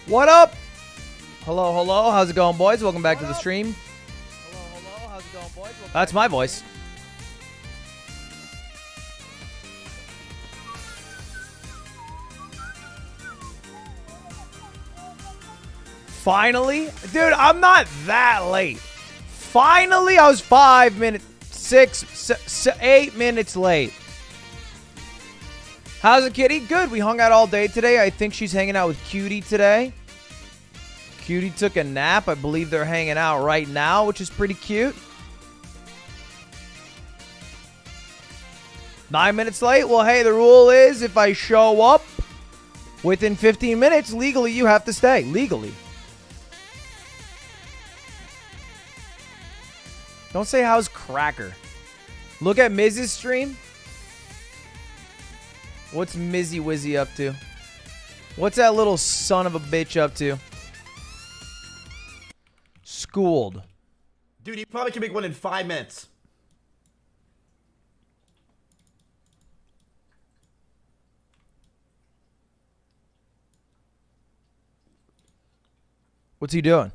What up? Hello, hello. How's it going, boys? Welcome back to the stream. Hello, hello. How's it going, boys? That's my voice. Finally? Dude, I'm not that late. Finally, I was 5 minutes, 8 minutes late. How's it, kitty? Good. We hung out all day today. I think she's hanging out with Cutie today. Cutie took a nap. I believe they're hanging out right now, which is pretty cute. 9 minutes late? Well, hey, the rule is if I show up within 15 minutes, legally, you have to stay. Legally. Don't say how's Cracker. Look at Miz's stream. What's Mizzy Wizzy up to? What's that little son of a bitch up to? Schooled. Dude, you probably can make one in 5 minutes. What's he doing?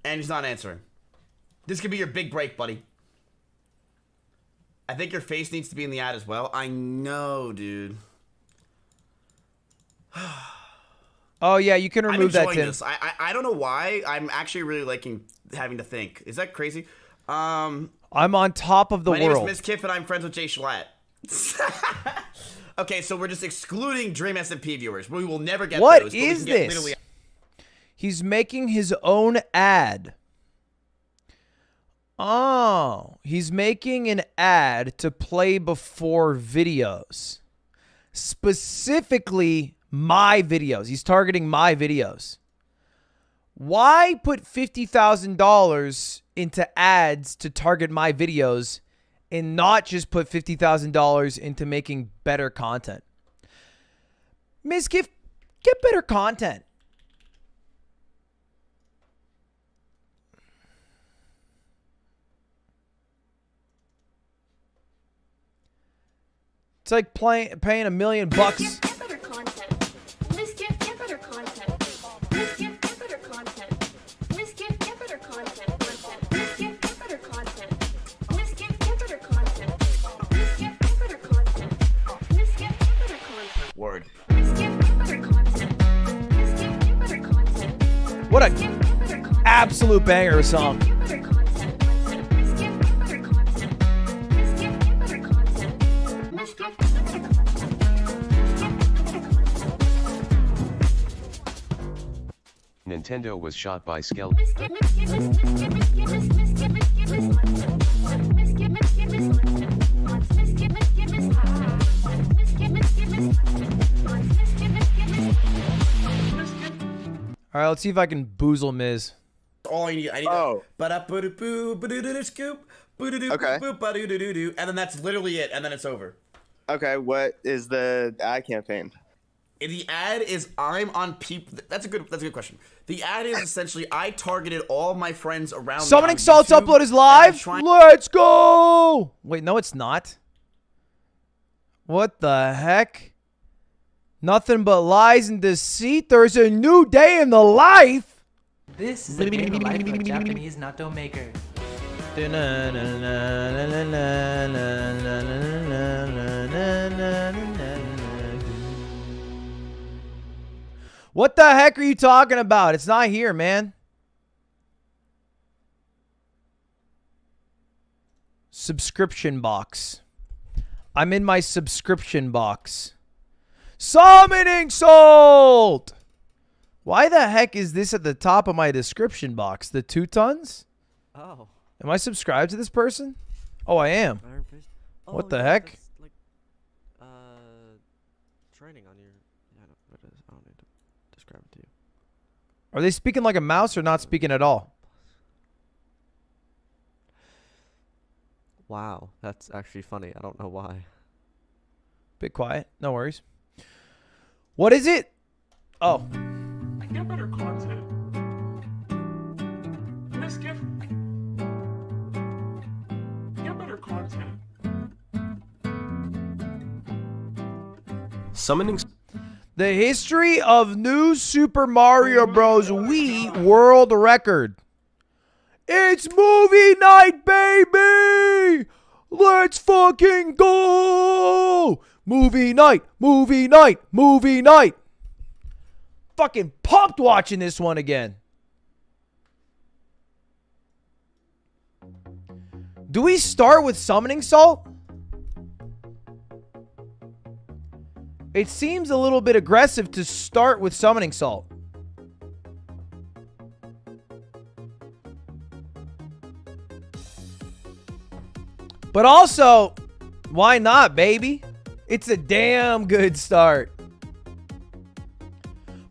And he's not answering. This could be your big break, buddy. I think your face needs to be in the ad as well. I know, dude. Oh, yeah, you can remove that, Tim. This. I don't know why. I'm actually really liking having to think. Is that crazy? I'm on top of the world. My name is Ms. Kiff, and I'm friends with Jay Schlatt. Okay, so we're just excluding Dream SMP viewers. We will never get what those. What is this? He's making his own ad. Oh, he's making an ad to play before videos. Specifically, my videos. He's targeting my videos. Why put $50,000 into ads to target my videos and not just put $50,000 into making better content? Ms. Gift, get better content. It's like paying $1 million bucks. Get better content. Miss Gift, get better content. Miss Gift, get better content. Miss Gift, get better content. Miss Gift, get better content. Miss Gift, get better content. Miss Gift, get better content. Miss Gift, get better content. Word. Miss Gift, get better content. Miss Gift, get better content. What an absolute banger of a song. Nintendo was shot by Skeld. All right, let's see if I can boozle Miz. All I need. Oh. Okay. And then that's literally it. And then it's over. Okay, what is the ad campaign? The ad is I'm on people. That's a good question. The ad is essentially I targeted all my friends around. Summoning Salt's upload is live. Let's go. Wait, no, it's not. What the heck? Nothing but lies and deceit. There's a new day in the life. This is a day in the life of a Japanese natto maker. What the heck are you talking about? It's not here, man. Subscription box. I'm in my subscription box. Summoning Salt! Why the heck is this at the top of my description box? The 2 tons? Oh. Am I subscribed to this person? Oh, I am. What the heck? That's like, training on your. Yeah, I don't need to describe it to you. Are they speaking like a mouse or not speaking at all? Wow, that's actually funny. I don't know why. Bit quiet. No worries. What is it? Oh. Get better content. Miss Gift. Get better content. Summoning. The history of New Super Mario Bros. Wii world record. It's movie night, baby! Let's fucking go! Movie night, movie night, movie night. Fucking pumped watching this one again. Do we start with summoning salt? It seems a little bit aggressive to start with summoning salt. But also, why not, baby? It's a damn good start.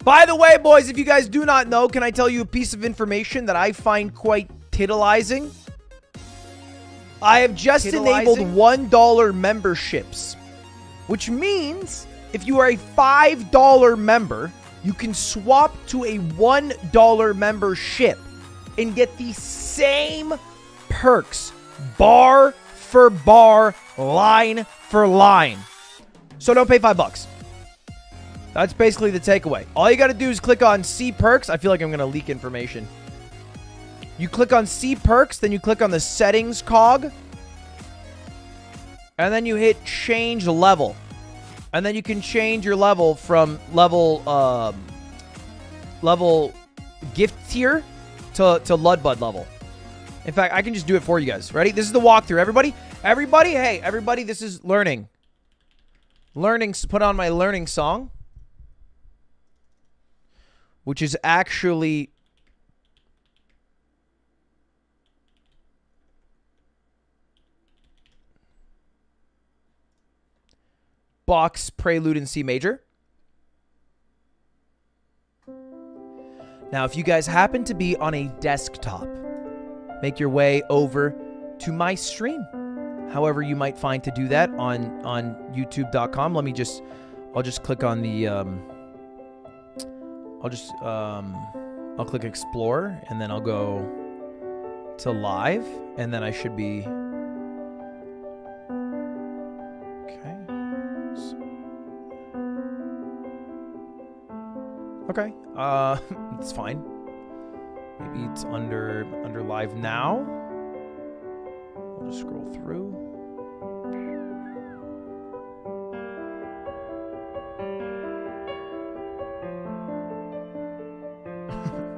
By the way, boys, if you guys do not know, can I tell you a piece of information that I find quite titillizing? I have just enabled $1 memberships, which means if you are a $5 member, you can swap to a $1 membership and get the same perks, bar for bar, line for line. So don't pay $5. That's basically the takeaway. All you got to do is click on See Perks. I feel like I'm going to leak information. You click on See Perks, then you click on the Settings cog. And then you hit Change Level. And then you can change your level from level gift tier to Ludbud level. In fact, I can just do it for you guys. Ready? This is the walkthrough. Everybody, this is learning. Put on my learning song. Which is actually... Bach's Prelude in C major. Now, if you guys happen to be on a desktop, make your way over to my stream. However you might find to do that on youtube.com. I'll just click on the I'll click explore and then I'll go to live and then I should be okay. It's fine. Maybe it's under live now. We'll just scroll through.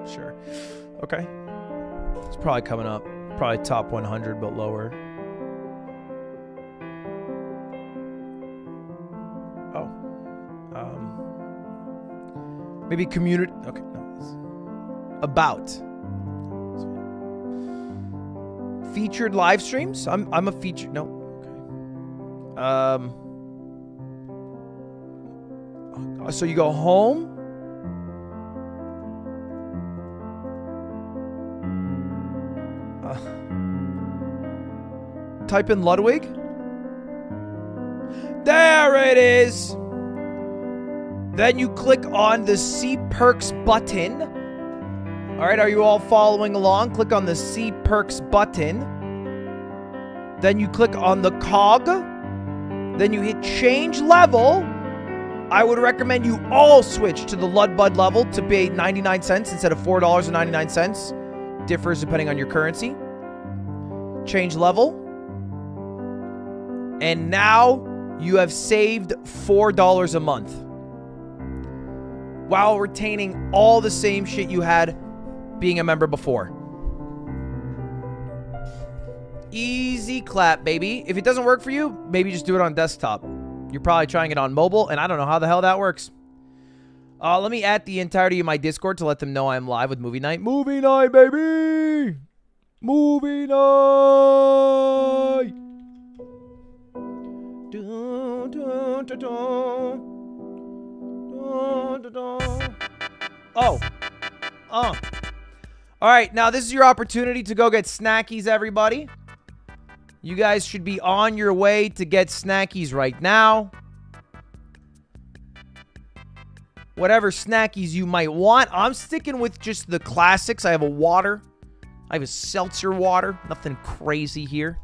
Sure. Okay. It's probably coming up. Probably top 100, but lower. Oh. Maybe community. Okay. No. About. Featured live streams. I'm a featured. No. Okay. So you go home. Type in Ludwig. There it is. Then you click on the See Perks button. All right, are you all following along? Click on the See Perks button. Then you click on the cog. Then you hit Change Level. I would recommend you all switch to the Ludbud level to pay 99 cents instead of $4.99. Differs depending on your currency. Change level. And now you have saved $4 a month while retaining all the same shit you had being a member before. Easy clap, baby. If it doesn't work for you, maybe just do it on desktop. You're probably trying it on mobile, and I don't know how the hell that works. Let me add the entirety of my Discord to let them know I'm live with Movie Night. Movie Night, baby! Movie Night! Dun, dun, dun, dun. Dun, dun, dun. Oh. All right, now this is your opportunity to go get snackies, everybody. You guys should be on your way to get snackies right now. Whatever snackies you might want. I'm sticking with just the classics. I have a water. I have a seltzer water. Nothing crazy here.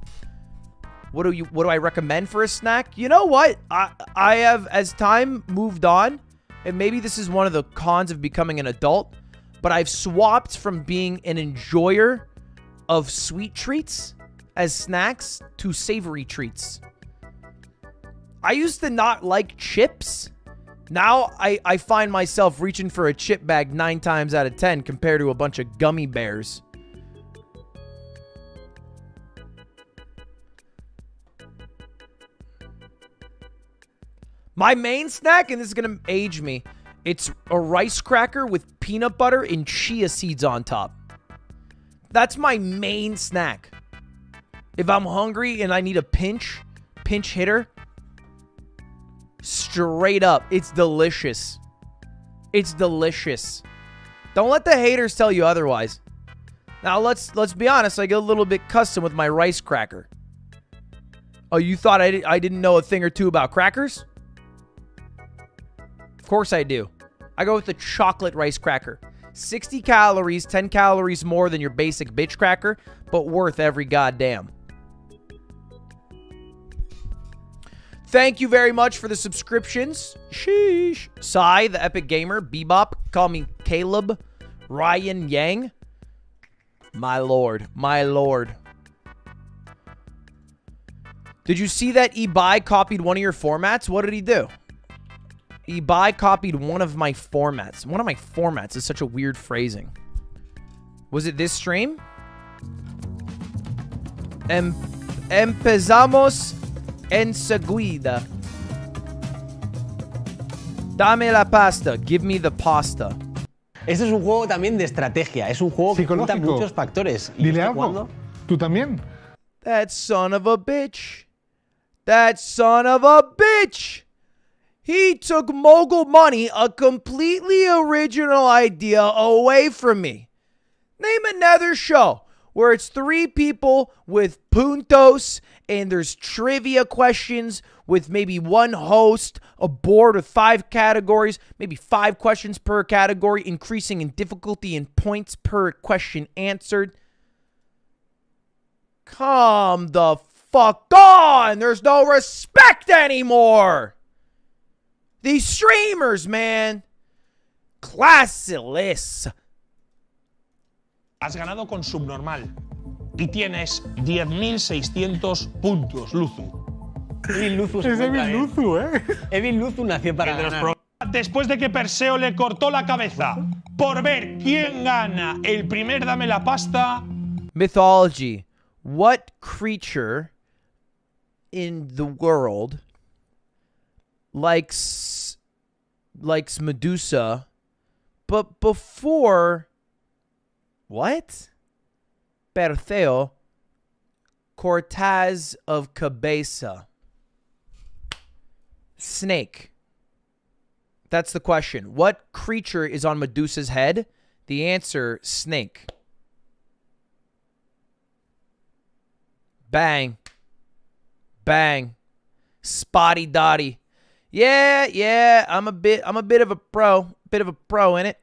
What do I recommend for a snack? You know what? I have, as time moved on, and maybe this is one of the cons of becoming an adult, but I've swapped from being an enjoyer of sweet treats as snacks to savory treats. I used to not like chips. Now I find myself reaching for a chip bag 9 times out of 10 compared to a bunch of gummy bears. My main snack, and this is going to age me, it's a rice cracker with peanut butter and chia seeds on top. That's my main snack. If I'm hungry and I need a pinch hitter, straight up, it's delicious. It's delicious. Don't let the haters tell you otherwise. Now, let's be honest, I get a little bit custom with my rice cracker. Oh, you thought I didn't know a thing or two about crackers? Of course I do. I go with the chocolate rice cracker. 60 calories, 10 calories more than your basic bitch cracker, but worth every goddamn. Thank you very much for the subscriptions. Sheesh. Sai, the Epic Gamer, Bebop, call me Caleb, Ryan Yang. My lord, my lord. Did you see that Ibai copied one of your formats? What did he do? Ibai copied one of my formats. One of my formats is such a weird phrasing. Was it this stream? Empezamos enseguida. Dame la pasta. Give me the pasta. Este es un juego también de estrategia. Es un juego que junta Psicológico. muchos factores. Y Dile estoy algo. jugando- Tú también. That son of a bitch. That son of a bitch. He took mogul money, a completely original idea, away from me. Name another show where it's 3 people with puntos and there's trivia questions with maybe one host, a board with 5 categories, maybe 5 questions per category, increasing in difficulty and points per question answered. Come the fuck on! There's no respect anymore! These streamers, man. Classless. Has ganado con subnormal. Y tienes 10.600 puntos, Luzu. Evil Luzu se Es encuentra Evil bien. Luzu, ¿eh? Evil Luzu nació para ganar. Después de que Perseo le cortó la cabeza por ver quién gana el primer Dame la Pasta. Mythology. What creature in the world likes Medusa, but before what? Perseo, Cortaz of Cabeza. Snake. That's the question. What creature is on Medusa's head? The answer, snake. Bang. Bang. Spotty Dotty. Yeah, I'm a bit of a pro. Bit of a pro in it.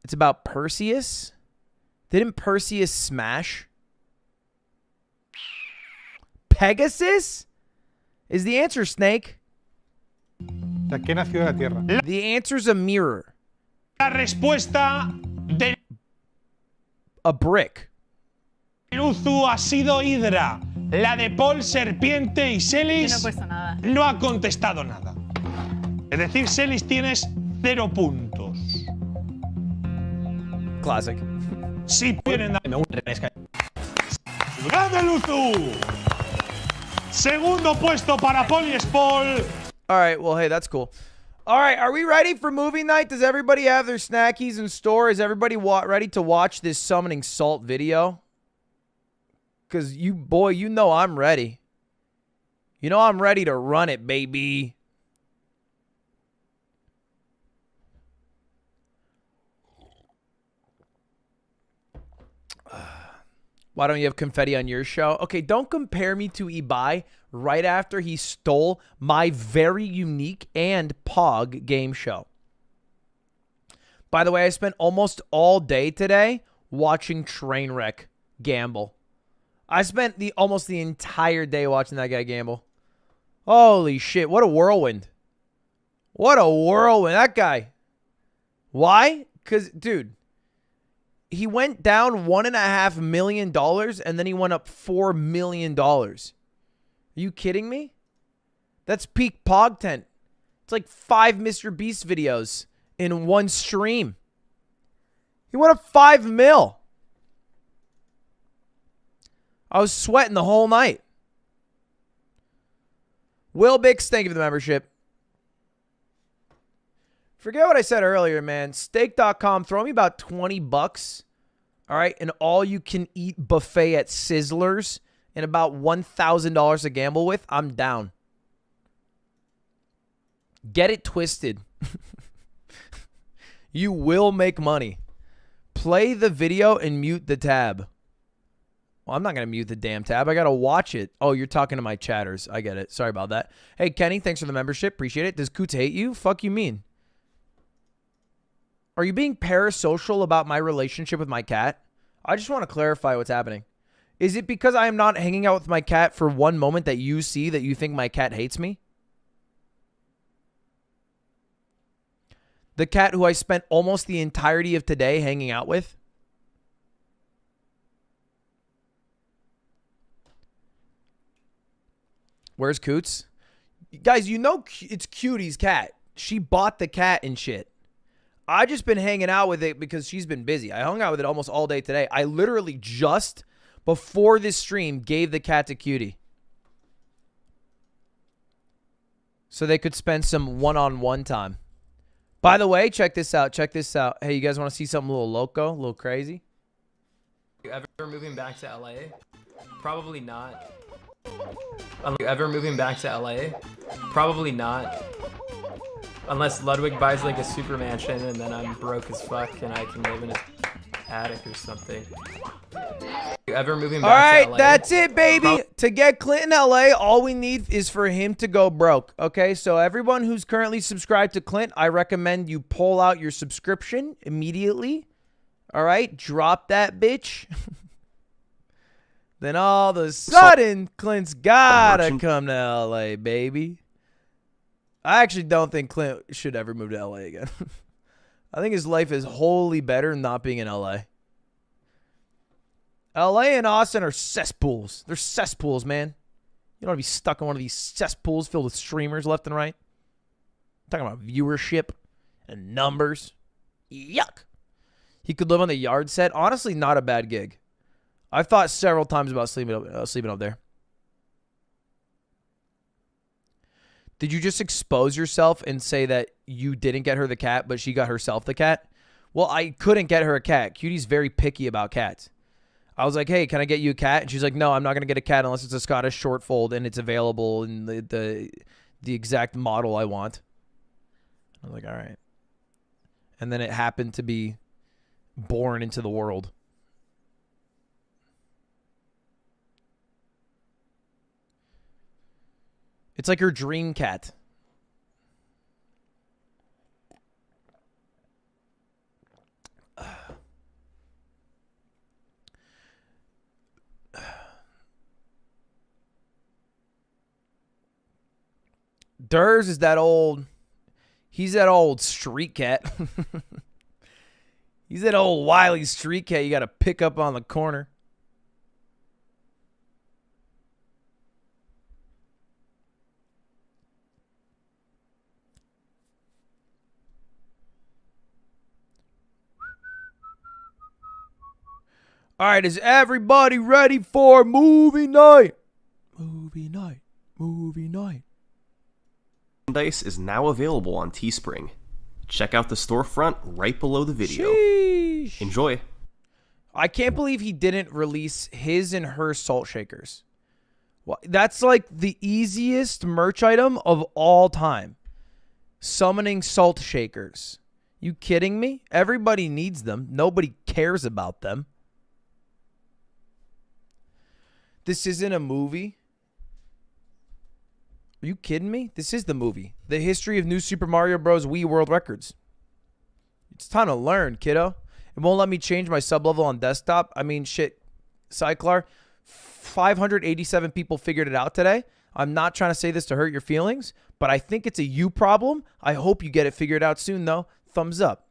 It's about Perseus. Didn't Perseus smash? Pegasus? Is the answer snake? ¿De qué nació de la Tierra? The answer's a mirror. La respuesta de A brick. Luzu ha sido Hidra. La de Paul, Serpiente y Celis Yo no he puesto nada. no ha contestado nada. Es decir, Celis tienes 0 puntos. Classic. Si tienen Me gusta el Sky. ¡Grande Luzu! Segundo puesto para Paul y Spol. All right, well, hey, that's cool. All right, are we ready for movie night? Does everybody have their snackies in store? Is everybody ready to watch this summoning salt video? Because you know I'm ready. You know I'm ready to run it, baby. Why don't you have confetti on your show? Okay, don't compare me to Ibai right after he stole my very unique and Pog game show. By the way, I spent almost all day today watching Trainwreck gamble. I spent almost the entire day watching that guy gamble. Holy shit, what a whirlwind. What a whirlwind. That guy. Why? Because, dude, he went down $1.5 million and then he went up $4 million. Are you kidding me? That's peak Pog Tent. It's like 5 Mr. Beast videos in one stream. He went up 5 mil. I was sweating the whole night. Will Bix, thank you for the membership. Forget what I said earlier, man. Steak.com, throw me about $20. All right, an all-you-can-eat buffet at Sizzlers and about $1,000 to gamble with. I'm down. Get it twisted. You will make money. Play the video and mute the tab. Well, I'm not going to mute the damn tab. I got to watch it. Oh, you're talking to my chatters. I get it. Sorry about that. Hey, Kenny, thanks for the membership. Appreciate it. Does Coots hate you? Fuck you mean? Are you being parasocial about my relationship with my cat? I just want to clarify what's happening. Is it because I am not hanging out with my cat for one moment that you see that you think my cat hates me? The cat who I spent almost the entirety of today hanging out with? Where's Coots? Guys, you know it's Cutie's cat. She bought the cat and shit. I just been hanging out with it because she's been busy. I hung out with it almost all day today. I literally just before this stream gave the cat to Cutie. So they could spend some one-on-one time. By the way, check this out. Check this out. Hey, you guys want to see something a little loco, a little crazy? You ever moving back to LA? Probably not. You ever moving back to LA? Probably not. Unless Ludwig buys like a super mansion and then I'm broke as fuck and I can live in his attic or something. You ever moving back to LA? All right, that's it, baby. To get Clinton LA, all we need is for him to go broke. Okay, so everyone who's currently subscribed to Clint, I recommend you pull out your subscription immediately. All right, drop that bitch. Then all of a sudden, Clint's gotta come to LA, baby. I actually don't think Clint should ever move to LA again. I think his life is wholly better not being in LA. LA and Austin are cesspools. They're cesspools, man. You don't want to be stuck in one of these cesspools filled with streamers left and right. I'm talking about viewership and numbers. Yuck. He could live on the yard set. Honestly, not a bad gig. I've thought several times about sleeping up there. Did you just expose yourself and say that you didn't get her the cat, but she got herself the cat? Well, I couldn't get her a cat. Cutie's very picky about cats. I was like, hey, can I get you a cat? And she's like, no, I'm not going to get a cat unless it's a Scottish shortfold and it's available in the exact model I want. I was like, all right. And then it happened to be born into the world. It's like her dream cat. Durs is that old. He's that old street cat. He's that old wily street cat you got to pick up on the corner. All right, is everybody ready for movie night? Movie night. Movie night. Merchandise is now available on Teespring. Check out the storefront right below the video. Sheesh. Enjoy. I can't believe he didn't release his and her salt shakers. Well, that's like the easiest merch item of all time. Summoning salt shakers. You kidding me? Everybody needs them. Nobody cares about them. This isn't a movie. Are you kidding me? This is the movie. The history of New Super Mario Bros. Wii World Records. It's time to learn, kiddo. It won't let me change my sub-level on desktop. I mean, shit. Cyclar, 587 people figured it out today. I'm not trying to say this to hurt your feelings, But I think it's a you problem. I hope you get it figured out soon, though. Thumbs up.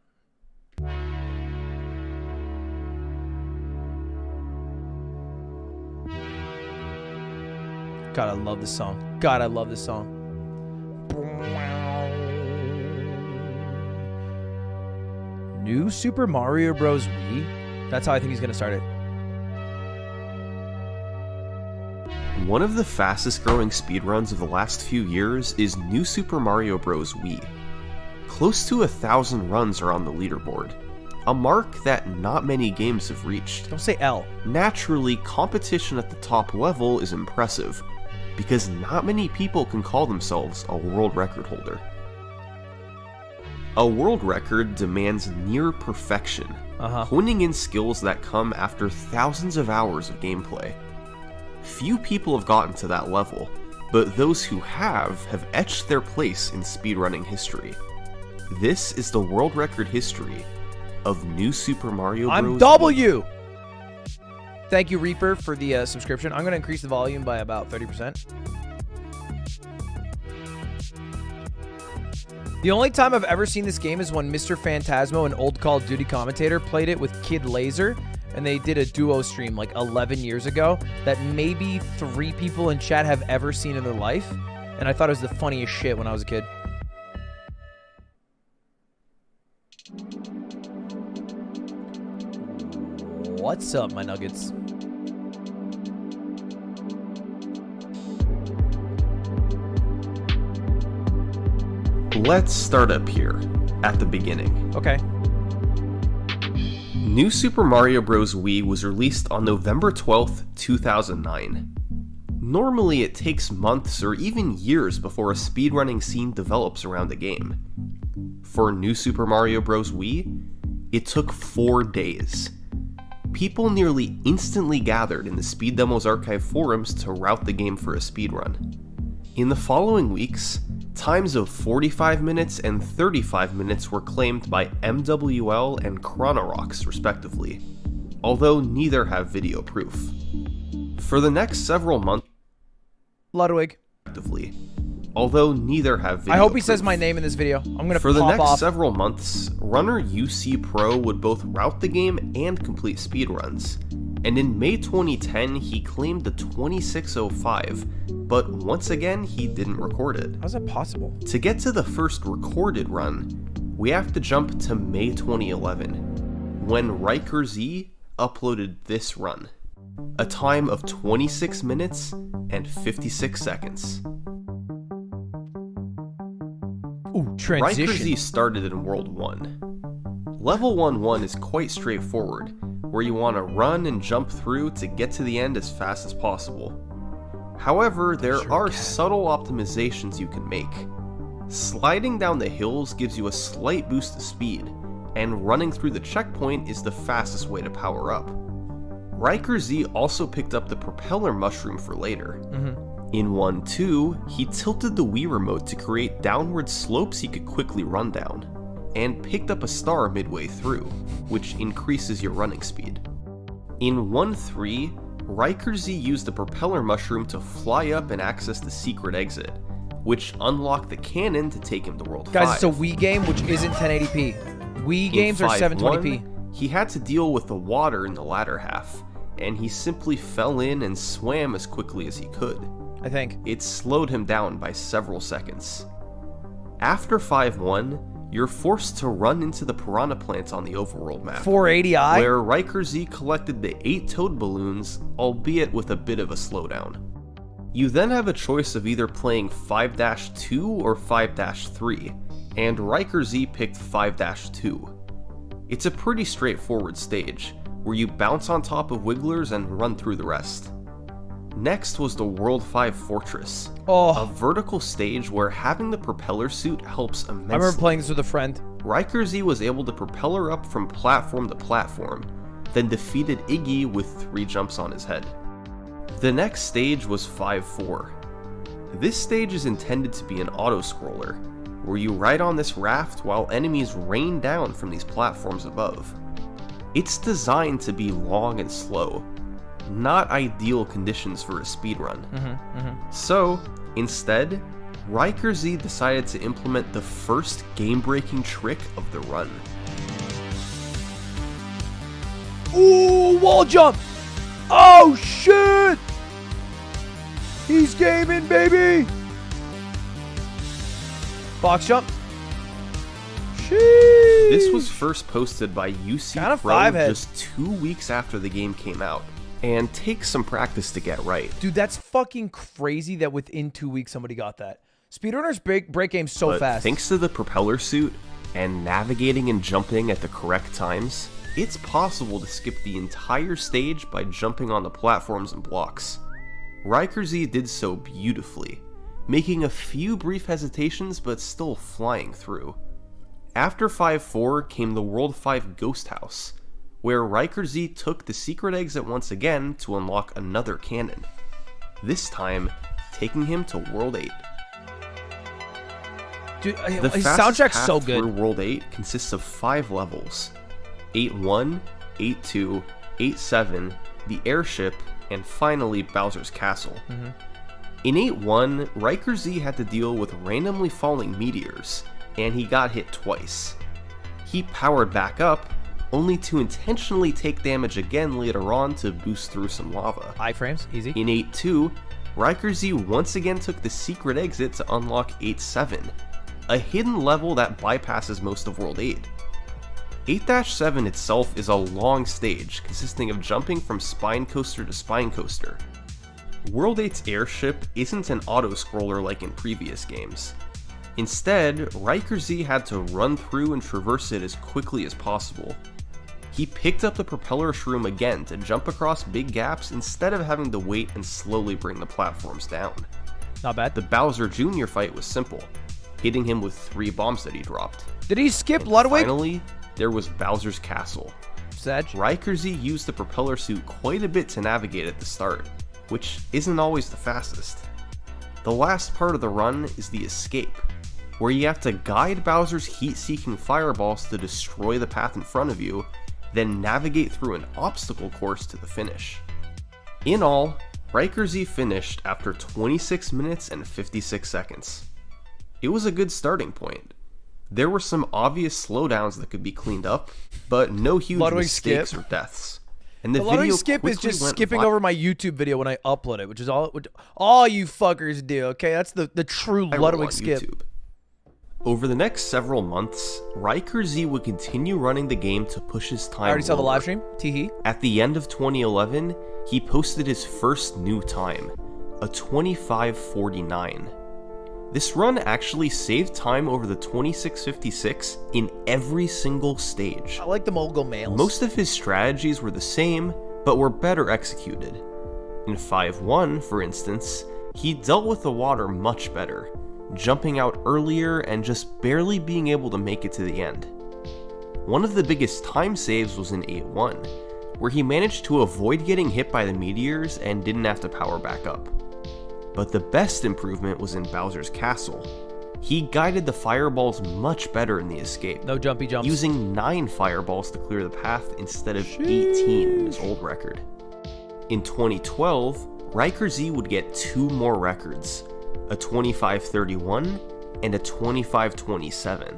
God, I love this song. God, I love this song. New Super Mario Bros. Wii? That's how I think he's going to start it. One of the fastest growing speedruns of the last few years is New Super Mario Bros. Wii. Close to 1,000 runs are on the leaderboard, a mark that not many games have reached. Don't say L. Naturally, competition at the top level is impressive, because not many people can call themselves a world record holder. A world record demands near perfection, honing in skills that come after thousands of hours of gameplay. Few people have gotten to that level, but those who have etched their place in speedrunning history. This is the world record history of New Super Mario Bros. I'm W! Thank you, Reaper, for the subscription. I'm going to increase the volume by about 30%. The only time I've ever seen this game is when Mr. Phantasmo, an old Call of Duty commentator, played it with Kid Laser, and they did a duo stream like 11 years ago that maybe 3 people in chat have ever seen in their life, and I thought it was the funniest shit when I was a kid. What's up, my nuggets? Let's start up here, at the beginning. Okay. New Super Mario Bros. Wii was released on November 12th, 2009. Normally, it takes months or even years before a speedrunning scene develops around a game. For New Super Mario Bros. Wii, it took 4 days. People nearly instantly gathered in the Speed Demos Archive forums to route the game for a speedrun. In the following weeks, times of 45 minutes and 35 minutes were claimed by MWL and Chronorox, respectively, although neither have video proof. For the next several months, Ludwig. Although neither have video I hope he proof. says my name in this video. I'm gonna For the next off. several months, runner UC Pro would both route the game and complete speedruns, and in May 2010 he claimed the 2605, but once again he didn't record it. How's that possible? To get to the first recorded run, we have to jump to May 2011, when Riker Z uploaded this run, a time of 26 minutes and 56 seconds. Ooh, transition. Riker Z started in World 1. Level 1-1 is quite straightforward, where you want to run and jump through to get to the end as fast as possible. However, there are subtle optimizations you can make. Sliding down the hills gives you a slight boost of speed, and running through the checkpoint is the fastest way to power up. Riker Z also picked up the propeller mushroom for later. In 1-2, he tilted the Wii remote to create downward slopes he could quickly run down, and picked up a star midway through, which increases your running speed. In 1-3, Riker Z used the propeller mushroom to fly up and access the secret exit, which unlocked the cannon to take him to World 5. Guys, it's a Wii game which isn't 1080p. Wii games are 720p. He had to deal with the water in the latter half, and he simply fell in and swam as quickly as he could. I think. It slowed him down by several seconds. After 5-1, you're forced to run into the piranha plants on the overworld map. 480i? Where Riker Z collected the 8 toad balloons, albeit with a bit of a slowdown. You then have a choice of either playing 5-2 or 5-3, and Riker Z picked 5-2. It's a pretty straightforward stage, where you bounce on top of wigglers and run through the rest. Next was the World 5 Fortress, a vertical stage where having the propeller suit helps immensely. I remember playing this with a friend. Riker Z was able to propeller up from platform to platform, then defeated Iggy with 3 jumps on his head. The next stage was 5-4. This stage is intended to be an auto-scroller, where you ride on this raft while enemies rain down from these platforms above. It's designed to be long and slow, not ideal conditions for a speedrun. So, instead, Riker Z decided to implement the first game-breaking trick of the run. Ooh, wall jump! Oh shit! He's gaming, baby! Box jump. Sheesh. This was first posted by UC Kinda Pro five-head. just 2 weeks after the game came out, and takes some practice to get right. Dude, that's fucking crazy that within 2 weeks somebody got that. Speedrunners break games so But fast. thanks to the propeller suit and navigating and jumping at the correct times, it's possible to skip the entire stage by jumping on the platforms and blocks. Riker Z did so beautifully, making a few brief hesitations but still flying through. After 5-4 came the World 5 Ghost House, where Riker Z took the secret exit once again to unlock another cannon, this time taking him to World 8. Dude, The his fastest soundtrack's path so through good. World 8 consists of 5 levels: 8-1, 8-2, 8-7, the airship, and finally Bowser's Castle. In 8-1, Riker Z had to deal with randomly falling meteors, and he got hit twice. He powered back up, only to intentionally take damage again later on to boost through some lava. Iframes, easy. In 8-2, Riker Z once again took the secret exit to unlock 8-7, a hidden level that bypasses most of World 8. 8-7 itself is a long stage consisting of jumping from spine coaster to spine coaster. World 8's airship isn't an auto-scroller like in previous games. Instead, Riker Z had to run through and traverse it as quickly as possible. He picked up the propeller shroom again to jump across big gaps instead of having to wait and slowly bring the platforms down. Not bad. The Bowser Jr. fight was simple, hitting him with 3 bombs that he dropped. Did he skip And Ludwig? finally, there was Bowser's Castle. Sedge. Riker Z used the propeller suit quite a bit to navigate at the start, which isn't always the fastest. The last part of the run is the escape, where you have to guide Bowser's heat-seeking fireballs to destroy the path in front of you, then navigate through an obstacle course to the finish. In all, Riker Z finished after 26 minutes and 56 seconds. It was a good starting point. There were some obvious slowdowns that could be cleaned up, but no huge Ludwig mistakes skip. or deaths. And the Ludwig video skip is quickly just went skipping vi- over my YouTube video when I upload it, which is all you fuckers do, okay? That's the true viral Ludwig on skip. YouTube. Over the next several months, Riker Z would continue running the game to push his time I already saw the lower. live stream. Teehee. At the end of 2011, he posted his first new time, a 25:49. This run actually saved time over the 26:56 in every single stage. I like the mogul males. Most of his strategies were the same, but were better executed. In 5-1, for instance, he dealt with the water much better, jumping out earlier and just barely being able to make it to the end. One of the biggest time saves was in 8-1, where he managed to avoid getting hit by the meteors and didn't have to power back up. But the best improvement was in Bowser's Castle. He guided the fireballs much better in the escape, No jumpy jumps. using 9 fireballs to clear the path instead of 18 in his old record. In 2012, Riker Z would get 2 more records, a 25:31 and a 25:27.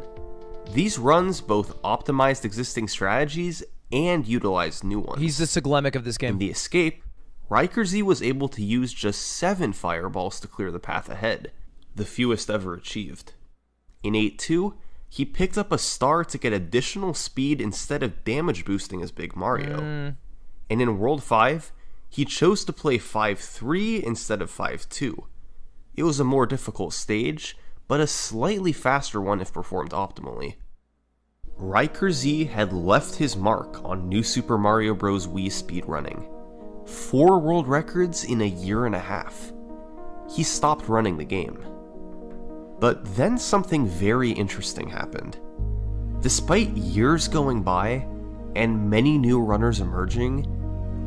These runs both optimized existing strategies and utilized new ones. He's the Siglemic of this In game. the escape, Riker Z was able to use just 7 fireballs to clear the path ahead, the fewest ever achieved. In 8-2, he picked up a star to get additional speed instead of damage boosting as Big Mario. And in World 5, he chose to play 5-3 instead of 5-2. It was a more difficult stage, but a slightly faster one if performed optimally. Riker Z had left his mark on New Super Mario Bros. Wii speedrunning. 4 world records in a year and a half. He stopped running the game. But then something very interesting happened. Despite years going by, and many new runners emerging,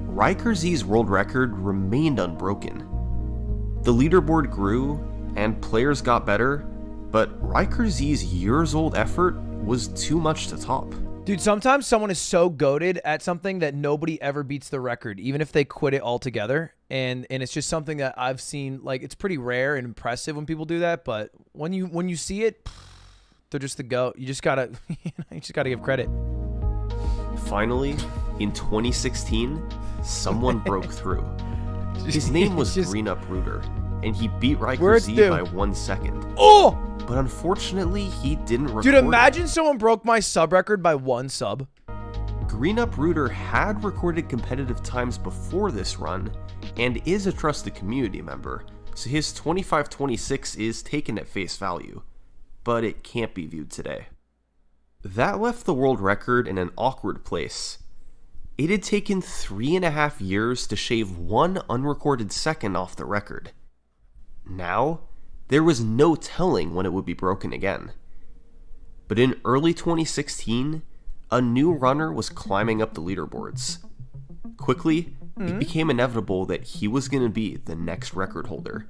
Riker Z's world record remained unbroken. The leaderboard grew, and players got better, but Riker Z's years-old effort was too much to top. Dude, sometimes someone is so goated at something that nobody ever beats the record, even if they quit it altogether. And it's just something that I've seen, like, it's pretty rare and impressive when people do that. But when you see it, they're just the GOAT. You just gotta give credit. Finally, in 2016, someone broke through. His name was Green Uprooter, and he beat Riker Z by 1 second. Oh! But unfortunately, he didn't record. Dude, imagine someone broke my sub record by 1 sub. Green Uprooter had recorded competitive times before this run, and is a trusted community member, so his 25:26 is taken at face value, but it can't be viewed today. That left the world record in an awkward place. It had taken 3.5 years to shave 1 unrecorded second off the record. Now, there was no telling when it would be broken again. But in early 2016, a new runner was climbing up the leaderboards. Quickly, it became inevitable that he was going to be the next record holder.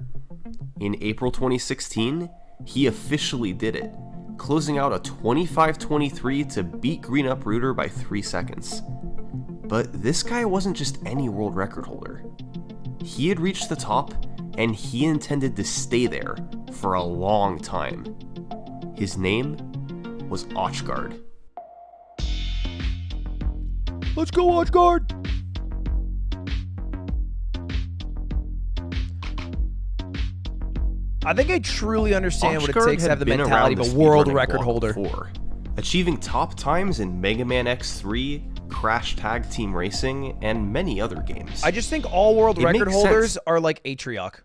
In April 2016, he officially did it, closing out a 25:23 to beat Green Uprooter by 3 seconds. But this guy wasn't just any world record holder. He had reached the top, and he intended to stay there for a long time. His name was Ochgard. Let's go, Ochgard! I think I truly understand what it takes to have the mentality of a world record holder. Achieving top times in Mega Man X3, Crash Tag Team Racing, and many other games. I just think all world record holders are like Atrioc.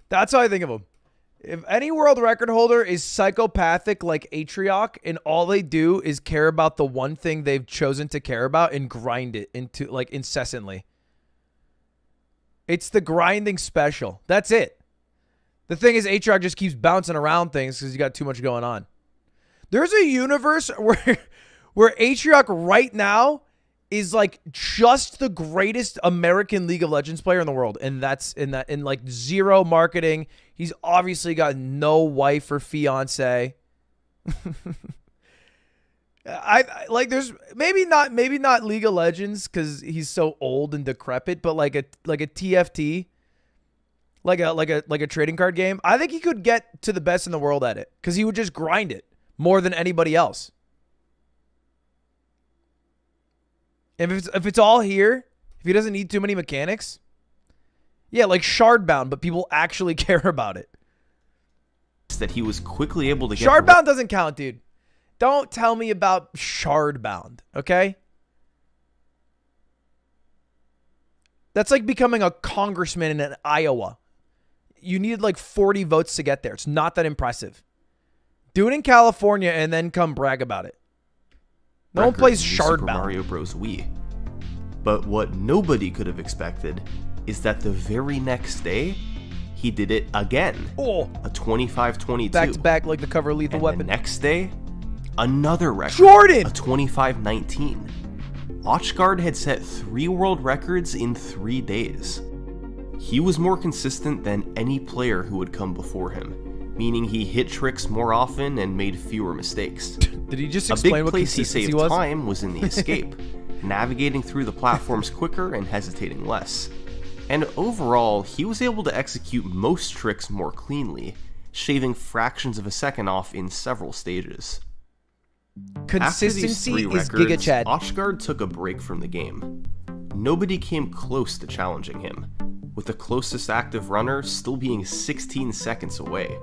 That's how I think of them. If any world record holder is psychopathic like Atrioc, and all they do is care about the one thing they've chosen to care about and grind it into like incessantly. It's the grinding special. That's it. The thing is, Atrioc just keeps bouncing around things because he's got too much going on. There's a universe where Atrioc right now is like just the greatest American League of Legends player in the world, and that's in like zero marketing. He's obviously got no wife or fiance. I like there's maybe not League of Legends because he's so old and decrepit, but like a TFT, like a trading card game. I think he could get to the best in the world at it because he would just grind it more than anybody else. If it's all here, if he doesn't need too many mechanics, yeah, like Shardbound, but people actually care about it. That he was quickly able to get. Shardbound doesn't count, dude. Don't tell me about Shardbound, okay? That's like becoming a congressman in Iowa. You need like 40 votes to get there. It's not that impressive. Do it in California and then come brag about it. No one plays Shardbound. Super Mario Bros. Wii. But what nobody could have expected is that the very next day, he did it again. Oh, a 25-22. Back to back like the cover of Lethal Weapon. The next day, another record. Jordan! A 25-19. Ochgard had set 3 world records in 3 days. He was more consistent than any player who would come before him, meaning he hit tricks more often and made fewer mistakes. Did he just explain what consistency was? A big place he saved time was in the escape, navigating through the platforms quicker and hesitating less. And overall, he was able to execute most tricks more cleanly, shaving fractions of a second off in several stages. Consistency is Giga Chad. Ochgard took a break from the game. Nobody came close to challenging him, with the closest active runner still being 16 seconds away.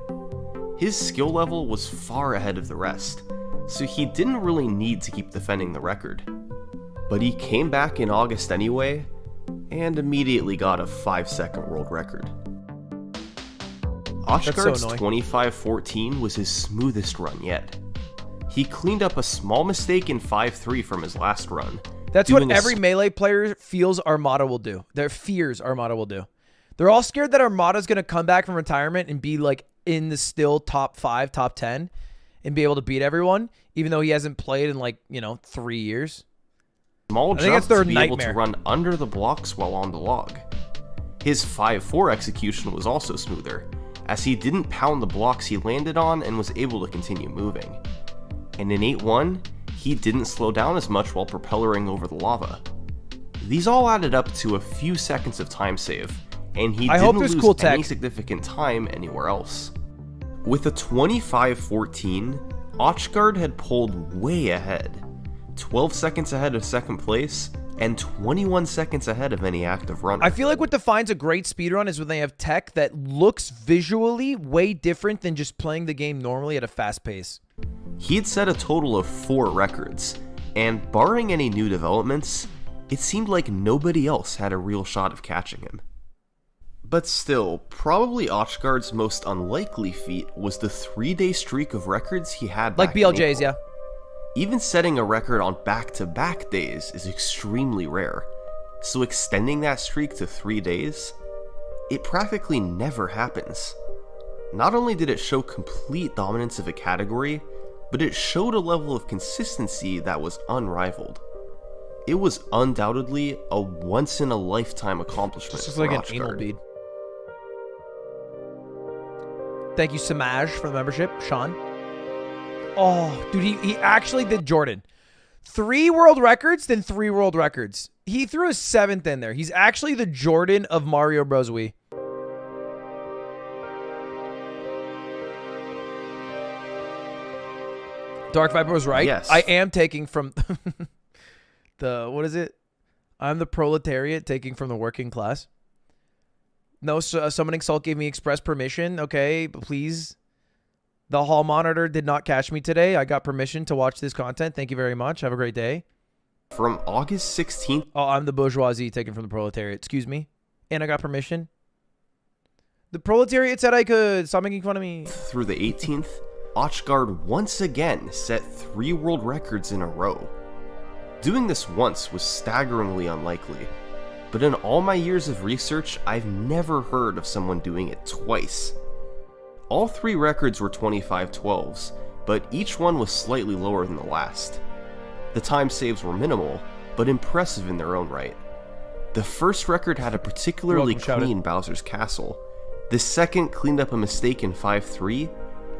His skill level was far ahead of the rest, so he didn't really need to keep defending the record. But he came back in August anyway, and immediately got a 5-second world record. Ochgard's 25-14 was his smoothest run yet. He cleaned up a small mistake in 5-3 from his last run. That's what every Melee player feels Armada will do. Their fears Armada will do. They're all scared that Armada's going to come back from retirement and be like in the still top 5, top 10 and be able to beat everyone, even though he hasn't played in like, 3 years. Small jump to be able to run under the blocks while on the log. His 5-4 execution was also smoother, as he didn't pound the blocks he landed on and was able to continue moving. And in 8-1, he didn't slow down as much while propellering over the lava. These all added up to a few seconds of time save, and he didn't lose any significant time anywhere else. With a 25-14, Ochgard had pulled way ahead, 12 seconds ahead of second place, and 21 seconds ahead of any active runner. I feel like what defines a great speedrun is when they have tech that looks visually way different than just playing the game normally at a fast pace. He had set a total of 4 records, and barring any new developments, it seemed like nobody else had a real shot of catching him. But still, probably Ochgard's most unlikely feat was the 3-day streak of records he had back like BLJ's, in yeah. Even setting a record on back-to-back days is extremely rare, so extending that streak to 3 days, it practically never happens. Not only did it show complete dominance of a category, but it showed a level of consistency that was unrivaled. It was undoubtedly a once-in-a-lifetime accomplishment. Just for like an Ochgard. anal bead. Thank you, Samaj, for the membership. Sean. Oh, dude, he actually did Jordan. 3 world records, then 3 world records. He threw a 7th in there. He's actually the Jordan of Mario Bros. Wii. Dark Viper was right. Yes. I am taking from what is it? I'm the proletariat taking from the working class. No, summoning Salt gave me express permission. Okay, but please. The hall monitor did not catch me today. I got permission to watch this content. Thank you very much. Have a great day. From August 16th... Oh, I'm the bourgeoisie taken from the proletariat. Excuse me. And I got permission. The proletariat said I could. Stop making fun of me. Through the 18th, Ochgard once again set 3 world records in a row. Doing this once was staggeringly unlikely, but in all my years of research, I've never heard of someone doing it twice. All 3 records were 25-12s, but each one was slightly lower than the last. The time saves were minimal, but impressive in their own right. The first record had a particularly clean Bowser's Castle, the second cleaned up a mistake in 5-3,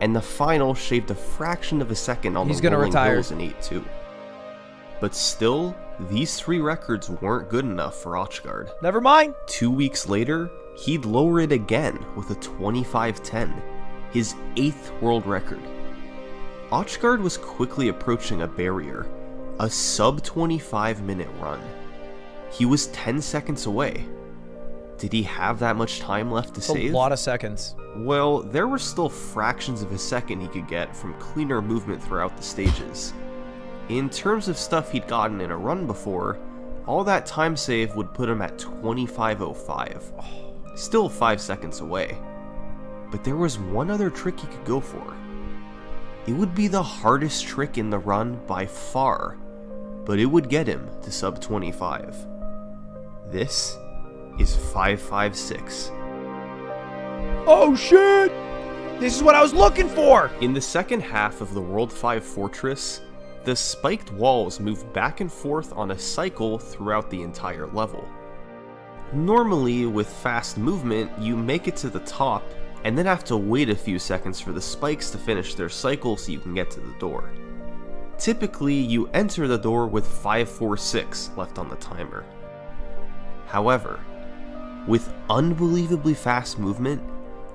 and the final shaved a fraction of a second on the rolling hills in 8-2. But still, these 3 records weren't good enough for Ochgard. Never mind. 2 weeks later, he'd lower it again with a 25-10, his 8th world record. Ochgard was quickly approaching a barrier, a sub-25 minute run. He was 10 seconds away. Did he have that much time left to save? A lot of seconds. Well, there were still fractions of a second he could get from cleaner movement throughout the stages. In terms of stuff he'd gotten in a run before, all that time save would put him at 25:05. Still 5 seconds away. But there was one other trick he could go for. It would be the hardest trick in the run by far, but it would get him to sub 25. This is 556. Oh shit! This is what I was looking for! In the second half of the World 5 Fortress, the spiked walls move back and forth on a cycle throughout the entire level. Normally, with fast movement, you make it to the top and then have to wait a few seconds for the spikes to finish their cycle so you can get to the door. Typically, you enter the door with 546 left on the timer. However, with unbelievably fast movement,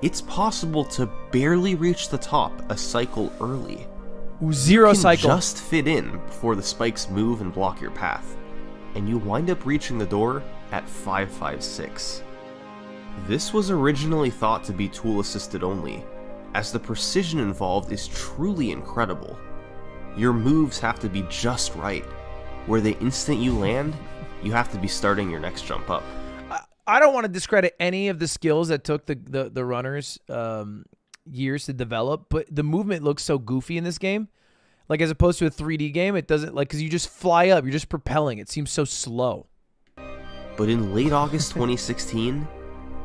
it's possible to barely reach the top a cycle early. Zero you can cycle. Just fit in before the spikes move and block your path, and you wind up reaching the door at 556. This was originally thought to be tool assisted only, as the precision involved is truly incredible. Your moves have to be just right, where the instant you land, you have to be starting your next jump up. I don't want to discredit any of the skills that took the runners years to develop, but the movement looks so goofy in this game. Like, as opposed to a 3D game, it doesn't, like, because you just fly up, you're just propelling. It seems so slow. But in late August 2016,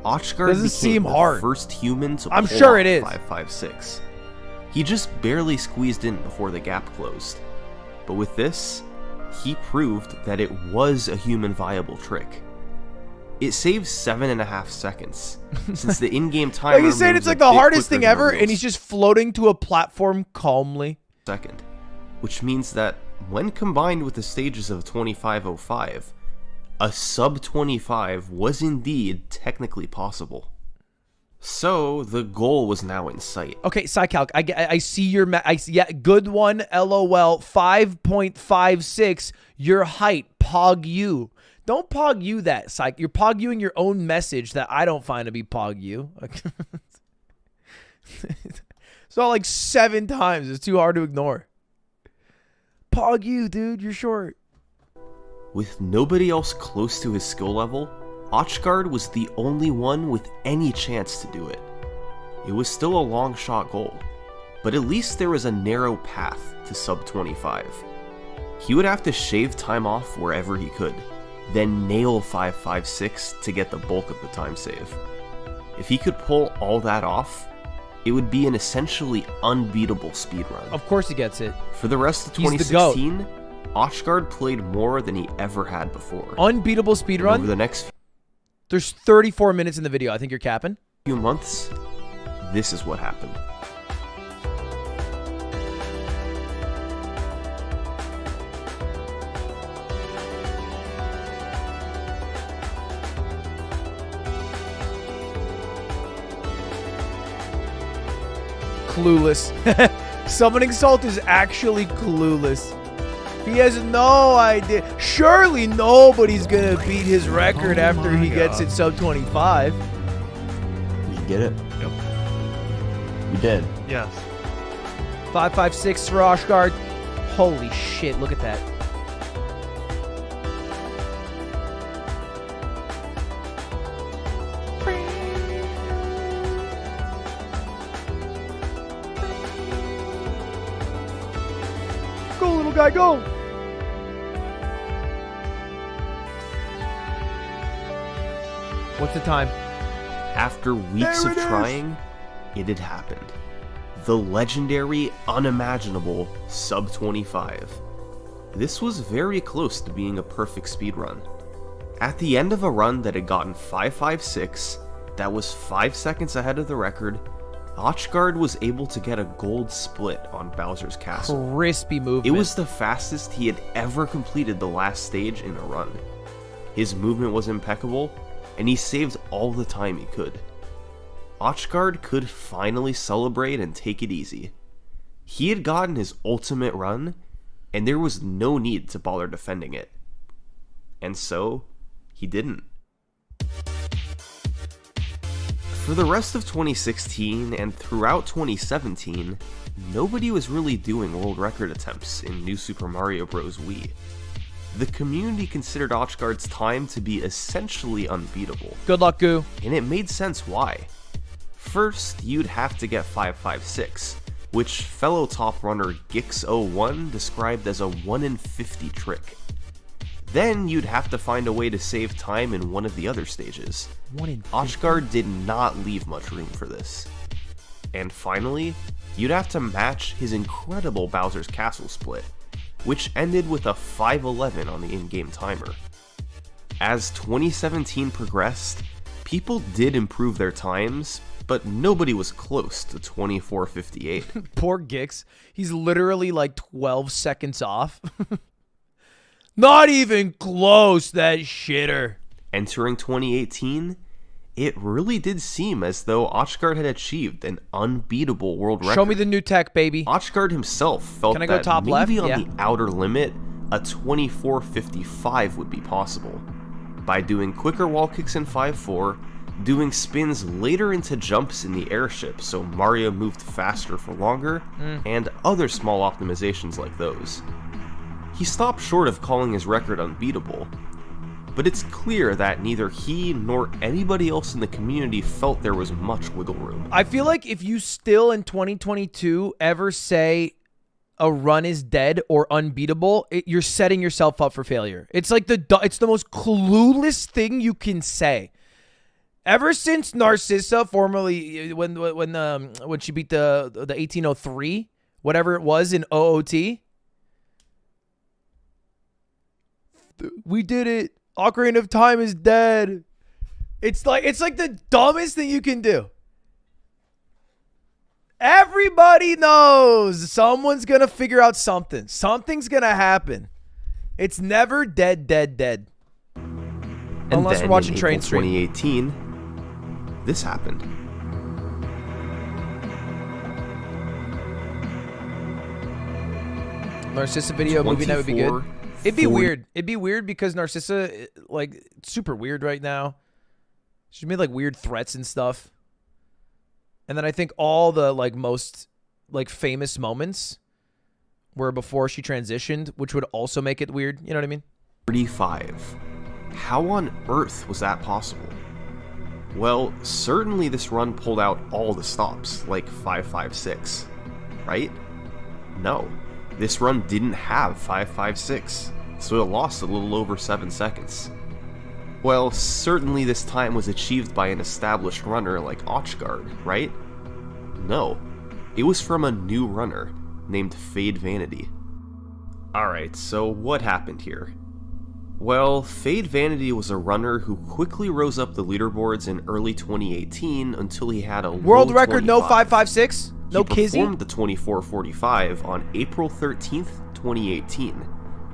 Ochgard became the first human to pull off 556. He just barely squeezed in before the gap closed. But with this, he proved that it was a human viable trick. It saves 7.5 seconds, since the in-game timer like he's saying it's like the hardest thing ever, and he's just floating to a platform calmly. Second, which means that when combined with the stages of 2505, a sub 25 was indeed technically possible. So the goal was now in sight. Okay, SciCalc, I see your yeah, good one. LOL. 5.56. Your height. Pog you. Don't pog you that, Psych. You're pog youing your own message that I don't find to be pog you. So like 7 times. It's too hard to ignore. Pog you, dude. You're short. With nobody else close to his skill level, Ochgard was the only one with any chance to do it. It was still a long shot goal, but at least there was a narrow path to sub 25. He would have to shave time off wherever he could, then nail 556 to get the bulk of the time save. If he could pull all that off, it would be an essentially unbeatable speedrun. Of course he gets it. For the rest of He's the GOAT. 2016, Ochgard played more than he ever had before. Unbeatable And speedrun. over the next There's 34 minutes in the video. I think you're capping. few months, this is what happened. Clueless. Summoning Salt is actually clueless. He has no idea. Surely nobody's gonna beat his record after he gets it sub 25. You get it? Yep. You did. Yes. 556 for Oshguard. Holy shit, look at that. Go, little guy, go! What's the time? After weeks There of it is. trying, it had happened. The legendary, unimaginable sub 25. This was very close to being a perfect speedrun. At the end of a run that had gotten 556, that was 5 seconds ahead of the record, Ochgard was able to get a gold split on Bowser's Castle. Crispy movement. It was the fastest he had ever completed the last stage in a run. His movement was impeccable, and he saved all the time he could. Ochgard could finally celebrate and take it easy. He had gotten his ultimate run, and there was no need to bother defending it. And so, he didn't. For the rest of 2016 and throughout 2017, nobody was really doing world record attempts in New Super Mario Bros. Wii. The community considered Ochgard's time to be essentially unbeatable. Good luck, Goo. And it made sense why. First, you'd have to get 556, which fellow top runner Gix01 described as a 1 in 50 trick. Then you'd have to find a way to save time in one of the other stages. Ochgard did not leave much room for this. And finally, you'd have to match his incredible Bowser's Castle split, which ended with a 511 on the in-game timer. As 2017 progressed, people did improve their times, but nobody was close to 2458. Poor Gix. He's literally like 12 seconds off. Not even close, that shitter. Entering 2018, it really did seem as though Ochgard had achieved an unbeatable world record. Show me the new tech, baby. Ochgard himself felt Can I go that top maybe left? on Yeah. the outer limit, a 2455 would be possible. By doing quicker wall kicks in 5-4, doing spins later into jumps in the airship so Mario moved faster for longer, and other small optimizations like those. He stopped short of calling his record unbeatable, but it's clear that neither he nor anybody else in the community felt there was much wiggle room. I feel like if you still in 2022 ever say a run is dead or unbeatable, you're setting yourself up for failure. It's like it's the most clueless thing you can say. Ever since Narcissa, formerly when she beat the 1803, whatever it was in OOT, we did it. Ocarina of Time is dead. It's like the dumbest thing you can do. Everybody knows someone's going to figure out something. Something's going to happen. It's never dead. And Unless then we're watching in Train April Stream. 2018, this happened. Narcissa video movie night would be good. 24, It'd be 40 weird. It'd be weird because Narcissa, like, super weird right now. She made like weird threats and stuff. And then I think all the like most like famous moments were before she transitioned, which would also make it weird. You know what I mean? 35. How on earth was that possible? Well, certainly this run pulled out all the stops, like 556, right? No, this run didn't have 556, so it lost a little over 7 seconds. Well, certainly this time was achieved by an established runner like Ochgard, right? No, it was from a new runner named Fade Vanity. Alright, so what happened here? Well, Fade Vanity was a runner who quickly rose up the leaderboards in early 2018 until he had a World low record, 25. no 556, no He Kizzy. performed the 24:45 on April 13th, 2018,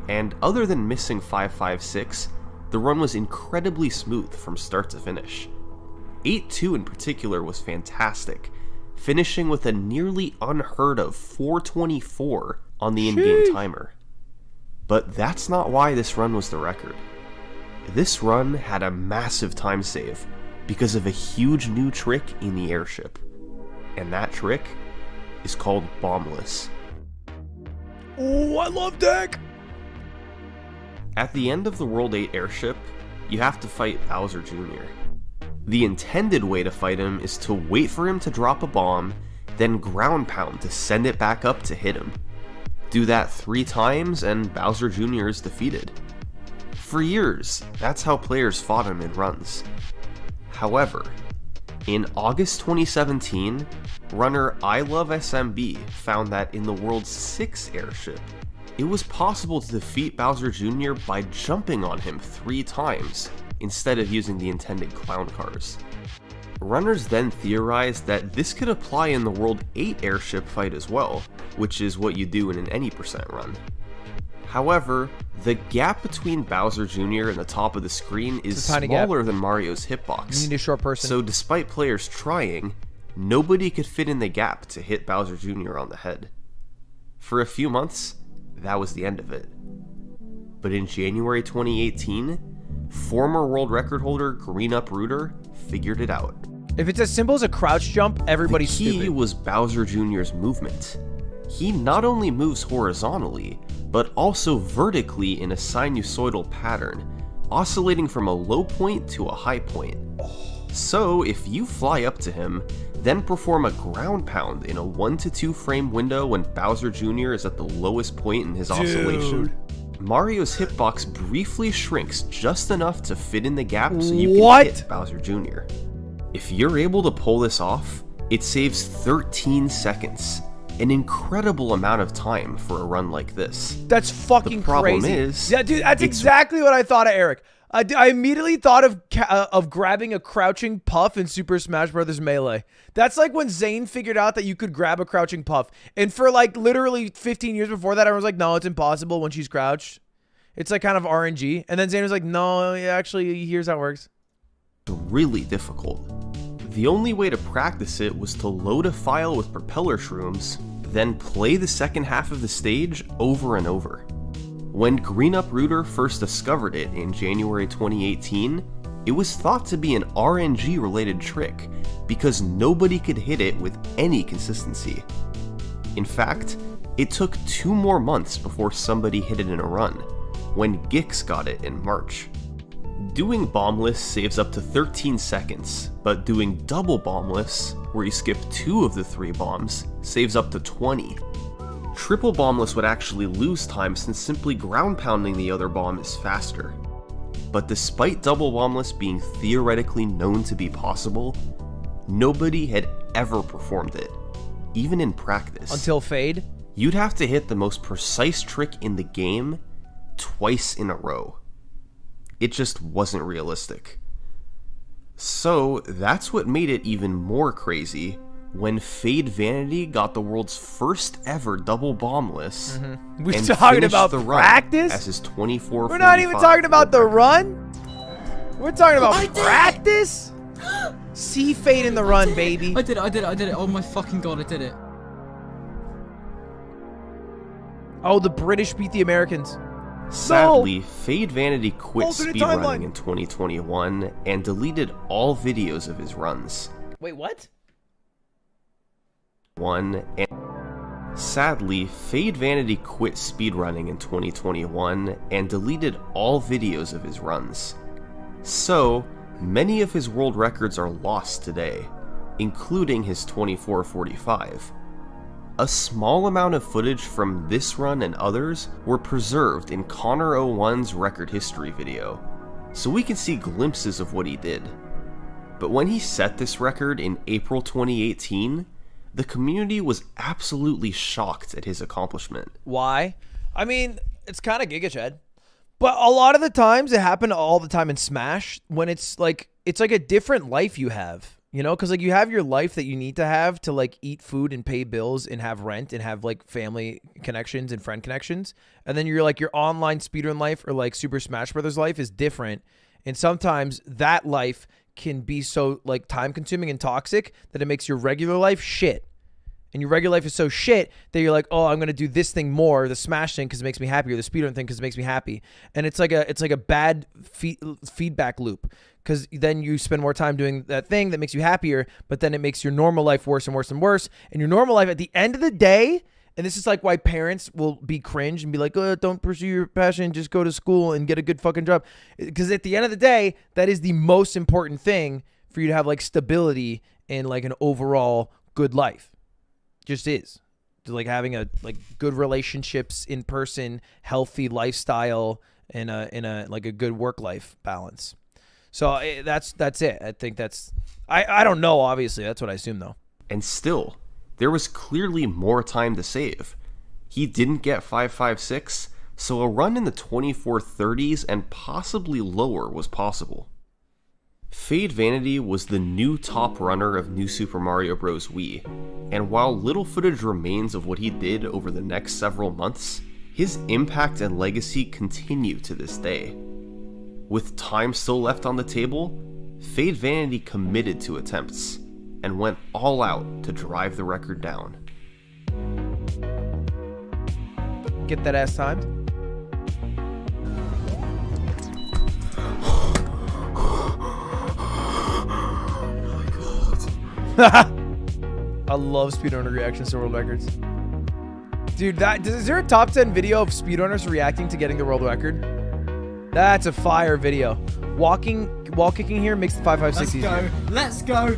and other than missing 556, the run was incredibly smooth from start to finish. 8-2 in particular was fantastic, finishing with a nearly unheard of 424 on the in-game timer. But that's not why this run was the record. This run had a massive time save because of a huge new trick in the airship. And that trick is called Bombless. Oh, I love deck. At the end of the World 8 airship, you have to fight Bowser Jr. The intended way to fight him is to wait for him to drop a bomb, then ground pound to send it back up to hit him. Do that 3 times and Bowser Jr. is defeated. For years, that's how players fought him in runs. However, in August 2017, runner I Love SMB found that in the World's 6 airship, it was possible to defeat Bowser Jr. by jumping on him 3 times, instead of using the intended clown cars. Runners then theorized that this could apply in the World 8 airship fight as well, which is what you do in an any percent run. However, the gap between Bowser Jr. and the top of the screen is smaller than Mario's hitbox. You need a short person. So despite players trying, nobody could fit in the gap to hit Bowser Jr. on the head. For a few months, that was the end of it. But in January 2018, former world record holder Green Uprooter figured it out. If it's as simple as a crouch jump, everybody's The key stupid. was Bowser Jr.'s movement. He not only moves horizontally, but also vertically in a sinusoidal pattern, oscillating from a low point to a high point. So if you fly up to him, then perform a ground pound in a 1 to 2 frame window when Bowser Jr. is at the lowest point in his oscillation, Mario's hitbox briefly shrinks just enough to fit in the gap so you can hit Bowser Jr. If you're able to pull this off, it saves 13 seconds, an incredible amount of time for a run like this. That's fucking the problem crazy. Is, yeah, dude, that's exactly what I thought of Eric. I immediately thought of grabbing a crouching puff in Super Smash Bros. Melee. That's like when Zayn figured out that you could grab a crouching puff. And for like literally 15 years before that, I was like, no, it's impossible when she's crouched. It's like kind of RNG. And then Zayn was like, no, actually, here's how it works. Really difficult. The only way to practice it was to load a file with propeller shrooms, then play the second half of the stage over and over. When Green Uprooter first discovered it in January 2018, it was thought to be an RNG related trick because nobody could hit it with any consistency. In fact, it took 2 more months before somebody hit it in a run, when Gix got it in March. Doing bombless saves up to 13 seconds, but doing double bombless, where you skip 2 of the 3 bombs, saves up to 20. Triple bombless would actually lose time since simply ground pounding the other bomb is faster. But despite double bombless being theoretically known to be possible, nobody had ever performed it, even in practice. Until Fade? You'd have to hit the most precise trick in the game twice in a row. It just wasn't realistic. So that's what made it even more crazy when Fade Vanity got the world's first ever double bombless. We're and talking finished about the run practice? as his 24. We're not even talking about the run? We're talking about practice? See Fade in the run, baby. I did it. Oh my fucking god, I did it. Oh, the British beat the Americans. Sadly, Fade Vanity quit Alternate speedrunning timeline. in 2021 and deleted all videos of his runs. Wait, what? Sadly, Fade Vanity quit speedrunning in 2021 and deleted all videos of his runs. So, many of his world records are lost today, including his 24:45. A small amount of footage from this run and others were preserved in Connor01's record history video, so we can see glimpses of what he did. But when he set this record in April 2018, the community was absolutely shocked at his accomplishment. Why? I mean, it's kind of Giga Chad. But a lot of the times, it happened all the time in Smash when it's like a different life you have. You know, because like you have your life that you need to have to like eat food and pay bills and have rent and have like family connections and friend connections. And then you're like your online speedrun life or like Super Smash Brothers life is different. And sometimes that life can be so like time consuming and toxic that it makes your regular life shit. And your regular life is so shit that you're like, oh, I'm going to do this thing more, the Smash thing because it makes me happy, or the speedrun thing because it makes me happy. And it's like a bad feedback loop, because then you spend more time doing that thing that makes you happier, but then it makes your normal life worse and worse and worse. And your normal life at the end of the day, and this is like why parents will be cringe and be like, oh, don't pursue your passion, just go to school and get a good fucking job. Because at the end of the day, that is the most important thing for you to have like stability and like an overall good life. Just is. Like having a like good relationships in person, healthy lifestyle, and a like a good work life balance. So that's it. I think that's I don't know, obviously. That's what I assume though. And still, there was clearly more time to save. He didn't get 556, so a run in the 2430s and possibly lower was possible. Fade Vanity was the new top runner of New Super Mario Bros. Wii, and while little footage remains of what he did over the next several months, his impact and legacy continue to this day. With time still left on the table, Fade Vanity committed to attempts, and went all out to drive the record down. Get that ass timed. I love speedrunner reactions to world records. Dude, is there a top 10 video of speedrunners reacting to getting the world record? That's a fire video. Wall kicking here makes the 556 easier. Let's go.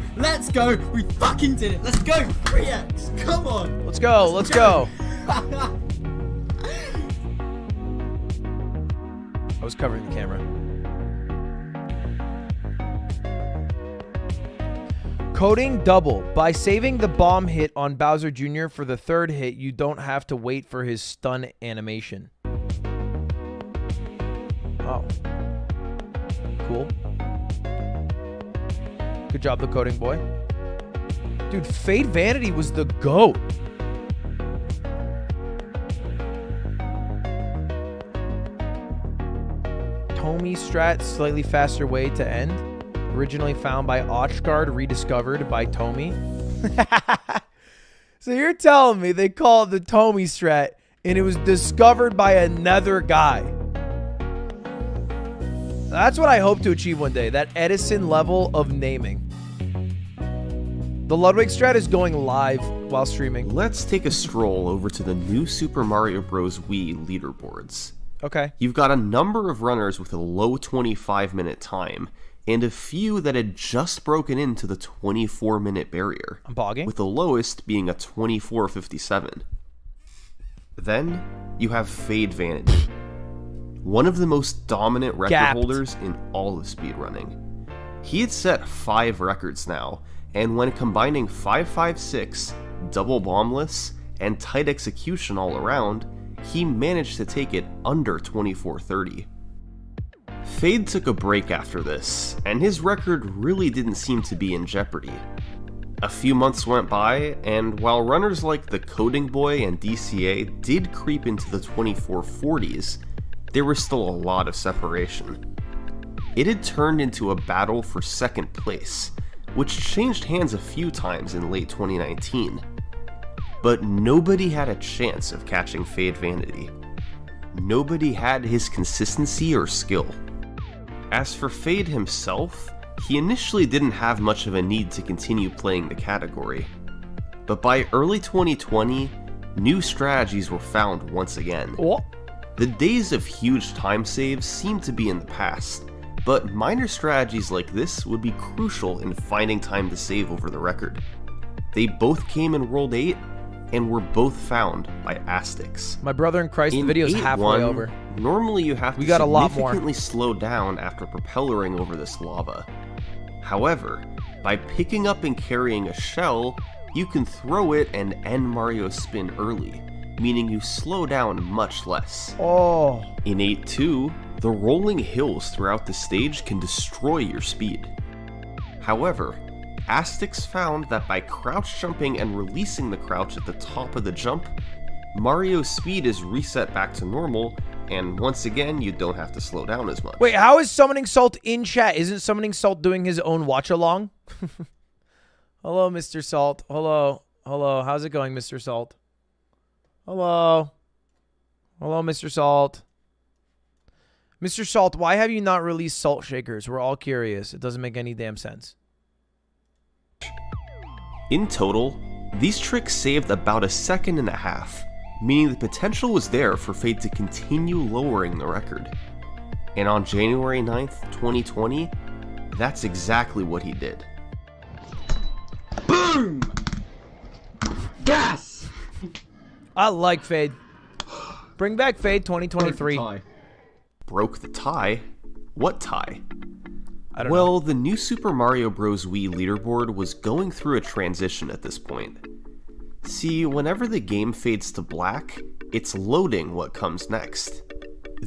We fucking did it. Let's go. 3x. Come on. Let's go. I was covering the camera. Coding double. By saving the bomb hit on Bowser Jr. for the third hit, you don't have to wait for his stun animation. Oh. Cool. Good job, the coding boy. Dude, Fade Vanity was the GOAT. Tommy strat, slightly faster way to end. Originally found by Ochgard, rediscovered by Tommy. So you're telling me they call it the Tommy strat and it was discovered by another guy. That's what I hope to achieve one day, that Edison level of naming. The Ludwig strat is going live while streaming. Let's take a stroll over to the new Super Mario Bros. Wii leaderboards. Okay. You've got a number of runners with a low 25-minute time, and a few that had just broken into the 24-minute barrier. I'm bogging. With the lowest being a 24:57. Then, you have Fade Vanity, one of the most dominant record holders in all of speedrunning. He had set 5 records now, and when combining 556, double bombless, and tight execution all around, he managed to take it under 24:30. Fade took a break after this, and his record really didn't seem to be in jeopardy. A few months went by, and while runners like the Coding Boy and DCA did creep into the 2440s, there was still a lot of separation. It had turned into a battle for second place, which changed hands a few times in late 2019. But nobody had a chance of catching Fade Vanity. Nobody had his consistency or skill. As for Fade himself, he initially didn't have much of a need to continue playing the category. But by early 2020, new strategies were found once again. What? The days of huge time saves seemed to be in the past, but minor strategies like this would be crucial in finding time to save over the record. They both came in World 8, and were both found by Astix. My brother in Christ, the video's halfway over. Normally you have to got a lot more. significantly slow down after propellering over this lava. However, by picking up and carrying a shell, you can throw it and end Mario's spin early, meaning you slow down much less. Oh. In 8-2, the rolling hills throughout the stage can destroy your speed. However, Astix found that by crouch jumping and releasing the crouch at the top of the jump, Mario's speed is reset back to normal, and once again, you don't have to slow down as much. Wait, how is Summoning Salt in chat? Isn't Summoning Salt doing his own watch-along? Hello, Mr. Salt. Hello. Hello. How's it going, Mr. Salt? Hello. Hello, Mr. Salt. Mr. Salt, why have you not released Salt Shakers? We're all curious. It doesn't make any damn sense. In total, these tricks saved about a second and a half, meaning the potential was there for Fade to continue lowering the record. And on January 9th, 2020, that's exactly what he did. Boom! Gas! I like Fade. Bring back Fade 2023. Broke the tie? What tie? I don't know. The new Super Mario Bros. Wii leaderboard was going through a transition at this point. See, whenever the game fades to black, it's loading what comes next.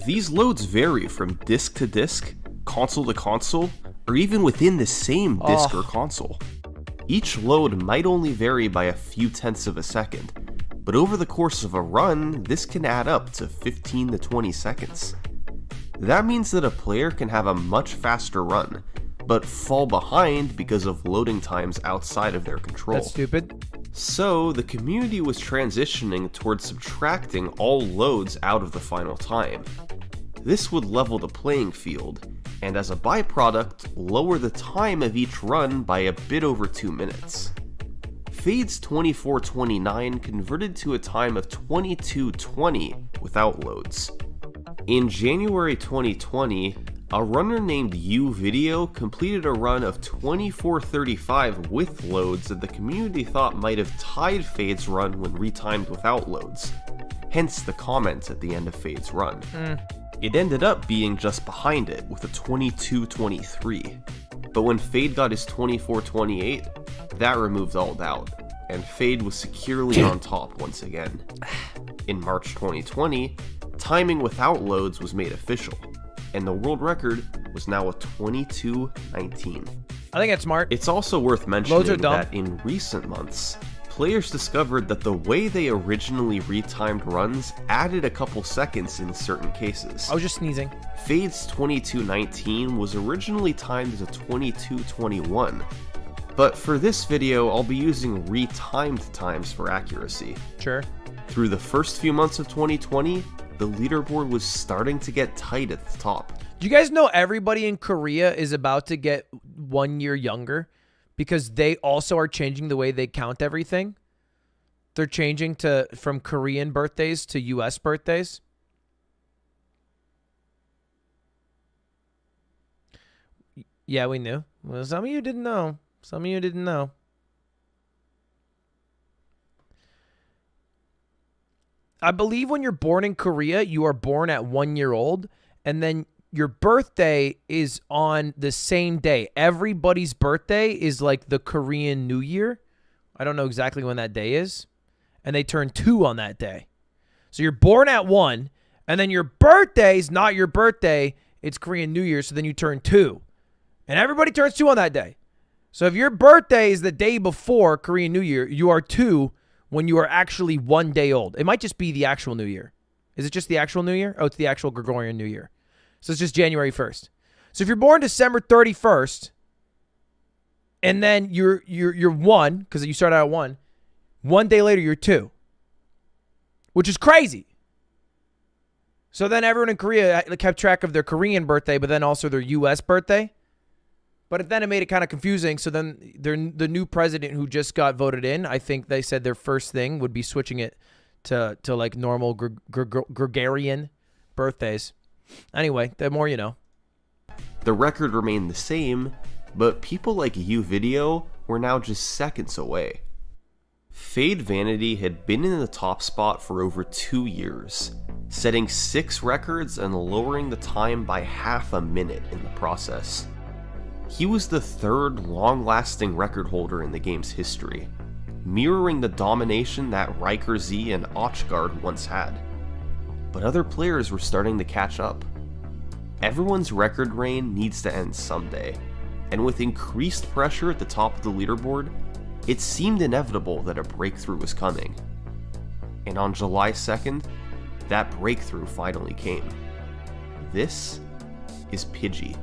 These loads vary from disc to disc, console to console, or even within the same disc or console. Each load might only vary by a few tenths of a second, but over the course of a run, this can add up to 15 to 20 seconds. That means that a player can have a much faster run, but fall behind because of loading times outside of their control. That's stupid. So, the community was transitioning towards subtracting all loads out of the final time. This would level the playing field, and as a byproduct, lower the time of each run by a bit over 2 minutes. Fade's 24:29 converted to a time of 22:20 without loads. In January 2020, a runner named U-Video completed a run of 24:35 with loads that the community thought might have tied Fade's run when retimed without loads, hence the comments at the end of Fade's run. It ended up being just behind it with a 22:23, but when Fade got his 24:28, that removed all doubt, and Fade was securely on top once again. In March 2020, timing without loads was made official, and the world record was now a 22:19. I think that's smart. It's also worth mentioning that in recent months, players discovered that the way they originally retimed runs added a couple seconds in certain cases. I was just sneezing. Fade's 22:19 was originally timed as a 22:21, but for this video, I'll be using retimed times for accuracy. Sure. Through the first few months of 2020, the leaderboard was starting to get tight at the top. Do you guys know everybody in Korea is about to get 1 year younger because they also are changing the way they count everything? They're changing from Korean birthdays to US birthdays. Yeah, we knew. Well, some of you didn't know. Some of you didn't know. I believe when you're born in Korea, you are born at 1 year old, and then your birthday is on the same day. Everybody's birthday is like the Korean New Year. I don't know exactly when that day is. And they turn 2 on that day. So you're born at 1, and then your birthday is not your birthday. It's Korean New Year, so then you turn 2. And everybody turns 2 on that day. So if your birthday is the day before Korean New Year, you are 2 when you are actually 1 day old. It might just be the actual New Year. Is it just the actual New Year? Oh, it's the actual Gregorian New Year. So it's just January 1st. So if you're born December 31st, and then you're 1, because you start out at 1 day later you're 2, which is crazy. So then everyone in Korea kept track of their Korean birthday, but then also their U.S. birthday. But then it made it kind of confusing. So then the new president who just got voted in, I think they said their first thing would be switching it to like normal Gregorian birthdays. Anyway, the more you know. The record remained the same, but people like YouVideo were now just seconds away. Fade Vanity had been in the top spot for over 2 years, setting 6 records and lowering the time by half a minute in the process. He was the 3rd long-lasting record holder in the game's history, mirroring the domination that Riker Z and Ochgard once had. But other players were starting to catch up. Everyone's record reign needs to end someday, and with increased pressure at the top of the leaderboard, it seemed inevitable that a breakthrough was coming. And on July 2nd, that breakthrough finally came. This is Pidgey.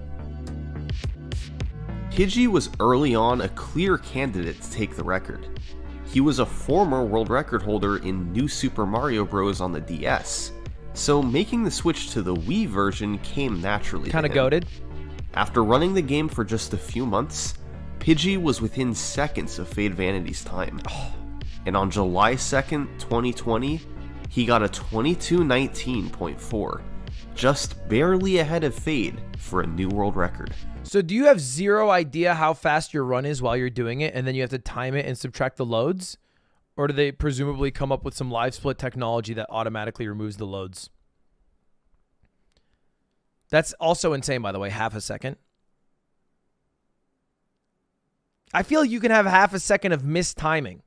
Pidgey was early on a clear candidate to take the record. He was a former world record holder in New Super Mario Bros. On the DS, so making the switch to the Wii version came naturally. Kind of goated. After running the game for just a few months, Pidgey was within seconds of Fade Vanity's time. And on July 2nd, 2020, he got a 22:19.4, just barely ahead of Fade for a new world record. So do you have zero idea how fast your run is while you're doing it, and then you have to time it and subtract the loads? Or do they presumably come up with some live split technology that automatically removes the loads? That's also insane, by the way, half a second. I feel you can have half a second of mistiming.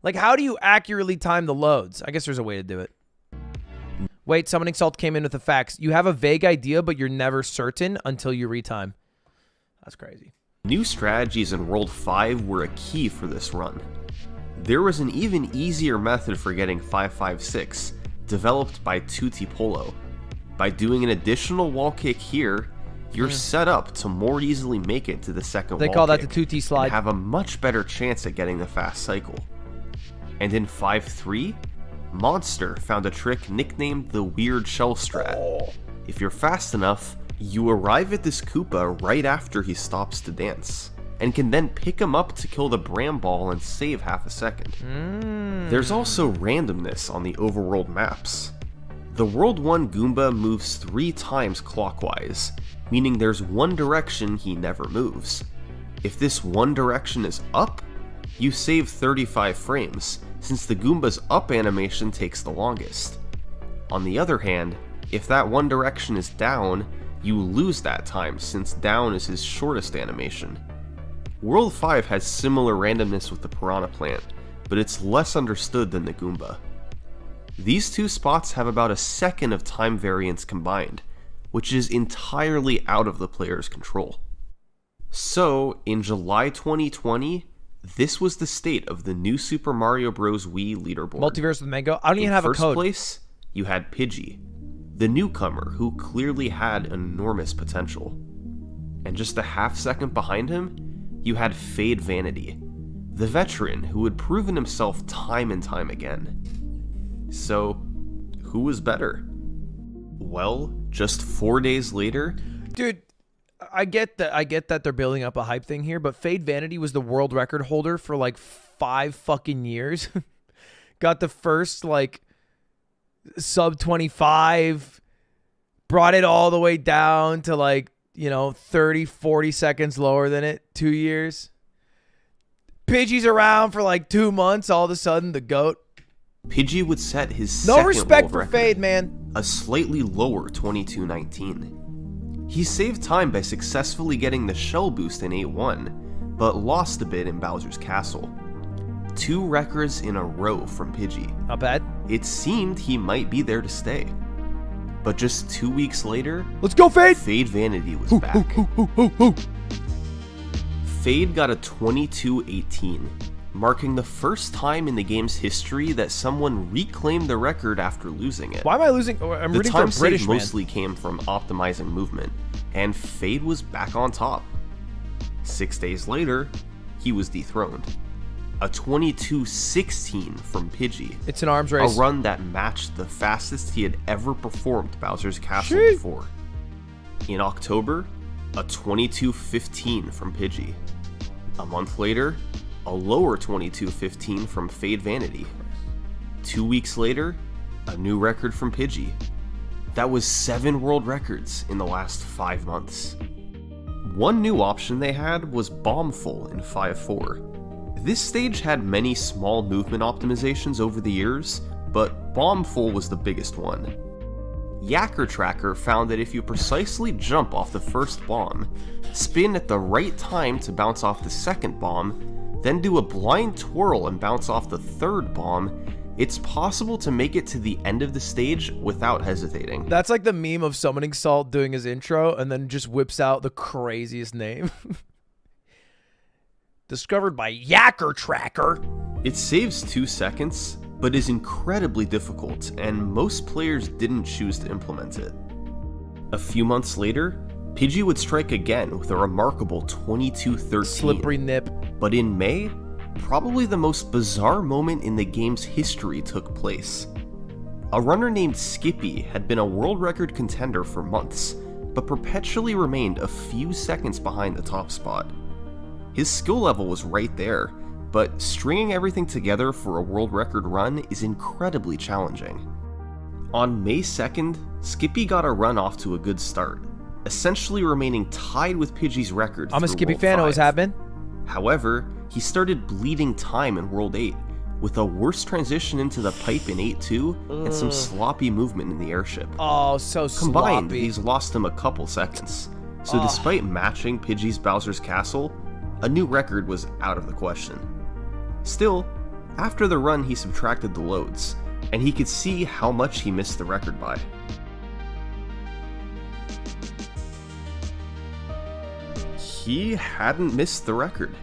Like, how do you accurately time the loads? I guess there's a way to do it. Wait, Summoning Salt came in with the facts. You have a vague idea, but you're never certain until you retime. That's crazy. New strategies in World 5 were a key for this run. There was an even easier method for getting 556, developed by Tutti Polo. By doing an additional wall kick here, you're set up to more easily make it to the second wall kick. They call that the Tutti slide. And have a much better chance at getting the fast cycle. And in 5-3, Monster found a trick nicknamed the Weird Shell Strat. If you're fast enough, you arrive at this Koopa right after he stops to dance, and can then pick him up to kill the Bram Ball and save half a second. There's also randomness on the overworld maps. The World 1 Goomba moves 3 times clockwise, meaning there's one direction he never moves. If this one direction is up, you save 35 frames, since the Goomba's up animation takes the longest. On the other hand, if that one direction is down, you lose that time, since down is his shortest animation. World 5 has similar randomness with the Piranha Plant, but it's less understood than the Goomba. These two spots have about a second of time variance combined, which is entirely out of the player's control. So, in July 2020, this was the state of the New Super Mario Bros. Wii leaderboard. Multiverse with Mango. I don't even have a code. In first place, you had Pidgey, the newcomer who clearly had enormous potential. And just a half second behind him, you had Fade Vanity, the veteran who had proven himself time and time again. So, who was better? Well, just 4 days later... Dude, I get that they're building up a hype thing here, but Fade Vanity was the world record holder for like 5 fucking years. Got the first like sub 25, brought it all the way down to like, 30, 40 seconds lower than it, 2 years. Pidgey's around for like 2 months, all of a sudden the GOAT. Pidgey would set his second no respect world for record, Fade, man. a slightly lower 22:19. He saved time by successfully getting the shell boost in 8-1, but lost a bit in Bowser's Castle. 2 records in a row from Pidgey. Not bad. It seemed he might be there to stay. But just 2 weeks later, let's go Fade! Fade Vanity was back. Fade got a 22-18, marking the first time in the game's history that someone reclaimed the record after losing it. Why am I losing? I'm The rooting for time a British save man. mostly came from optimizing movement, and Fade was back on top. 6 days later, he was dethroned. A 22-16 from Pidgey. It's an arms race. A run that matched the fastest he had ever performed Bowser's Castle Sheesh. before. In October, a 22-15 from Pidgey. A month later, a lower 22-15 from Fade Vanity. 2 weeks later, a new record from Pidgey. That was 7 world records in the last 5 months. One new option they had was Bombful in 5-4. This stage had many small movement optimizations over the years, but Bombful was the biggest one. Yacker Tracker found that if you precisely jump off the first bomb, spin at the right time to bounce off the second bomb, then do a blind twirl and bounce off the third bomb, it's possible to make it to the end of the stage without hesitating. That's like the meme of Summoning Salt doing his intro and then just whips out the craziest name. Discovered by Yacker Tracker. It saves 2 seconds, but is incredibly difficult, and most players didn't choose to implement it. A few months later, Pidgey would strike again with a remarkable 22-13. Slippery nip. But in May, probably the most bizarre moment in the game's history took place. A runner named Skippy had been a world record contender for months, but perpetually remained a few seconds behind the top spot. His skill level was right there, but stringing everything together for a world record run is incredibly challenging. On May 2nd, Skippy got a run off to a good start, essentially remaining tied with Pidgey's record. I'm a through Skippy World fan, 5. always have been. However, he started bleeding time in World 8, with a worse transition into the pipe in 8-2 and some sloppy movement in the airship. Oh, so Combined, sloppy. these lost him a couple seconds. So despite matching Pidgey's Bowser's Castle, a new record was out of the question. Still, after the run he subtracted the loads, and he could see how much he missed the record by. He hadn't missed the record.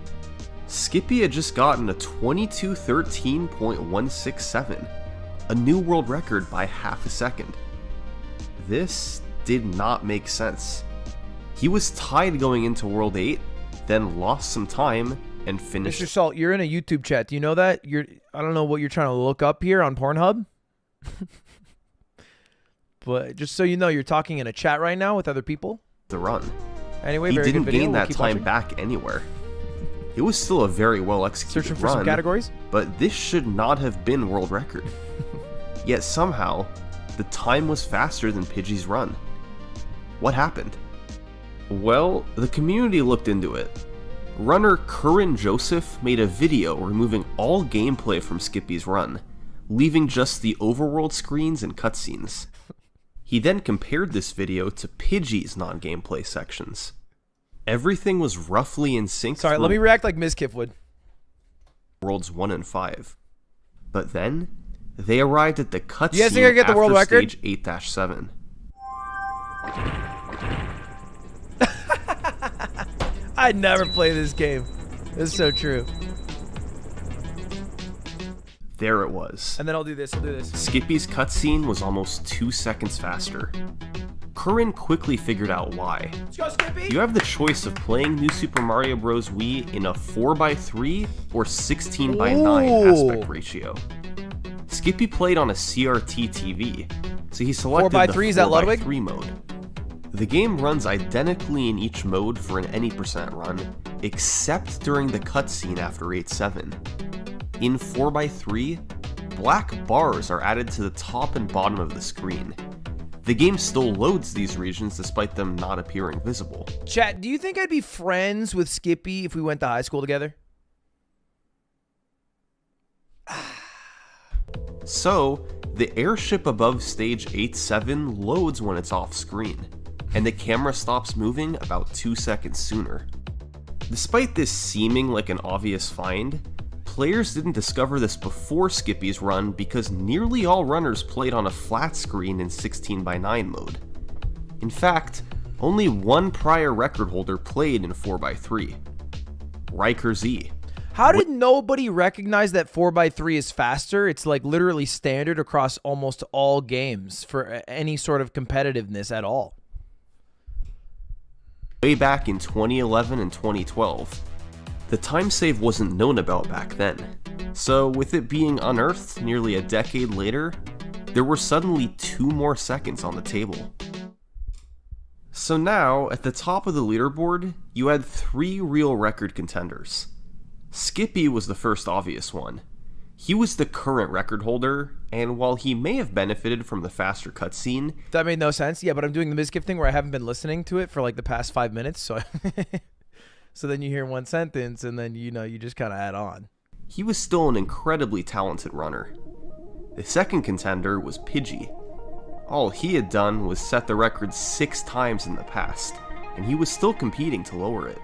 Skippy had just gotten a 22:13.167, a new world record by half a second. This did not make sense. He was tied going into World 8, then lost some time and finished. Mr. Salt, you're in a YouTube chat. Do you know that? I don't know what you're trying to look up here on Pornhub. But just so you know, you're talking in a chat right now with other people. The run. Anyway, he very didn't good video. gain We'll that keep time watching. back anywhere. It was still a very well executed Searching for run, some categories? but this should not have been world record. Yet somehow, the time was faster than Pidgey's run. What happened? Well, the community looked into it. Runner Curran Joseph made a video removing all gameplay from Skippy's run, leaving just the overworld screens and cutscenes. He then compared this video to Pidgey's non-gameplay sections. Everything was roughly in sync. Sorry, let me react like Mizkif would. Worlds 1 and 5. But then, they arrived at the cutscene You guys think I get the after world record? stage 8-7. I'd never play this game. It's so true. There it was. And then I'll do this. Skippy's cutscene was almost 2 seconds faster. Curran quickly figured out why. Let's go, Skippy! You have the choice of playing New Super Mario Bros. Wii in a 4:3 or 16:9 aspect ratio. Skippy played on a CRT TV, so he selected 4:3, is that Ludwig? 4:3 mode. The game runs identically in each mode for an any percent run, except during the cutscene after 8-7. In 4:3, black bars are added to the top and bottom of the screen. The game still loads these regions despite them not appearing visible. Chat, do you think I'd be friends with Skippy if we went to high school together? So, the airship above stage 8-7 loads when it's off screen, and the camera stops moving about 2 seconds sooner. Despite this seeming like an obvious find, players didn't discover this before Skippy's run because nearly all runners played on a flat screen in 16:9 mode. In fact, only one prior record holder played in 4:3. Riker Z. How did nobody recognize that 4x3 is faster? It's like literally standard across almost all games for any sort of competitiveness at all. Way back in 2011 and 2012. The time save wasn't known about back then. So with it being unearthed nearly a decade later, there were suddenly 2 more seconds on the table. So now, at the top of the leaderboard, you had 3 real record contenders. Skippy was the first obvious one. He was the current record holder, and while he may have benefited from the faster cutscene... That made no sense. Yeah, but I'm doing the Mizkif thing where I haven't been listening to it for like the past 5 minutes, so so then you hear one sentence, and then, you know, you just kind of add on. He was still an incredibly talented runner. The second contender was Pidgey. All he had done was set the record 6 times in the past, and he was still competing to lower it.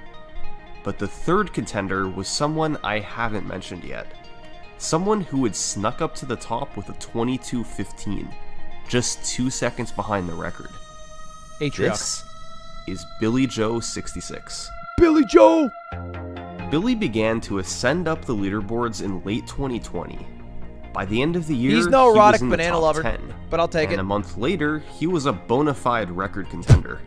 But the third contender was someone I haven't mentioned yet. Someone who had snuck up to the top with a 22:15, just 2 seconds behind the record. Atrioc. This is Billy Joe 66. Billy Joe! Billy began to ascend up the leaderboards in late 2020. By the end of the year, he's no he erotic was in the banana top lover, 10, but I'll take and it. a month later, he was a bona fide record contender.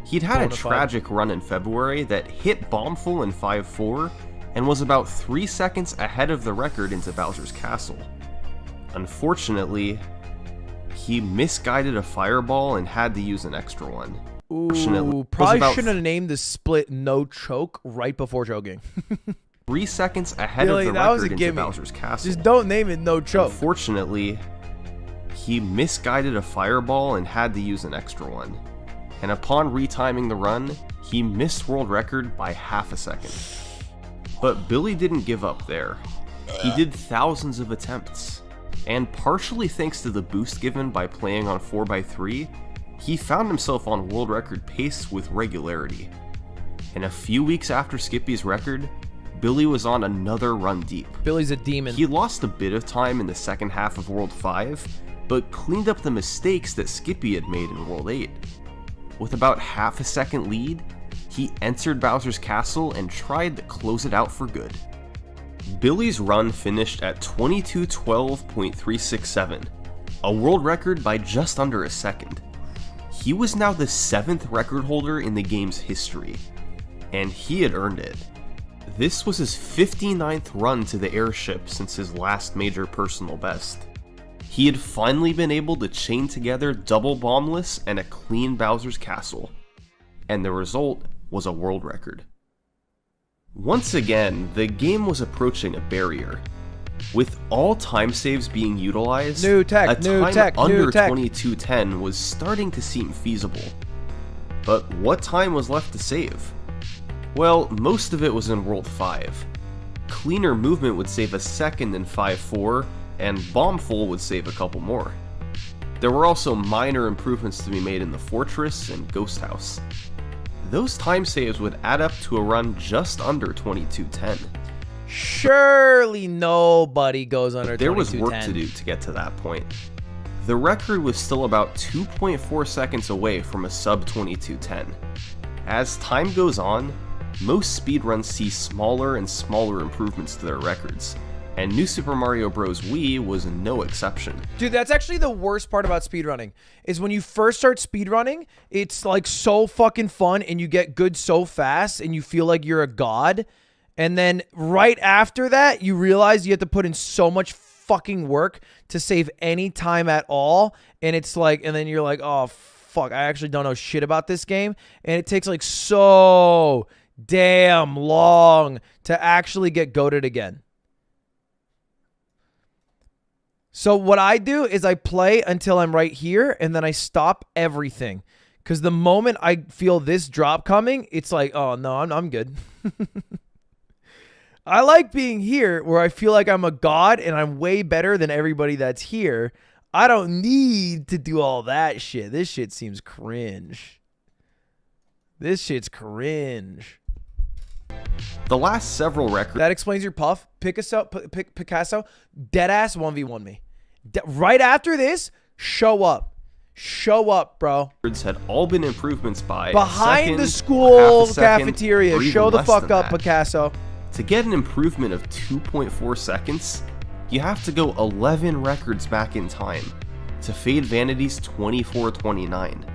He'd had a tragic run in February that hit Bombful in 5-4 and was about 3 seconds ahead of the record into Bowser's Castle. Unfortunately, he misguided a fireball and had to use an extra one. Ooh, probably shouldn't have named the split no choke right before choking. 3 seconds ahead Billy, of the that was a record into gimme. Bowser's Castle. Just don't name it no choke. Unfortunately, he misguided a fireball and had to use an extra one. And upon retiming the run, he missed world record by half a second. But Billy didn't give up there. He did thousands of attempts. And partially thanks to the boost given by playing on 4x3, he found himself on world record pace with regularity. And a few weeks after Skippy's record, Billy was on another run deep. Billy's a demon. He lost a bit of time in the second half of World 5, but cleaned up the mistakes that Skippy had made in World 8. With about half a second lead, he entered Bowser's Castle and tried to close it out for good. Billy's run finished at 22:12.367, a world record by just under a second. He was now the 7th record holder in the game's history, and he had earned it. This was his 59th run to the airship since his last major personal best. He had finally been able to chain together double bombless and a clean Bowser's Castle, and the result was a world record. Once again, the game was approaching a barrier. With all time saves being utilized, a time under 22:10 was starting to seem feasible. But what time was left to save? Well, most of it was in World 5. Cleaner movement would save a second in 5-4, and Bombful would save a couple more. There were also minor improvements to be made in the Fortress and Ghost House. Those time saves would add up to a run just under 22:10. Surely nobody goes under 22:10. There was work to do to get to that point. The record was still about 2.4 seconds away from a sub 22:10. As time goes on, most speedruns see smaller and smaller improvements to their records, and New Super Mario Bros. Wii was no exception. Dude, that's actually the worst part about speedrunning, is when you first start speedrunning, it's like so fucking fun and you get good so fast and you feel like you're a god. And then right after that, you realize you have to put in so much fucking work to save any time at all. And it's like, and then you're like, oh fuck, I actually don't know shit about this game. And it takes like so damn long to actually get goated again. So what I do is I play until I'm right here and then I stop everything. Because the moment I feel this drop coming, it's like, oh no, I'm good. I like being here where I feel like I'm a god and I'm way better than everybody that's here. I don't need to do all that shit. This shit seems cringe. This shit's cringe. The last several records... That explains your puff. Picasso, deadass 1v1 me. Right after this, show up. show up, bro. Had all been improvements by Behind the half school a second, cafeteria. or even Show the less fuck than up, that. Picasso. To get an improvement of 2.4 seconds, you have to go 11 records back in time to Fade Vanity's 24:29.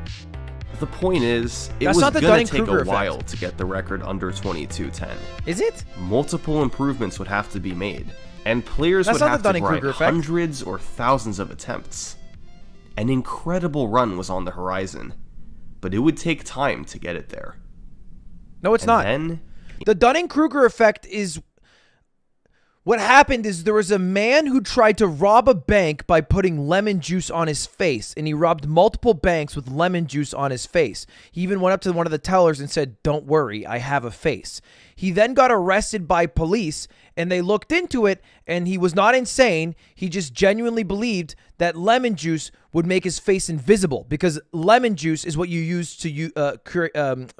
The point is, it That's was not the gonna take Dunning-Kruger a effect. while to get the record under 22:10. Is it? Multiple improvements would have to be made, and players That's would not have the to grind Dunning-Kruger effect. hundreds or thousands of attempts. An incredible run was on the horizon, but it would take time to get it there. No, it's And not. then, The Dunning-Kruger effect is... What happened is there was a man who tried to rob a bank by putting lemon juice on his face, and he robbed multiple banks with lemon juice on his face. He even went up to one of the tellers and said, "Don't worry, I have a face." He then got arrested by police, and they looked into it, and he was not insane. He just genuinely believed that lemon juice would make his face invisible, because lemon juice is what you use to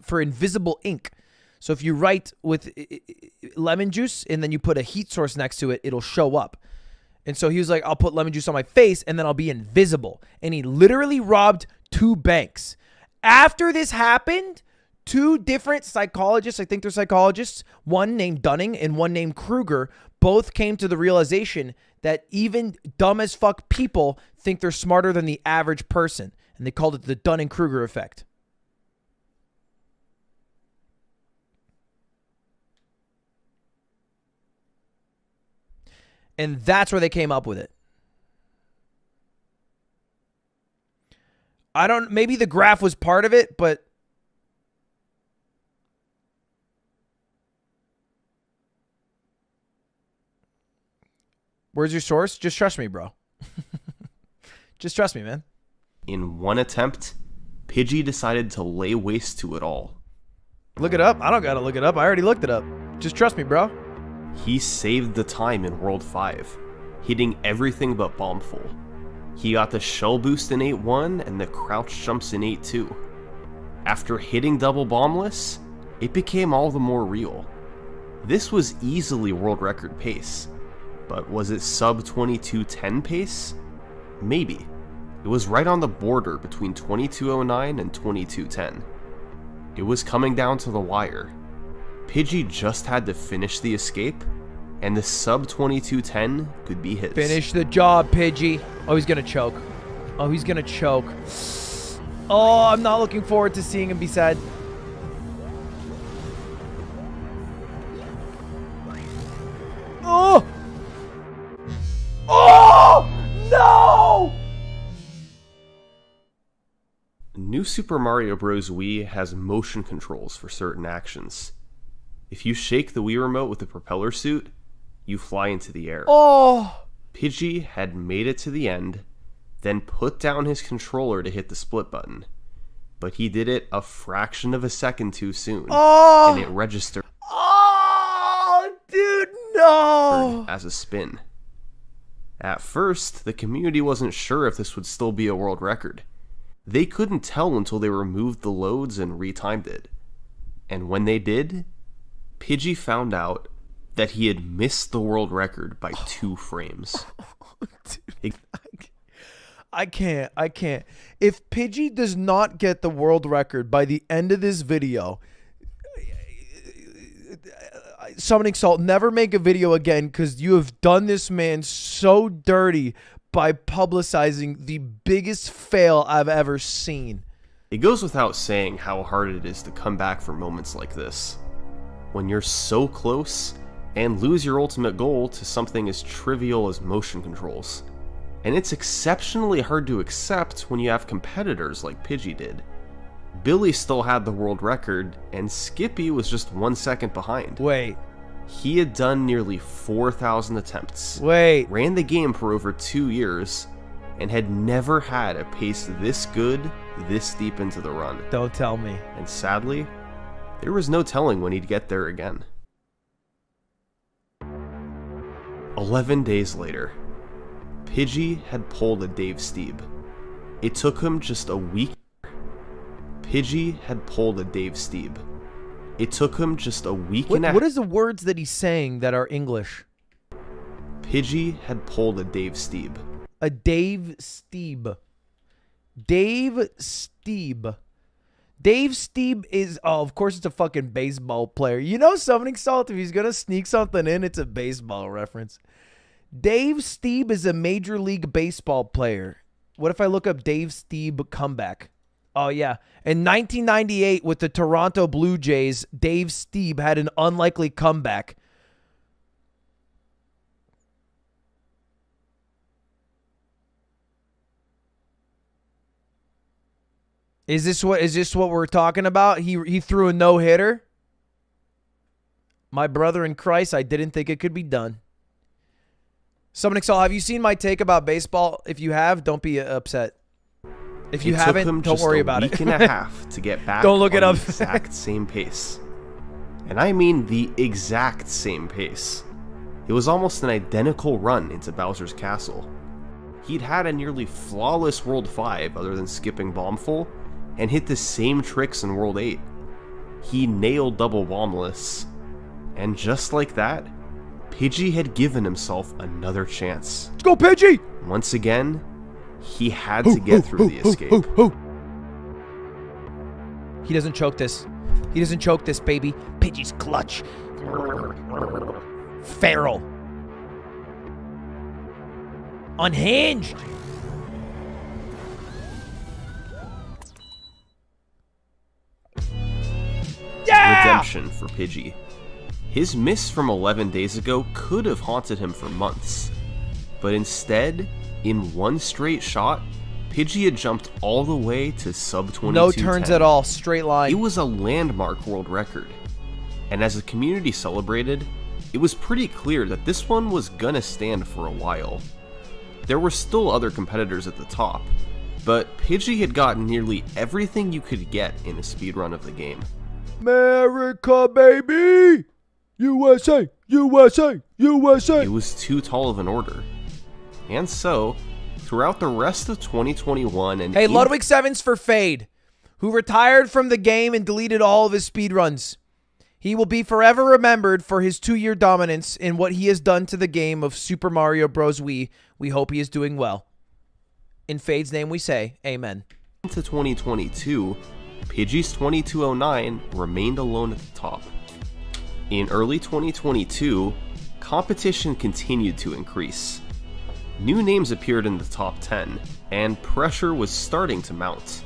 for invisible ink. So if you write with lemon juice and then you put a heat source next to it, it'll show up. And so he was like, I'll put lemon juice on my face and then I'll be invisible. And he literally robbed 2 banks. After this happened, 2 different psychologists, I think they're psychologists, one named Dunning and one named Kruger, both came to the realization that even dumb as fuck people think they're smarter than the average person. And they called it the Dunning-Kruger effect. And that's where they came up with it. Maybe the graph was part of it, but where's your source? Just trust me, bro. Just trust me, man. in one attempt, Pidgey decided to lay waste to it all. Look it up? I don't gotta look it up. I already looked it up. Just trust me, bro. He saved the time in World 5, hitting everything but Bombful. He got the Shell Boost in 8-1 and the Crouch Jumps in 8-2. After hitting Double Bombless, it became all the more real. This was easily world record pace, but was it sub 22:10 pace? Maybe. It was right on the border between 22:09 and 22:10. It was coming down to the wire. Pidgey just had to finish the escape, and the sub 22:10 could be his. Finish the job, Pidgey. Oh, he's gonna choke. Oh, he's gonna choke. Oh, I'm not looking forward to seeing him be sad. Oh! Oh! No! New Super Mario Bros. Wii has motion controls for certain actions. If you shake the Wii remote with the propeller suit, you fly into the air. Oh! Pidgey had made it to the end, then put down his controller to hit the split button. But he did it a fraction of a second too soon, Oh! and it registered Oh, dude, no! as a spin. At first, the community wasn't sure if this would still be a world record. They couldn't tell until they removed the loads and retimed it. And when they did, Pidgey found out that he had missed the world record by 2 frames. Dude, I can't. If Pidgey does not get the world record by the end of this video, Summoning Salt, never make a video again, because you have done this man so dirty by publicizing the biggest fail I've ever seen. It goes without saying how hard it is to come back from moments like this. When you're so close and lose your ultimate goal to something as trivial as motion controls. And it's exceptionally hard to accept when you have competitors like Pidgey did. Billy still had the world record, and Skippy was just 1 second behind. Wait. He had done nearly 4,000 attempts. Wait. Ran the game for over 2 years, and had never had a pace this good, this deep into the run. Don't tell me. And sadly, there was no telling when he'd get there again. 11 days later, Pidgey had pulled a Dave Steeb. It took him just a week. Pidgey had pulled a Dave Steeb. It took him just a week and a half. What is the words that he's saying that are English? Pidgey had pulled a Dave Steeb. A Dave Steeb. Dave Steeb. Dave Steeb is, oh, of course it's a fucking baseball player. You know, Summoning Salt, if he's going to sneak something in, it's a baseball reference. Dave Steeb is a Major League Baseball player. What if I look up Dave Steeb comeback? Oh, yeah. In 1998 with the Toronto Blue Jays, Dave Steeb had an unlikely comeback. Is this what we're talking about? He threw a no-hitter? My brother in Christ, I didn't think it could be done. Summoning Saul, have you seen my take about baseball? If you have, don't be upset. If you haven't, don't worry about it. It took him just a week and a half to get back don't look on it up. the exact same pace. And I mean the exact same pace. It was almost an identical run into Bowser's Castle. He'd had a nearly flawless World 5 other than skipping Bombful, and hit the same tricks in World 8. He nailed Double Bombless. And just like that, Pidgey had given himself another chance. Let's go, Pidgey! Once again, he had to get through the escape. He doesn't choke this. He doesn't choke this, baby. Pidgey's clutch. Feral. Unhinged. Yeah! Redemption for Pidgey. His miss from 11 days ago could have haunted him for months, but instead, in one straight shot, Pidgey had jumped all the way to sub 22. No turns at all, straight line. It was a landmark world record, and as the community celebrated, it was pretty clear that this one was gonna stand for a while. There were still other competitors at the top, but Pidgey had gotten nearly everything you could get in a speedrun of the game. America, baby! USA! USA! USA! It was too tall of an order. And so, throughout the rest of 2021 and... Hey, Ludwig 7's for Fade, who retired from the game and deleted all of his speedruns. He will be forever remembered for his 2-year dominance in what he has done to the game of Super Mario Bros. Wii. We hope he is doing well. In Fade's name we say, amen. Into 2022, Pidgey's 2209 remained alone at the top. In early 2022, competition continued to increase. New names appeared in the top 10, and pressure was starting to mount.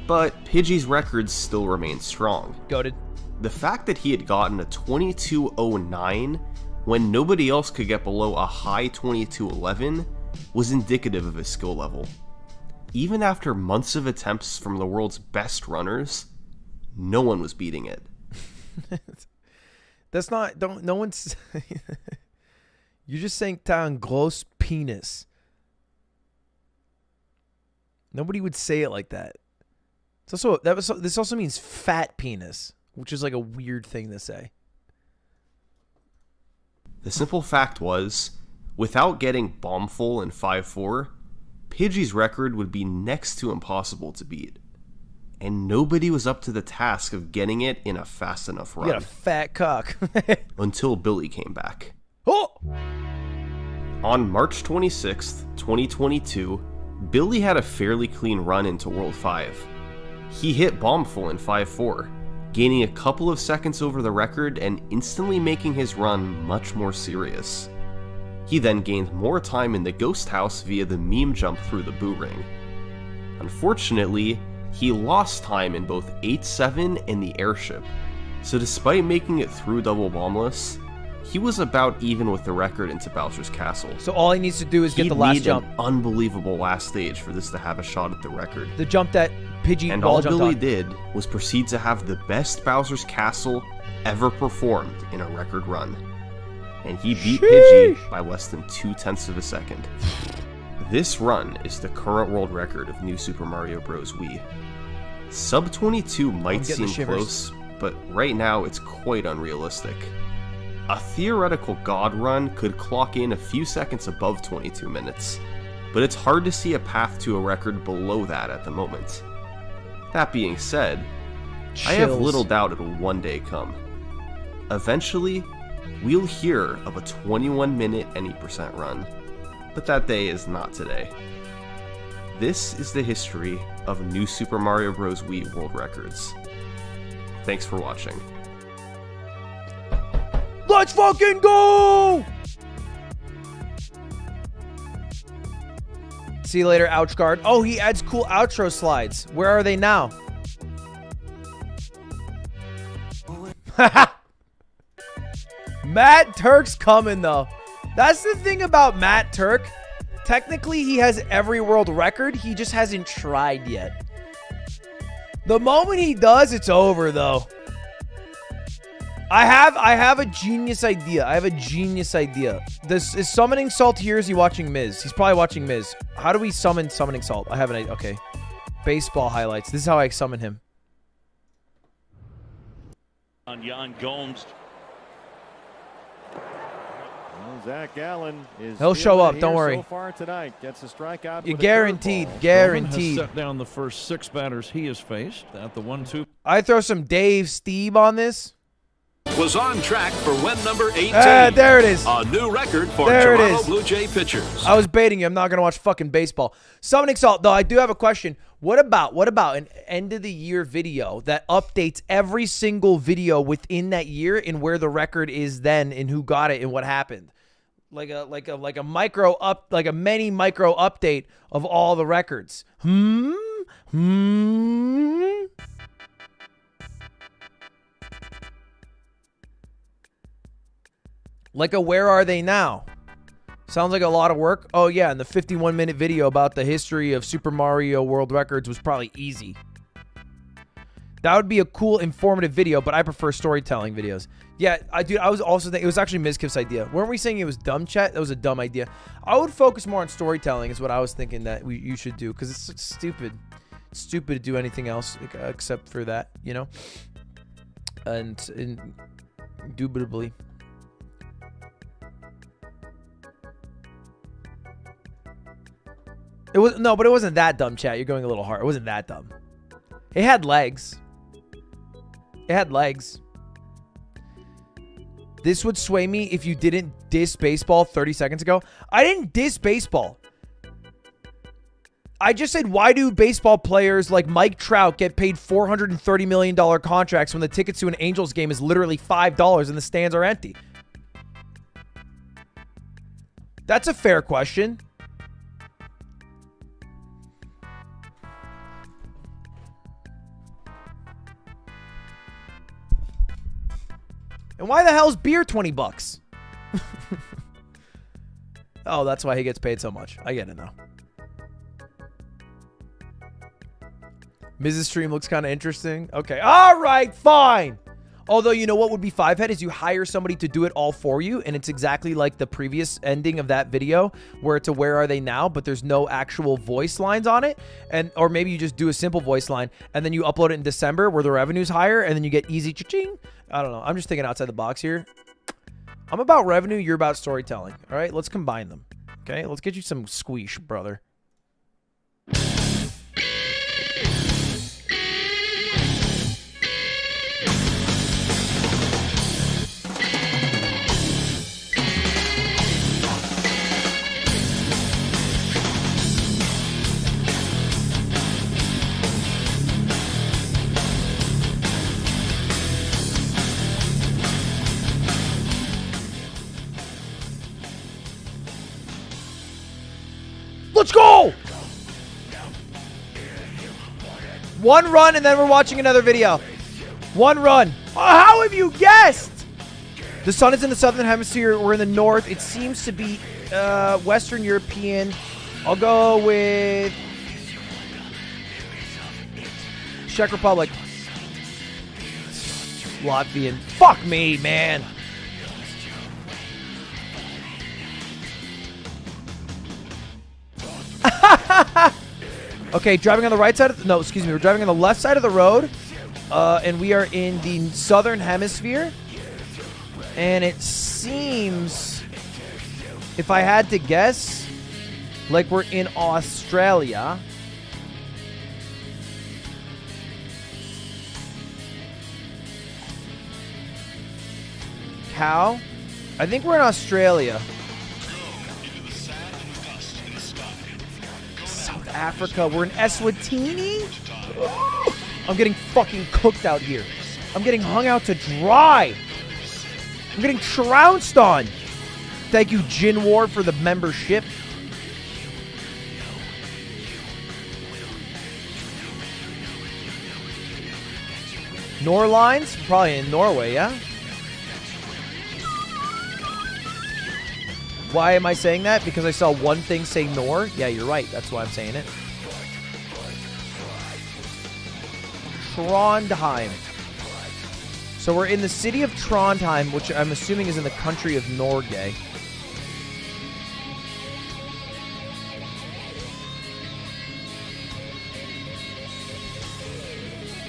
But Pidgey's records still remained strong. Goated. The fact that he had gotten a 2209 when nobody else could get below a high 2211 was indicative of his skill level. Even after months of attempts from the world's best runners, no one was beating it. That's not, no one's, you're just saying town gross penis. Nobody would say it like that. It's also, this also means fat penis, which is like a weird thing to say. The simple fact was, without getting Bombful in 5-4, Pidgey's record would be next to impossible to beat. And nobody was up to the task of getting it in a fast enough run. You got a fat cock. Until Billy came back. Oh! On March 26th, 2022, Billy had a fairly clean run into World 5. He hit Bombful in 5-4, gaining a couple of seconds over the record and instantly making his run much more serious. He then gained more time in the Ghost House via the meme jump through the Boo Ring. Unfortunately, he lost time in both 8-7 and the airship, so despite making it through Double Bombless, he was about even with the record into Bowser's Castle. So all he needs to do is get the last jump. An unbelievable last stage for this to have a shot at the record. The jump that Pidgey and wall all jumped Billy on. did was proceed to have the best Bowser's Castle ever performed in a record run. And he beat Pidgey by less than 0.2 of a second. This run is the current world record of New Super Mario Bros. Wii. Sub 22 might seem close, but right now it's quite unrealistic. A theoretical God run could clock in a few seconds above 22 minutes, but it's hard to see a path to a record below that at the moment. That being said, I have little doubt it will one day come. Eventually, we'll hear of a 21-minute any% run, but that day is not today. This is the history of New Super Mario Bros. Wii World Records. Thanks for watching. Let's fucking go! See you later, ouch guard. Oh, he adds cool outro slides. Where are they now? Matt Turk's coming, though. That's the thing about Matt Turk. Technically, he has every world record. He just hasn't tried yet. The moment he does, it's over, though. I have a genius idea. I have a genius idea. This is Summoning Salt here. Is he watching Miz? He's probably watching Miz. How do we summon Summoning Salt? I have an idea. Okay. Baseball highlights. This is how I summon him. On Jan Gomes. Well, Zach Allen is He'll show up. Don't worry. So far tonight. Gets a strikeout. You're guaranteed. Guaranteed. Has set down the first 6 batters he has faced at the 1-2. I throw some Dave Steve on this. Was on track for win number 18. There it is. A new record for there Toronto Blue Jay pitchers. I was baiting you. I'm not going to watch fucking baseball. Summoning Salt, though, I do have a question. What about an end of the year video that updates every single video within that year and where the record is then and who got it and what happened? Like a mini micro update of all the records. Like a where are they now? Sounds like a lot of work. Oh yeah, and the 51-minute video about the history of Super Mario World Records was probably easy. That would be a cool, informative video, but I prefer storytelling videos. Yeah, I was also thinking, it was actually Mizkif's idea. Weren't we saying it was dumb, chat? That was a dumb idea. I would focus more on storytelling is what I was thinking that you should do, because it's stupid. It's stupid to do anything else except for that, you know? And indubitably. It was no, but it wasn't that dumb, chat. You're going a little hard. It wasn't that dumb. It had legs. It had legs. This would sway me if you didn't diss baseball 30 seconds ago. I didn't diss baseball. I just said, why do baseball players like Mike Trout get paid $430 million contracts when the tickets to an Angels game is literally $5 and the stands are empty? That's a fair question. And why the hell is beer 20 bucks? Oh, that's why he gets paid so much. I get it now. Mrs. Stream looks kind of interesting. Okay. All right, fine. Although, you know what would be 5-head is you hire somebody to do it all for you, and it's exactly like the previous ending of that video where it's a where are they now, but there's no actual voice lines on it. Or maybe you just do a simple voice line, and then you upload it in December where the revenue's higher, and then you get easy cha-ching. I don't know. I'm just thinking outside the box here. I'm about revenue. You're about storytelling. All right, let's combine them. Okay, let's get you some squeesh, brother. Let's go! One run and then we're watching another video. One run. Oh, how have you guessed? The sun is in the southern hemisphere. We're in the north. It seems to be Western European. I'll go with Czech Republic. Latvian. Fuck me, man. Okay, driving on the right side of no, excuse me, we're driving on the left side of the road, and we are in the southern hemisphere, and it seems, if I had to guess, like we're in Australia. How? I think we're in Australia. South Africa. We're in Eswatini? I'm getting fucking cooked out here. I'm getting hung out to dry. I'm getting trounced on. Thank you, Jin War, for the membership. Norlines? Probably in Norway, yeah? Why am I saying that? Because I saw one thing say Nor? Yeah, you're right. That's why I'm saying it. Trondheim. So we're in the city of Trondheim, which I'm assuming is in the country of Norway.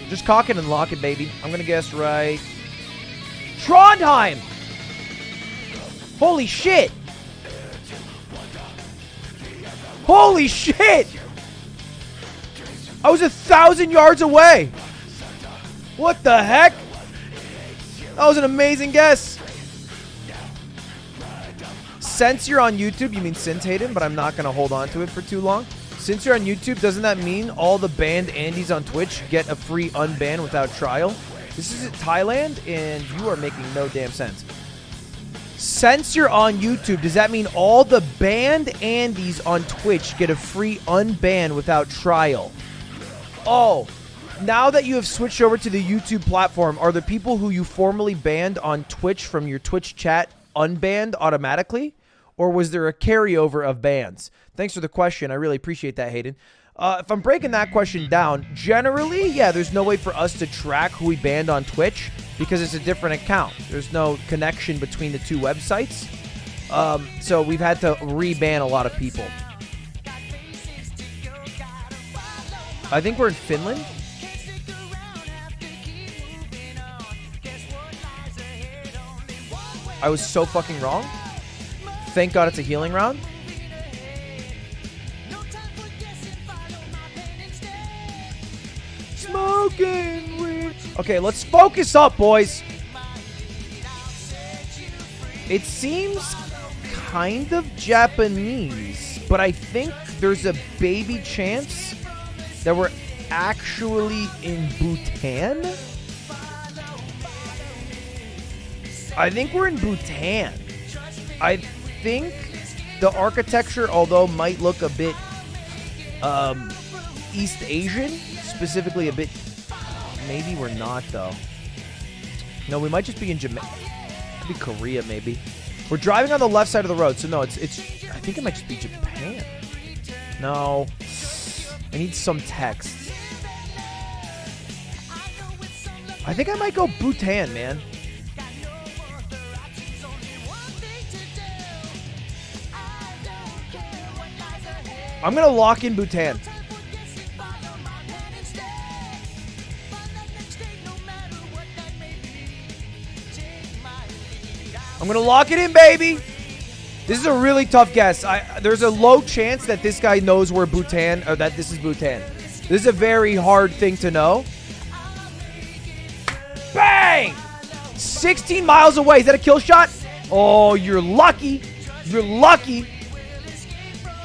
Just cock it and lock it, baby. I'm gonna guess right. Trondheim! Holy shit! Holy shit! I was 1,000 yards away! What the heck? That was an amazing guess. Since you're on YouTube, you mean since Hayden, but I'm not gonna hold on to it for too long. Since you're on YouTube, doesn't that mean all the banned Andys on Twitch get a free unban without trial? This is Thailand, and you are making no damn sense. Since you're on YouTube, does that mean all the banned Andys on Twitch get a free unban without trial? Oh, now that you have switched over to the YouTube platform, are the people who you formerly banned on Twitch from your Twitch chat unbanned automatically? Or was there a carryover of bans? Thanks for the question. I really appreciate that, Hayden. If I'm breaking that question down, generally, yeah, there's no way for us to track who we banned on Twitch because it's a different account. There's no connection between the two websites. So we've had to re-ban a lot of people. I think we're in Finland. I was so fucking wrong. Thank God it's a healing round. Smoking weed. Okay, let's focus up, boys. It seems kind of Japanese, but I think there's a baby chance that we're actually in Bhutan. I think we're in Bhutan. I think the architecture, although might look a bit East Asian, specifically a bit, maybe we're not though. No, we might just be in Jamaica. Could be Korea maybe. We're driving on the left side of the road, so no, it's I think it might just be Japan. No. I need some text. I think I might go Bhutan, man. I'm gonna lock in Bhutan. I'm gonna lock it in, baby. This is a really tough guess. There's a low chance that this guy knows where Bhutan, or that this is Bhutan. This is a very hard thing to know. Bang! 16 miles away. Is that a kill shot? Oh, you're lucky. You're lucky.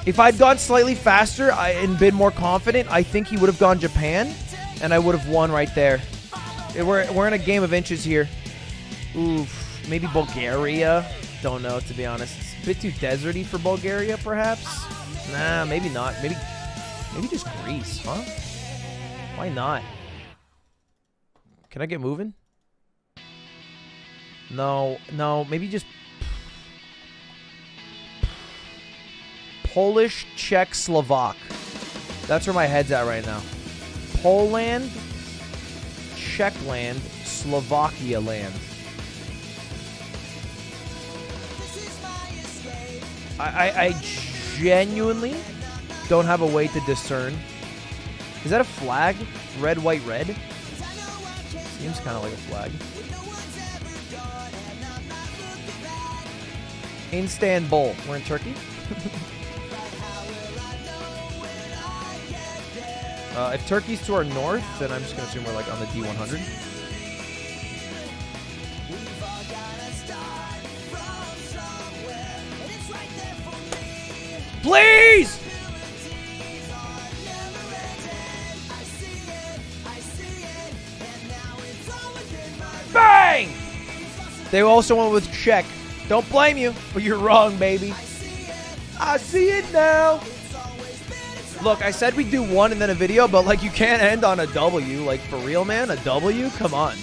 If I'd gone slightly faster and been more confident, I think he would have gone Japan, and I would have won right there. We're in a game of inches here. Oof. Maybe Bulgaria. Don't know, to be honest. It's a bit too deserty for Bulgaria, perhaps? Nah, maybe not. Maybe just Greece, huh? Why not? Can I get moving? No, maybe just Polish, Czech, Slovak. That's where my head's at right now. Poland, Czech land, Slovakia land. I genuinely don't have a way to discern. Is that a flag? Red, white, red? Seems kind of like a flag. Istanbul. We're in Turkey. If Turkey's to our north, then I'm just going to assume we're like on the D100. Please! They also went with check. Don't blame you, but you're wrong, baby. I see it now. Look, I said we'd do one and then a video, but like you can't end on a W. Like for real, man, a W? Come on.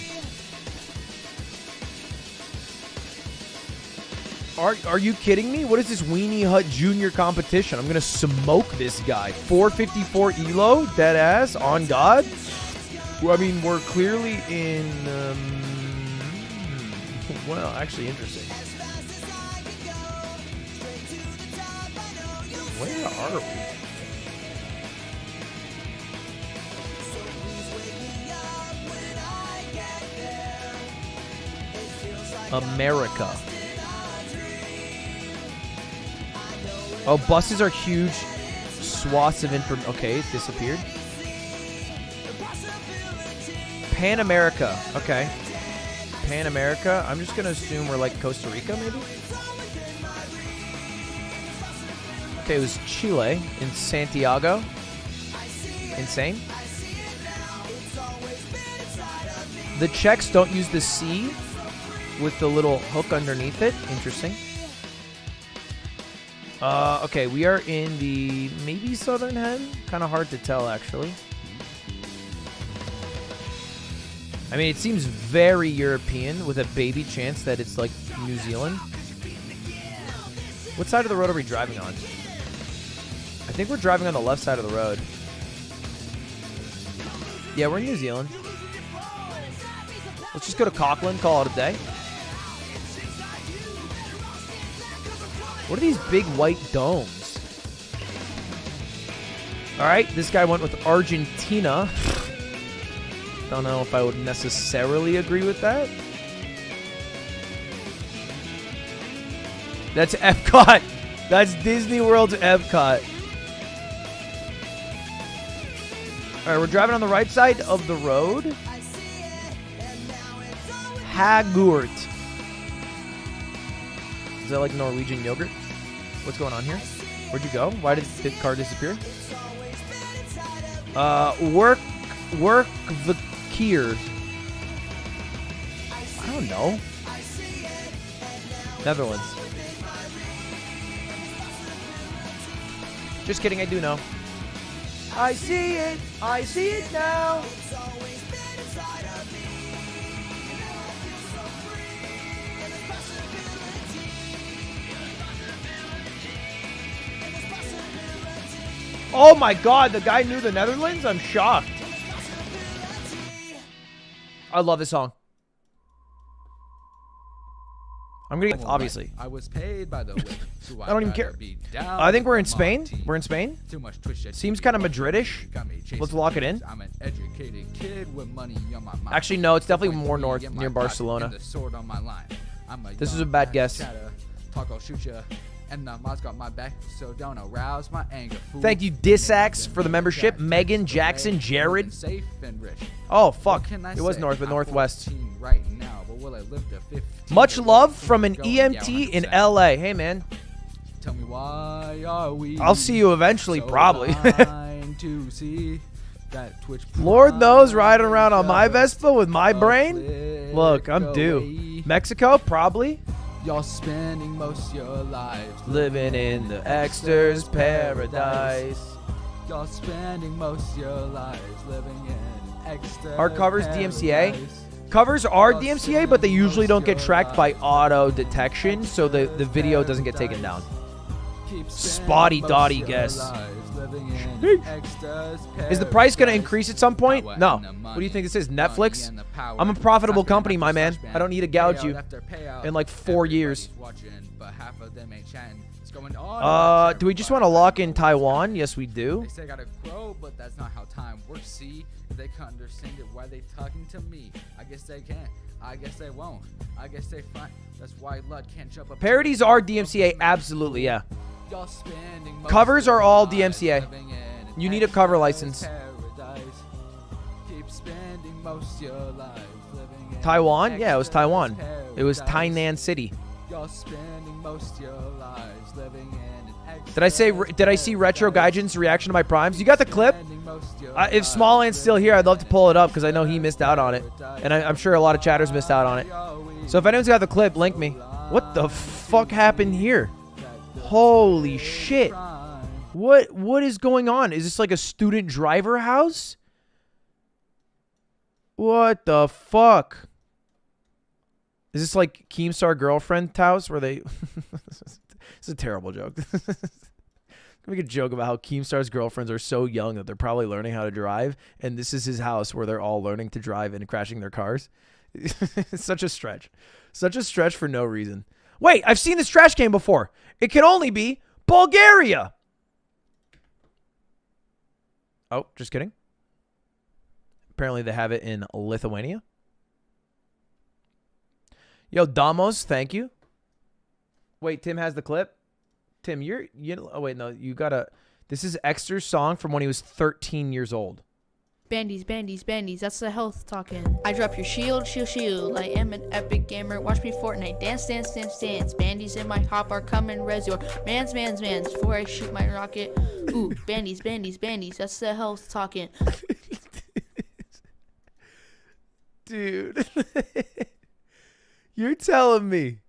Are you kidding me? What is this Weenie Hut Junior competition? I'm gonna smoke this guy. 454 elo, dead ass, on God. Well, I mean, we're clearly in. Well, actually, interesting. Where are we? America. Oh, buses are huge swaths of information. Okay, it disappeared. Pan America. Okay. Pan America. I'm just going to assume we're like Costa Rica, maybe? Okay, it was Chile in Santiago. Insane. The Czechs don't use the C with the little hook underneath it. Interesting. Okay, we are in the maybe Southern Hen. Kind of hard to tell, actually. I mean, it seems very European with a baby chance that it's like New Zealand. What side of the road are we driving on? I think we're driving on the left side of the road. Yeah, we're in New Zealand. Let's just go to Coquitlam, call it a day. What are these big white domes? All right, this guy went with Argentina. Don't know if I would necessarily agree with that. That's Epcot. That's Disney World's Epcot. All right, we're driving on the right side of the road. Hagurt. Is that like Norwegian yogurt? What's going on here? Where'd you go? Why did the car disappear? Work the Kier. I don't know. Netherlands. Just kidding, I do know. I see it. I see it now. Oh my God, the guy knew the Netherlands? I'm shocked. I love this song. I'm gonna get, obviously. I was paid by the way, so I don't even care. I think we're in Spain. We're in Spain. Seems kind of Madridish. Let's lock it in. I'm an educated kid with money on my mind. Actually, no, it's definitely more north, near Barcelona. This is a bad guess. Talk, I'll shoot ya. And the mod's got my back, so don't arouse my anger. Thank you, Disax, for the membership. Megan, Jackson, Jared. Oh, fuck. It was north, but northwest. Much love from an EMT in LA. Hey, man. Tell me why are we I'll see you eventually, probably. to see that Twitch Lord knows, riding around on my Vespa with my brain. Look, I'm due. Mexico, probably. Y'all spending most your lives living in the Exter's paradise. Y'all spending most your lives living in Exter's Are covers DMCA? Covers are DMCA, but they usually don't get tracked by auto detection, so the video doesn't get taken down. Spotty dotty guess. Is the price going to increase at some point? No. What do you think this is? Netflix? I'm a profitable company, my man. I don't need to gouge you in like 4 years. Do we just want to lock in Taiwan? Yes, we do. They say I gotta grow, but that's not how time works. See, if they can't understand it, why they talking to me? I guess they can't. I guess they won't. I guess they find. That's why Lud can't jump up. Parodies are DMCA, absolutely, yeah. Covers are all DMCA. You need a cover license. Taiwan? Yeah, it was Taiwan. It was Tainan City. Did I see Retro Gaijin's reaction to my primes? You got the clip? If Smallland's still here, I'd love to pull it up because I know he missed out on it. And I'm sure a lot of chatters missed out on it. So if anyone's got the clip, link me. What the fuck happened here? Holy shit. What is going on? Is this like a student driver house? What the fuck? Is this like Keemstar Girlfriend's house where they... It's a terrible joke. Make a joke about how Keemstar's girlfriends are so young that they're probably learning how to drive, and this is his house where they're all learning to drive and crashing their cars. It's such a stretch. Such a stretch for no reason. Wait, I've seen this trash can before. It can only be Bulgaria. Oh, just kidding. Apparently they have it in Lithuania. Yo, Damos, thank you. Wait, Tim has the clip? Tim, oh wait, no, you gotta, this is Exter's song from when he was 13 years old. Bandies, bandies, bandies, that's the health talking. I drop your shield, shield, shield. I am an epic gamer. Watch me Fortnite. Dance, dance, dance, dance. Bandies in my hop are coming res your mans, mans, mans. Before I shoot my rocket. Ooh, bandies, bandies, bandies, that's the health talking. Dude. You're telling me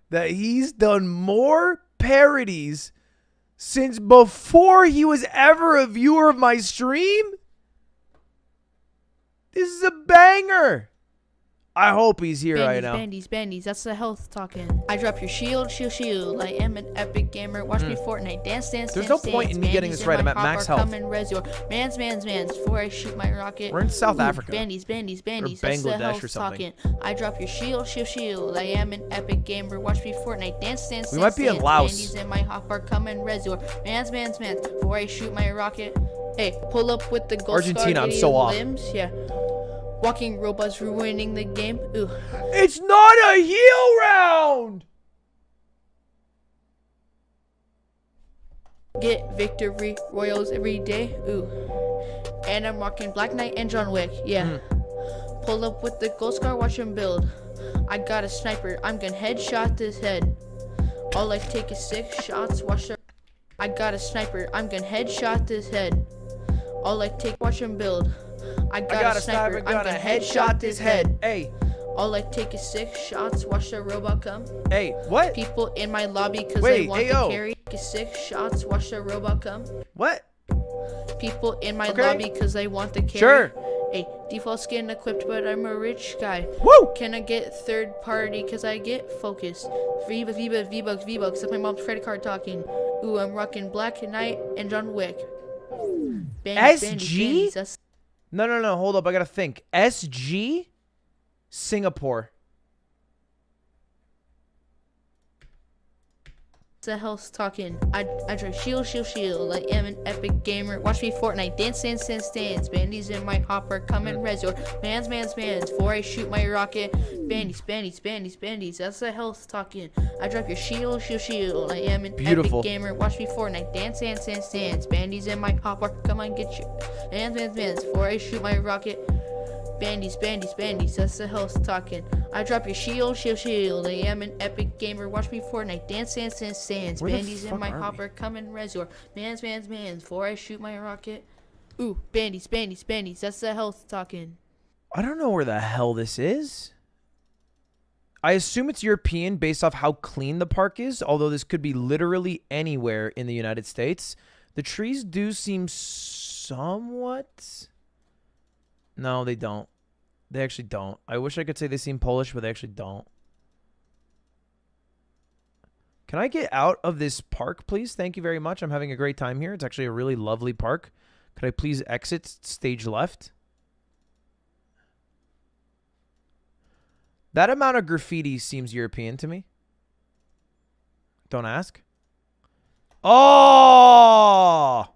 that he's done more parodies since before he was ever a viewer of my stream? This is a banger. I hope he's here right now. Bandies, bandies, that's the health talking. I drop your shield, shield, shield. I am an epic gamer. Watch me Fortnite. Dance, dance, There's dance, no point dance. in me getting this right. I'm at max health. Coming res your mans, mans, mans. Before I shoot my rocket. We're in South Africa. Bandies, bandies, bandies. Or That's the Bangladesh health or something. talking. I drop your shield, shield, shield. I am an epic gamer. Watch me Fortnite. Dance, dance, We dance, might be in dance. Laos. Bandies in my hopper. Coming res your mans, mans, mans. Before I shoot my rocket. Hey, pull up with the gold Argentina, I'm so off. limbs. Yeah. Walking robots ruining the game. Ooh. It's not a heal round. Get victory royals every day. Ooh. And I'm rocking Black Knight and John Wick. Yeah. Pull up with the gold scar, watch him build. I got a sniper. I'm gonna headshot this head. All I take is 6 shots. Watch the. I got a sniper. I'm gonna headshot this head. All I take, watch him build. I got a sniper. I'm gonna headshot this head. Hey. All I take is 6 shots. Watch the robot come. Hey, what? People in my lobby because they want to ayo. carry. 6 shots. Watch the robot come. What? People in my Okay. lobby because they want to carry. Sure. Hey, default skin equipped, but I'm a rich guy. Woo! Can I get third party because I get focus? V-Bucks, V-Bucks. That's my mom's credit card talking. Ooh, I'm rocking Black Knight and John Wick. Bandies, SG? that's No, hold up. I gotta think. SG? Singapore. the hell's talking? I try shield, shield, shield. I am an epic gamer. Watch me Fortnite. Dance, dance, dance, dance. Bandies in my hopper. Come and res your mans, mans, mans. Before I shoot my rocket. Bandies, bandies, bandies, bandies. That's the health talking. I drop your shield, shield, shield. I am an epic gamer. Watch me Fortnite. Dance, dance, dance, dance. Bandies in my hopper. Come on, get your mans, mans, mans. Before I shoot my rocket. Bandies, bandies, bandies, that's the health talking. I drop your shield, shield, shield. I am an epic gamer. Watch me Fortnite. Dance, dance, dance, dance. Bandies in my hopper. Come and res your mans, mans, mans. Before I shoot my rocket. Ooh, bandies, bandies, bandies. That's the health talking. I don't know where the hell this is. I assume it's European based off how clean the park is, although this could be literally anywhere in the United States. The trees do seem somewhat... No, they don't. They actually don't. I wish I could say they seem Polish, but they actually don't. Can I get out of this park, please? Thank you very much. I'm having a great time here. It's actually a really lovely park. Could I please exit stage left? That amount of graffiti seems European to me. Don't ask. Oh!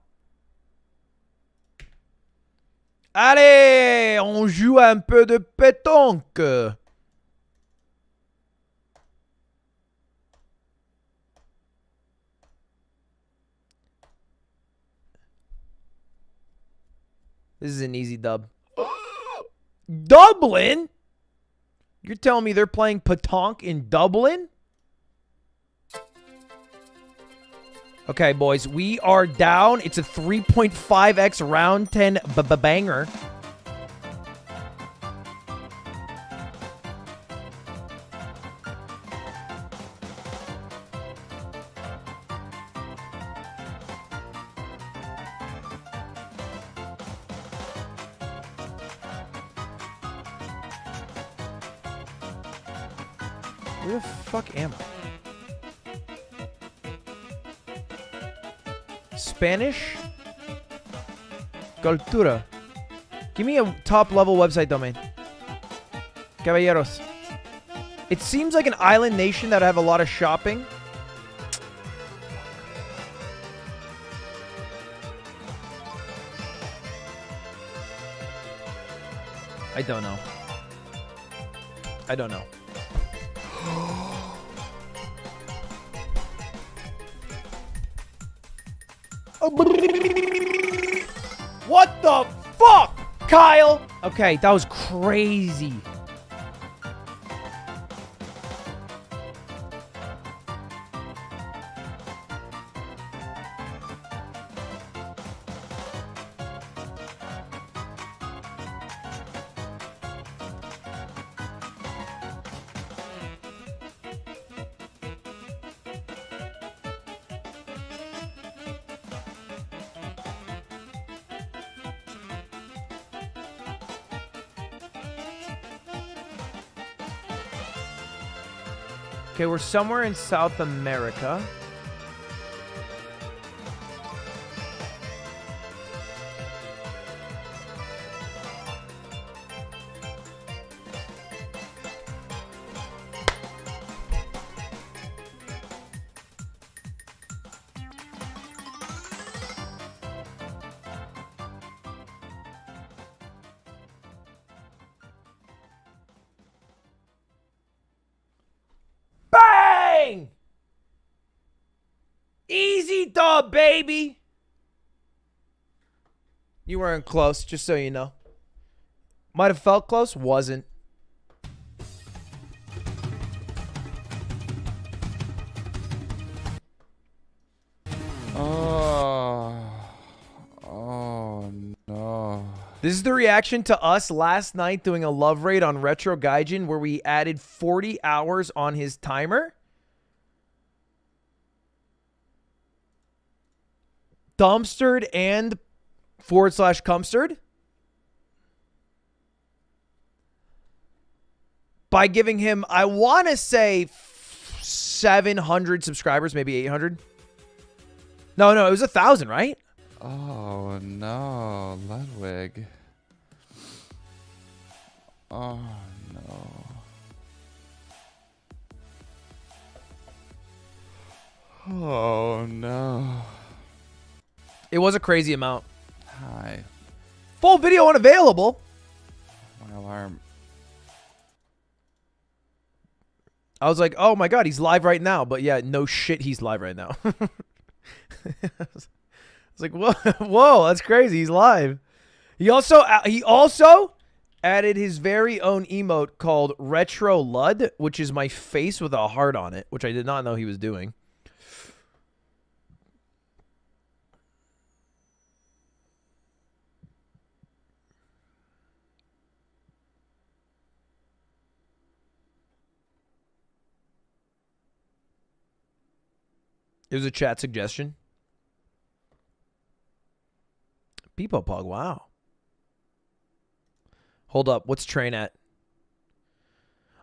Allez, on joue un peu de pétanque. This is an easy dub. Dublin? You're telling me they're playing pétanque in Dublin? Okay, boys, we are down. It's a 3.5x round 10 banger. Where the fuck am I? Spanish? Cultura. Give me a top level website domain. Caballeros. It seems like an island nation that would have a lot of shopping. I don't know. I don't know. What the fuck, Kyle? Okay, that was crazy. Okay, we're somewhere in South America. Bang! Easy dub, baby. You weren't close, just so you know. Might have felt close, wasn't. Oh no. This is the reaction to us last night doing a love raid on Retro Gaijin where we added 40 hours on his timer. Dumpstered and /Cumstered. By giving him, I want to say 700 subscribers, maybe 800. No, it was 1,000, right? Oh no, Ludwig. Oh no. Oh no. It was a crazy amount. Hi. Full video unavailable. My alarm. I was like, oh my god, he's live right now. But yeah, no shit, he's live right now. I was like, whoa, that's crazy. He's live. He also added his very own emote called Retro Lud, which is my face with a heart on it, which I did not know he was doing. It was a chat suggestion. Peepo Pug, wow. Hold up, what's Train at?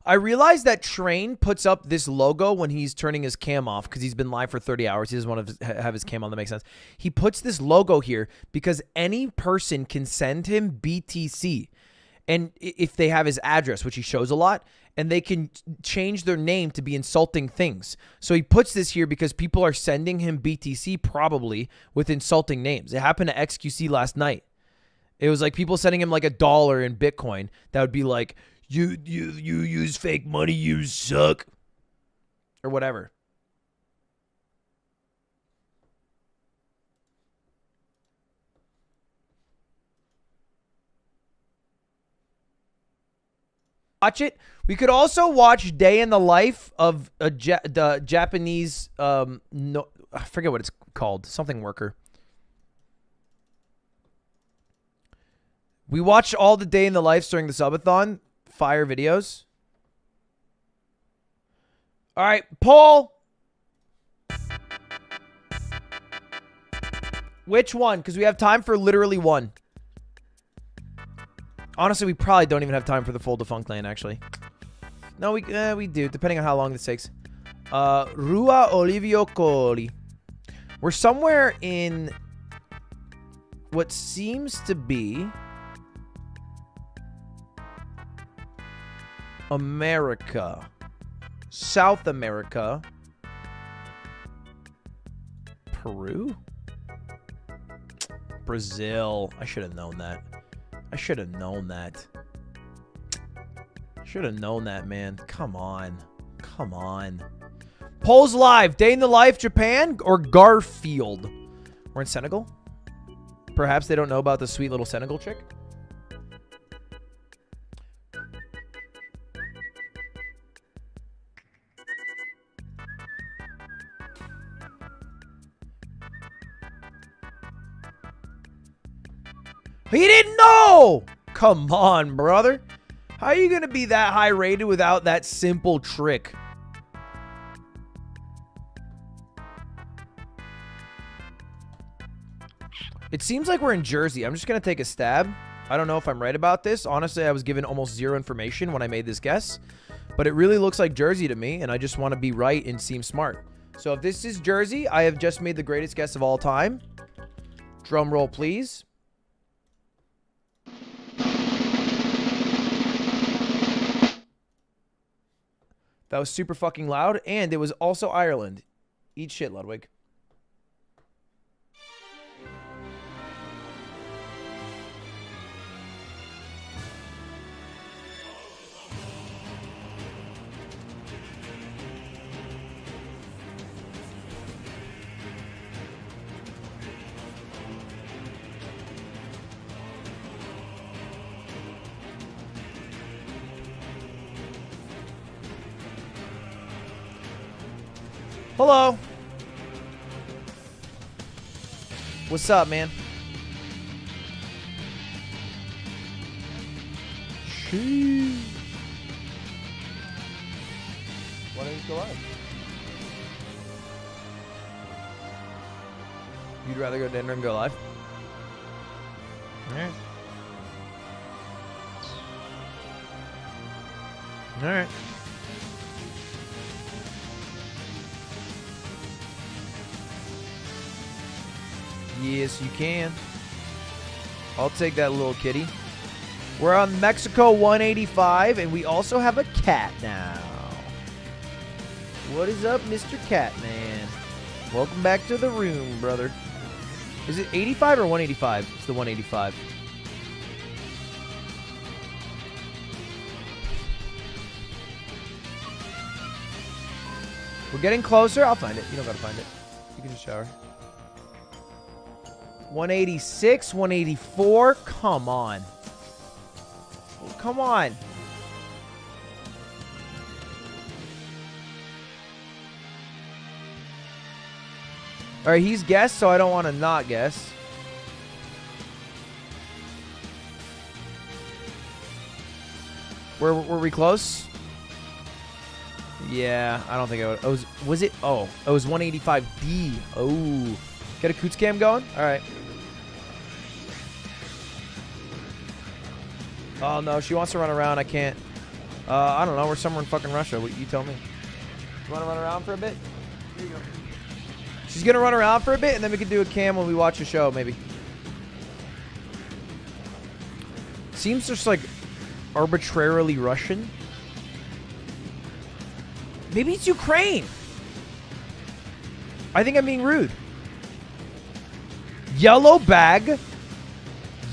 I realized that Train puts up this logo when he's turning his cam off because he's been live for 30 hours. He doesn't want to have his cam on. That makes sense. He puts this logo here because any person can send him BTC. And if they have his address, which he shows a lot, and they can change their name to be insulting things. So he puts this here because people are sending him BTC probably with insulting names. It happened to XQC last night. It was like people sending him like $1 in Bitcoin. That would be like, you use fake money, you suck. Or whatever. Watch it. We could also watch Day in the Life of the Japanese, no, I forget what it's called, something worker. We watched all the Day in the Life during the subathon, fire videos. All right, Paul. Which one? Because we have time for literally one. Honestly, we probably don't even have time for the full defunct lane, actually. No, we do, depending on how long this takes. Rua Olivio Colli. We're somewhere in what seems to be America. South America. Peru? Brazil. I should have known that. I should have known that. Should have known that, man. Come on. Come on. Polls live. Day in the life, Japan or Garfield? We're in Senegal? Perhaps they don't know about the sweet little Senegal chick? He didn't know! Come on, brother. How are you going to be that high rated without that simple trick? It seems like we're in Jersey. I'm just going to take a stab. I don't know if I'm right about this. Honestly, I was given almost zero information when I made this guess. But it really looks like Jersey to me, and I just want to be right and seem smart. So if this is Jersey, I have just made the greatest guess of all time. Drum roll, please. That was super fucking loud, and it was also Ireland. Eat shit, Ludwig. Hello. What's up, man? Sheesh. Why don't you go live? You'd rather go to dinner and go live? Alright. Alright. Yes, you can. I'll take that little kitty. We're on Mexico 185, and we also have a cat now. What is up, Mr. Catman? Welcome back to the room, brother. Is it 85 or 185? It's the 185. We're getting closer. I'll find it. You don't gotta find it. You can just shower. 186, 184. Come on. Oh, come on. All right, he's guessed, so I don't want to not guess. Were we close? Yeah, I don't think I would. Was it? Oh, it was 185D. Oh. Get a Coots cam going? All right. Oh, no. She wants to run around. I can't. I don't know. We're somewhere in fucking Russia. You tell me. You want to run around for a bit? Here you go. She's going to run around for a bit, and then we can do a cam when we watch a show, maybe. Seems just like arbitrarily Russian. Maybe it's Ukraine. I think I'm being rude. Yellow bag.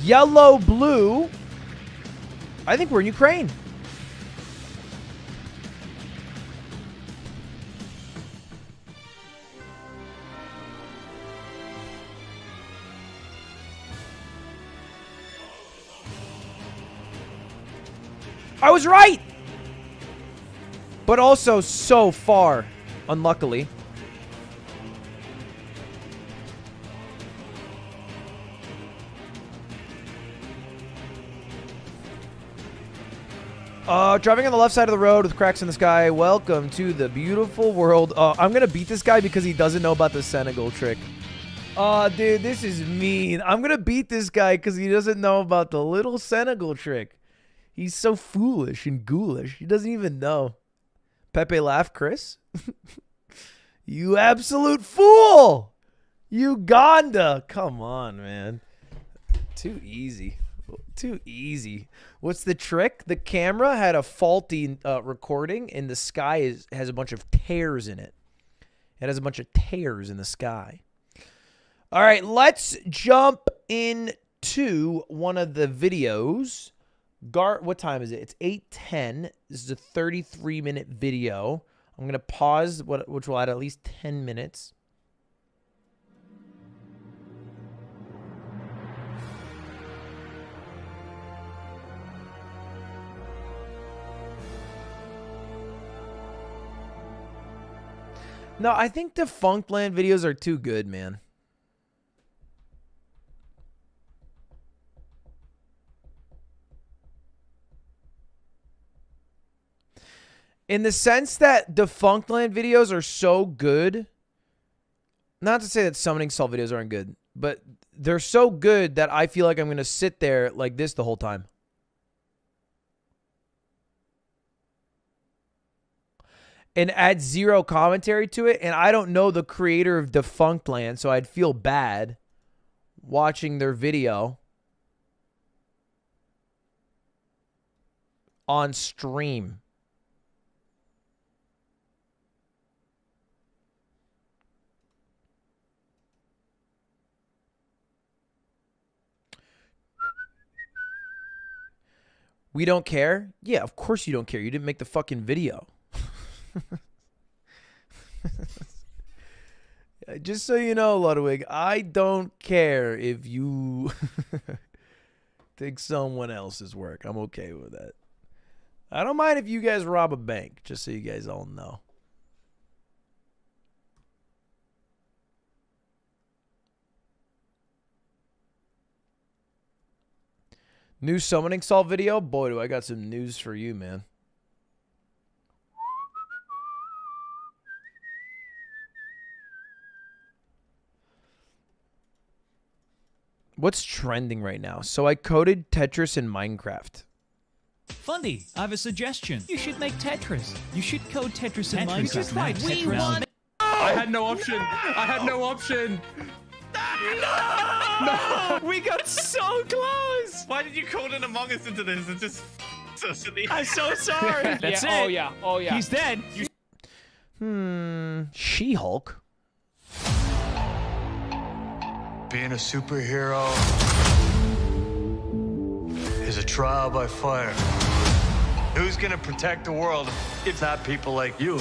Yellow blue. I think we're in Ukraine. I was right. But also so far, unluckily. Driving on the left side of the road with cracks in the sky. Welcome to the beautiful world. I'm going to beat this guy because he doesn't know about the Senegal trick. Dude, this is mean. I'm going to beat this guy because he doesn't know about the little Senegal trick. He's so foolish and ghoulish. He doesn't even know. Pepe laugh, Chris. You absolute fool! Uganda. Come on, man. Too easy. Too easy. What's the trick? The camera had a faulty recording, and the sky has a bunch of tears in it. It has a bunch of tears in the sky. All right, let's jump into one of the videos. What time is it? It's 8:10. This is a 33-minute video. I'm going to pause, which will add at least 10 minutes. No, I think Defunct Land videos are too good, man. In the sense that Defunct Land videos are so good. Not to say that Summoning Salt videos aren't good, but they're so good that I feel like I'm going to sit there like this the whole time. And add zero commentary to it. And I don't know the creator of Defunct Land, so I'd feel bad watching their video on stream. We don't care? Yeah, of course you don't care. You didn't make the fucking video. Just so you know, Ludwig, I don't care if you think someone else's work. I'm okay with that. I don't mind if you guys rob a bank, just so you guys all know. New Summoning Salt video? Boy, do I got some news for you, man. What's trending right now? So I coded Tetris in Minecraft. Fundy, I have a suggestion. You should make Tetris. You should code Tetris in Minecraft. Just like we want. I had no option. I had no option. No! We got so close! Why did you call an Among Us into this? It's just I'm so sorry. That's it. Oh yeah. Oh yeah. He's dead. She-Hulk. Being a superhero is a trial by fire. Who's gonna protect the world if not people like you?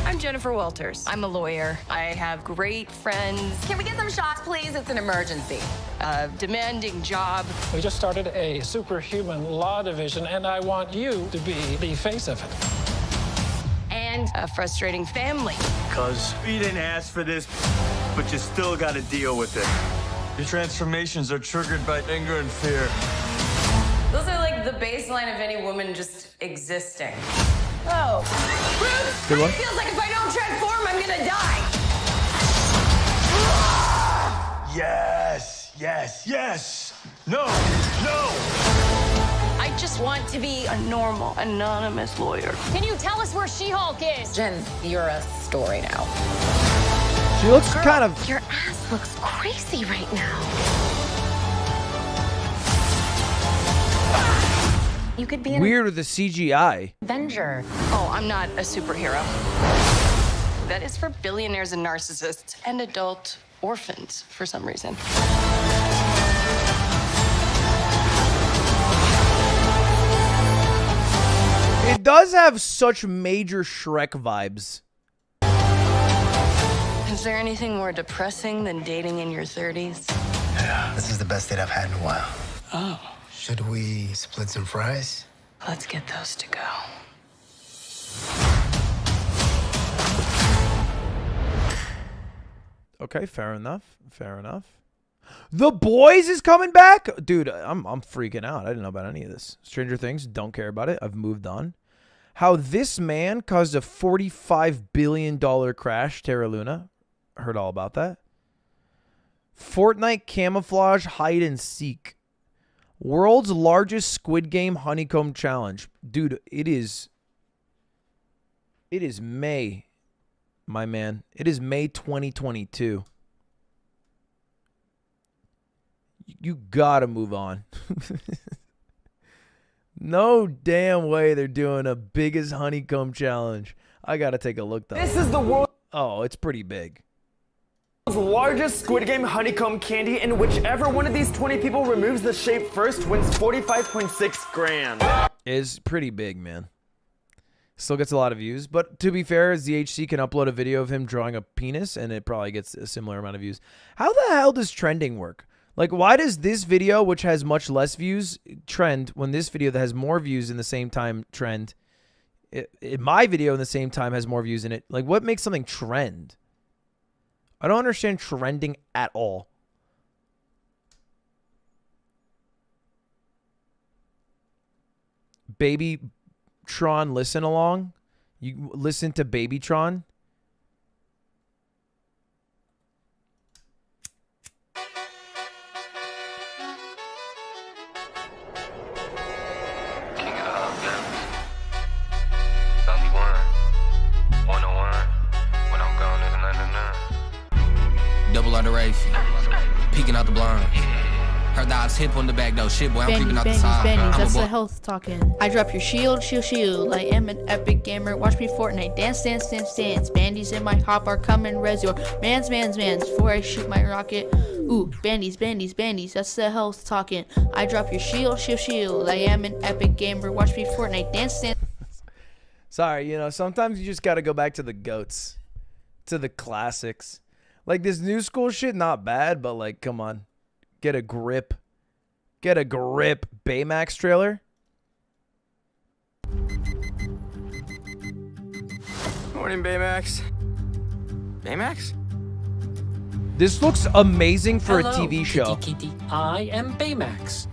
I'm Jennifer Walters. I'm a lawyer. I have great friends. Can we get some shots, please? It's an emergency. A demanding job. We just started a superhuman law division, and I want you to be the face of it. And a frustrating family. Cause you didn't ask for this, but you still gotta deal with it. Your transformations are triggered by anger and fear. Those are like the baseline of any woman just existing. Oh. Bruce, Good one. it feels like if I don't transform, I'm gonna die. Yes, yes, yes. No, no. I just want to be a normal, anonymous lawyer. Can you tell us where She-Hulk is? Jen, you're a story now. She looks kind of... Your ass looks crazy right now. You could be an Weird with the CGI. Avenger. Oh, I'm not a superhero. That is for billionaires and narcissists and adult orphans for some reason. It does have such major Shrek vibes. Is there anything more depressing than dating in your 30s? Yeah, this is the best date I've had in a while. Oh. Should we split some fries? Let's get those to go. Okay, fair enough. Fair enough. The Boys is coming back? Dude, I'm freaking out. I didn't know about any of this. Stranger Things, don't care about it. I've moved on. How this man caused a $45 billion crash, Terra Luna. Heard all about that. Fortnite camouflage hide and seek. World's largest Squid Game honeycomb challenge. Dude, it is May, my man. It is May 2022. You gotta move on. No damn way they're doing a biggest honeycomb challenge. I gotta take a look though. This is the world's it's pretty big. largest Squid Game honeycomb candy, and whichever one of these 20 people removes the shape first wins 45.6 grand. Is pretty big, man. Still gets a lot of views, but to be fair, ZHC can upload a video of him drawing a penis, and it probably gets a similar amount of views. How the hell does trending work? Like, why does this video, which has much less views, trend when this video that has more views in the same time trend? My video in the same time has more views in it. Like, what makes something trend? I don't understand trending at all. Baby Tron listen along. You listen to Baby Tron. Double underration, peeking out the blind. Her thighs hip on the back though. Shit, boy, I'm creeping out the side. Bandies, that's the health talking. I drop your shield, shield, shield. I am an epic gamer. Watch me Fortnite. Dance, dance, dance, dance. Bandies in my hop are coming res your mans before I shoot my rocket. Ooh, bandies, bandies, bandies, that's the health talking. I drop your shield, shield, shield. I am an epic gamer. Watch me Fortnite. Dance, dance. Sorry, you know, sometimes you just got to go back to the goats, to the classics. Like, this new school shit, not bad, but, like, come on. Get a grip. Get a grip. Baymax trailer. Morning, Baymax. Baymax? This looks amazing for Hello, a TV show. Kitty. I am Baymax.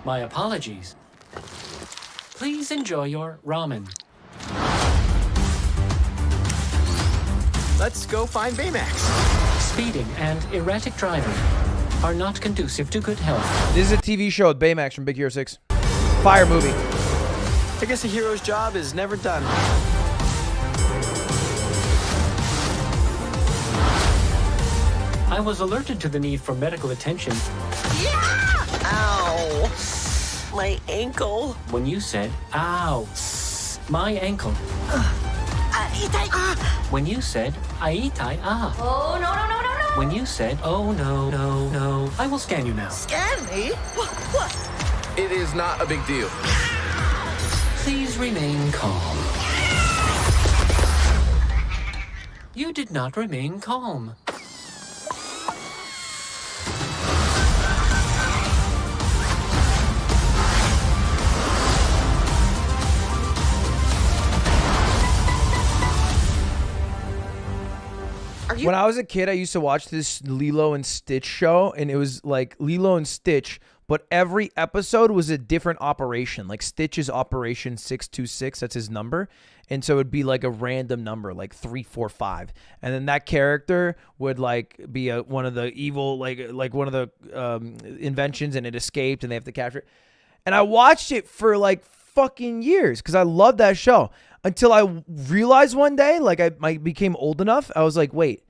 My apologies. Please enjoy your ramen. Let's go find Baymax. Speeding and erratic driving are not conducive to good health. This is a TV show with Baymax from Big Hero 6. Fire movie. I guess a hero's job is never done. I was alerted to the need for medical attention. Yeah! Ow! My ankle. When you said, ow, my ankle. When you said, aitai, ah. Oh, no, no, no, no, no. When you said, oh, no, no, no. I will scan you now. Scan me? What? It is not a big deal. Please remain calm. You did not remain calm. When I was a kid, I used to watch this Lilo and Stitch show, and it was like Lilo and Stitch, but every episode was a different operation. Like Stitch is Operation 626, that's his number, and so it would be like a random number, like 345, and then that character would like be one of the evil, like one of the inventions, and it escaped, and they have to capture it. And I watched it for like fucking years because I loved that show until I realized one day, like I became old enough, I was like, wait.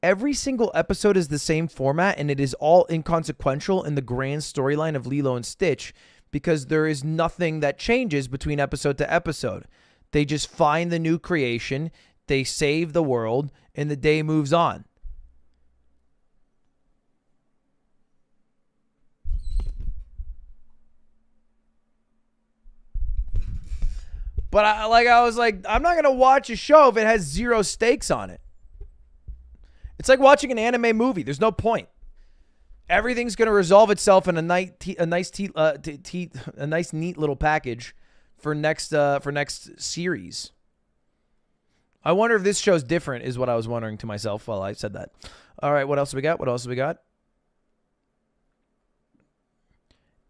Every single episode is the same format, and it is all inconsequential in the grand storyline of Lilo and Stitch because there is nothing that changes between episode to episode. They just find the new creation, they save the world, and the day moves on. But I was like, I'm not going to watch a show if it has zero stakes on it. It's like watching an anime movie. There's no point. Everything's going to resolve itself in a nice, neat little package for next series. I wonder if this show's different, is what I was wondering to myself while I said that. All right, what else have we got? What else have we got?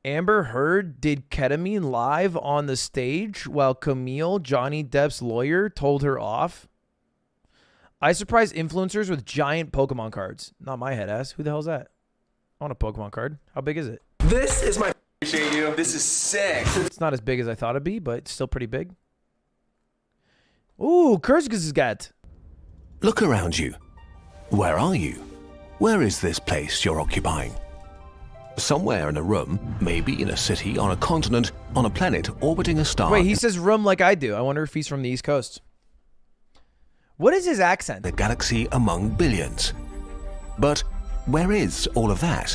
Amber Heard did ketamine live on the stage while Camille, Johnny Depp's lawyer, told her off. I surprise influencers with giant Pokemon cards. Not my head ass. Who the hell is that? I want a Pokemon card. How big is it? This is my appreciate you. This is sick. It's not as big as I thought it'd be, but it's still pretty big. Ooh, Kurzgesagt. Look around you. Where are you? Where is this place you're occupying? Somewhere in a room, maybe in a city, on a continent, on a planet orbiting a star. Wait, he says room like I do. I wonder if he's from the East Coast. What is his accent? A galaxy among billions. But where is all of that?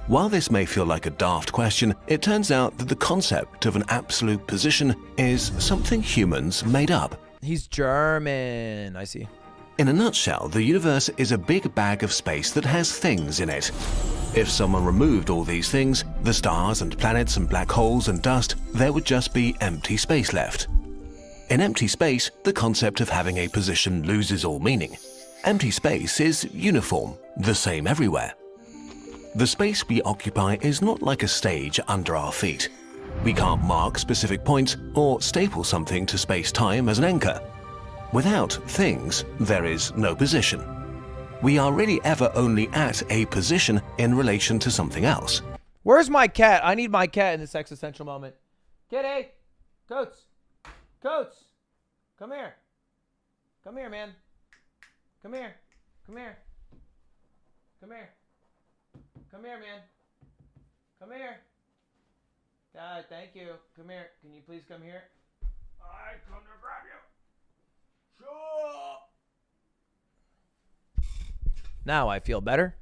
While this may feel like a daft question, it turns out that the concept of an absolute position is something humans made up. He's German. I see. In a nutshell, the universe is a big bag of space that has things in it. If someone removed all these things, the stars and planets and black holes and dust, there would just be empty space left. In empty space, the concept of having a position loses all meaning. Empty space is uniform, the same everywhere. The space we occupy is not like a stage under our feet. We can't mark specific points or staple something to space-time as an anchor. Without things, there is no position. We are really ever only at a position in relation to something else. Where's my cat? I need my cat in this existential moment. Kitty! Coates! Coates! Come here. Come here, man. Come here. Come here. Come here. Come here, man. Come here. Thank you. Come here. Can you please come here? I come to grab you. Sure. Now I feel better.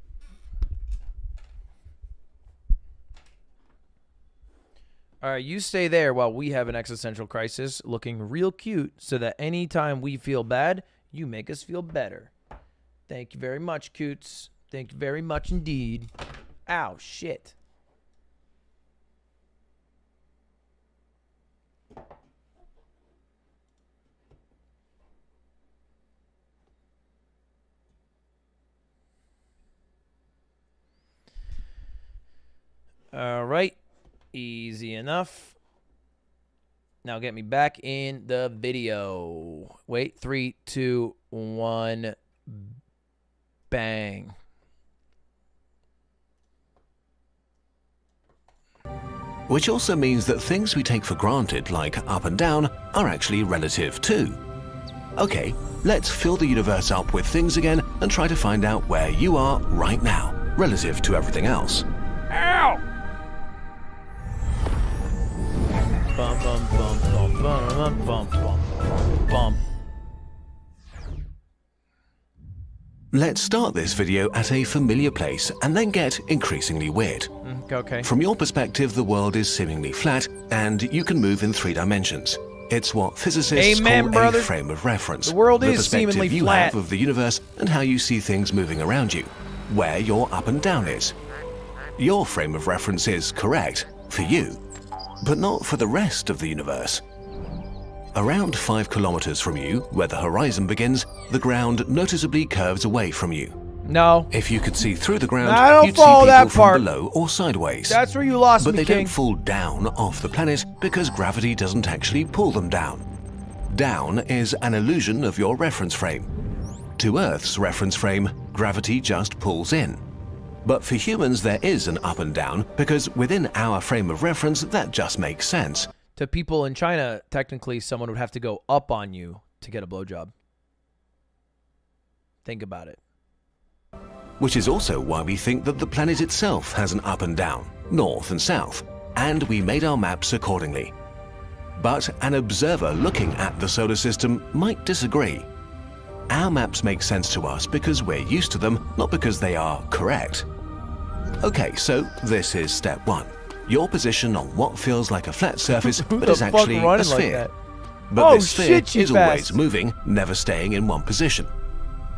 All right, you stay there while we have an existential crisis looking real cute so that anytime we feel bad, you make us feel better. Thank you very much, Coots. Thank you very much indeed. Ow, shit. All right. Easy enough. Now get me back in the video. Wait, 3, 2, 1, bang. Which also means that things we take for granted, like up and down, are actually relative too. Okay, let's fill the universe up with things again and try to find out where you are right now, relative to everything else. Ow! Bum, bum, bum, bum, bum, bum, bum, bum. Let's start this video at a familiar place and then get increasingly weird. Okay. From your perspective, the world is seemingly flat and you can move in 3 dimensions. It's what physicists call a frame of reference. The world is seemingly you flat. have of the universe and how you see things moving around you, where your up and down is. Your frame of reference is correct for you, but not for the rest of the universe. Around 5 kilometers from you, where the horizon begins, the ground noticeably curves away from you. No. If you could see through the ground, I don't you'd see follow people that from part. below or sideways. That's where you lost but me, they King. don't fall down off the planet because gravity doesn't actually pull them down. Down is an illusion of your reference frame. To Earth's reference frame, gravity just pulls in. But for humans, there is an up and down because within our frame of reference, that just makes sense. To people in China, technically, someone would have to go up on you to get a blowjob. Think about it. Which is also why we think that the planet itself has an up and down, north and south, and we made our maps accordingly. But an observer looking at the solar system might disagree. Our maps make sense to us because we're used to them, not because they are correct. Okay, so this is step 1. Your position on what feels like a flat surface but is actually a sphere. But this sphere is always moving, never staying in one position.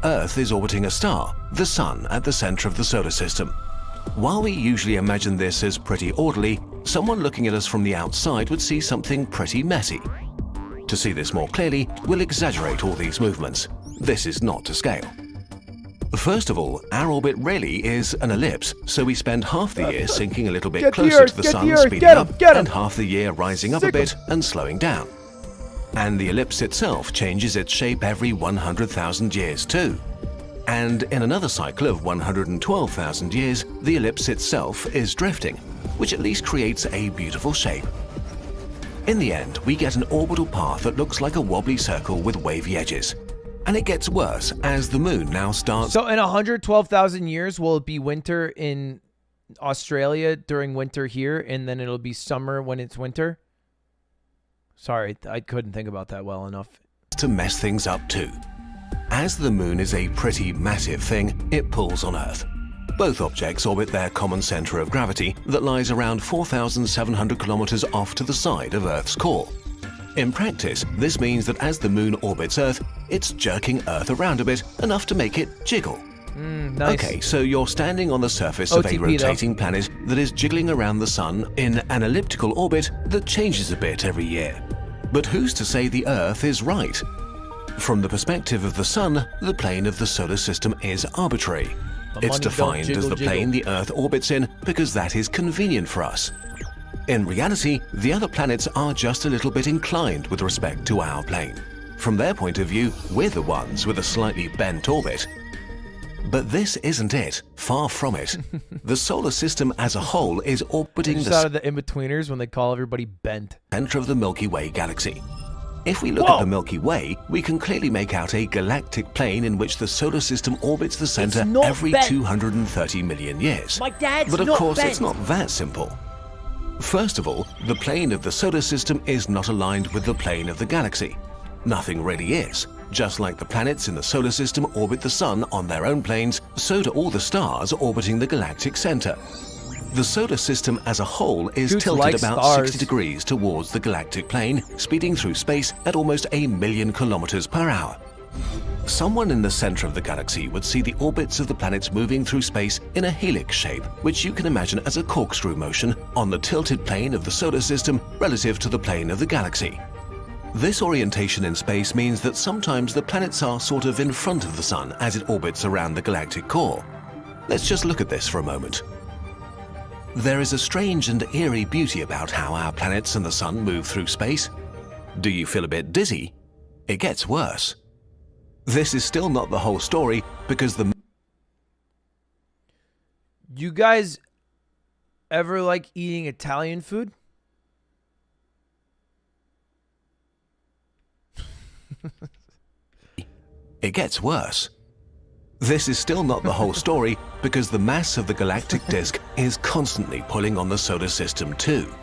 Earth is orbiting a star, the Sun, at the center of the solar system. While we usually imagine this as pretty orderly, someone looking at us from the outside would see something pretty messy. To see this more clearly, we'll exaggerate all these movements. This is not to scale. First of all, our orbit really is an ellipse, so we spend half the year sinking a little bit closer to the Sun, speeding up, and half the year rising up a bit and slowing down. And the ellipse itself changes its shape every 100,000 years too. And in another cycle of 112,000 years, the ellipse itself is drifting, which at least creates a beautiful shape. In the end, we get an orbital path that looks like a wobbly circle with wavy edges. And it gets worse as the moon now starts... So in 112,000 years, will it be winter in Australia during winter here, and then it'll be summer when it's winter? Sorry, I couldn't think about that well enough. ...to mess things up too. As the moon is a pretty massive thing, it pulls on Earth. Both objects orbit their common center of gravity that lies around 4,700 kilometers off to the side of Earth's core. In practice, this means that as the moon orbits Earth, it's jerking Earth around a bit, enough to make it jiggle. Nice. Okay, so you're standing on the surface of a rotating planet that is jiggling around the sun in an elliptical orbit that changes a bit every year. But who's to say the Earth is right? From the perspective of the sun, the plane of the solar system is arbitrary. It's defined as the plane the Earth orbits in because that is convenient for us. In reality, the other planets are just a little bit inclined with respect to our plane. From their point of view, we're the ones with a slightly bent orbit. But this isn't it. Far from it. The solar system as a whole is orbiting the... out of the in-betweeners when they call everybody bent. ...center of the Milky Way galaxy. If we look at the Milky Way, we can clearly make out a galactic plane in which the solar system orbits the center every 230 million years. My dad's But of course, it's not that simple. First of all, the plane of the solar system is not aligned with the plane of the galaxy. Nothing really is. Just like the planets in the solar system orbit the sun on their own planes, so do all the stars orbiting the galactic center. The solar system as a whole is tilted about 60 degrees towards the galactic plane, speeding through space at almost 1,000,000 kilometers per hour. Someone in the center of the galaxy would see the orbits of the planets moving through space in a helix shape, which you can imagine as a corkscrew motion on the tilted plane of the solar system relative to the plane of the galaxy. This orientation in space means that sometimes the planets are sort of in front of the sun as it orbits around the galactic core. Let's just look at this for a moment. There is a strange and eerie beauty about how our planets and the sun move through space. Do you feel a bit dizzy? It gets worse. This is still not the whole story because the... You guys ever like eating Italian food? It gets worse. This is still not the whole story because the mass of the galactic disk is constantly pulling on the solar system too.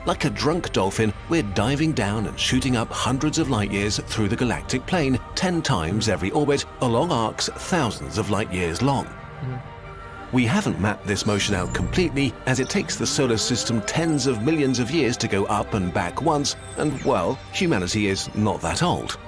Like a drunk dolphin, we're diving down and shooting up hundreds of light years through the galactic plane 10 times every orbit along arcs thousands of light years long. We haven't mapped this motion out completely as it takes the solar system tens of millions of years to go up and back once, and well, humanity is not that old.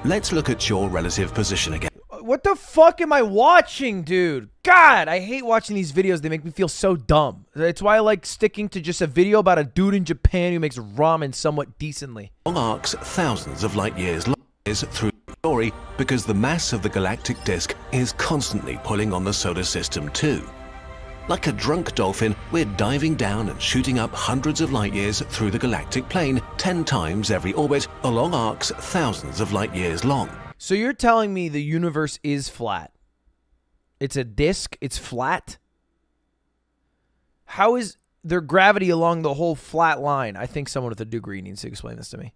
Let's look at your relative position again. What the fuck am I watching, dude? God, I hate watching these videos. They make me feel so dumb. That's why I like sticking to just a video about a dude in Japan who makes ramen somewhat decently. Long arcs thousands of light years long through the story because the mass of the galactic disk is constantly pulling on the solar system too. Like a drunk dolphin, we're diving down and shooting up hundreds of light years through the galactic plane 10 times every orbit along arcs thousands of light years long. So you're telling me the universe is flat? It's a disk? It's flat? How is there gravity along the whole flat line? I think someone with a degree needs to explain this to me.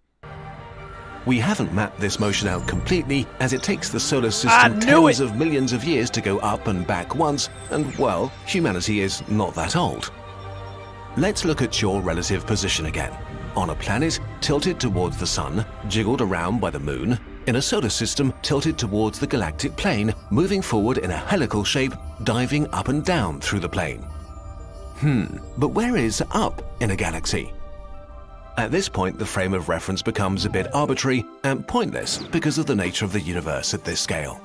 We haven't mapped this motion out completely as it takes the solar system tens of millions of years to go up and back once, and well, humanity is not that old. Let's look at your relative position again. On a planet tilted towards the sun, jiggled around by the moon, in a solar system tilted towards the galactic plane, moving forward in a helical shape, diving up and down through the plane. But where is up in a galaxy? At this point, the frame of reference becomes a bit arbitrary and pointless because of the nature of the universe at this scale.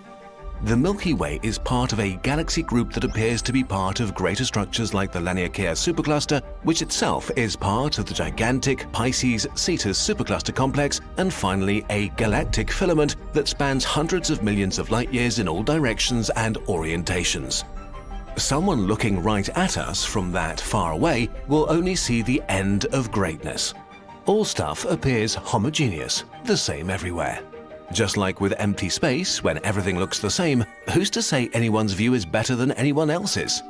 The Milky Way is part of a galaxy group that appears to be part of greater structures like the Laniakea supercluster, which itself is part of the gigantic Pisces-Cetus supercluster complex, and finally a galactic filament that spans hundreds of millions of light years in all directions and orientations. Someone looking right at us from that far away will only see the end of greatness. All stuff appears homogeneous, the same everywhere. Just like with empty space, when everything looks the same, who's to say anyone's view is better than anyone else's?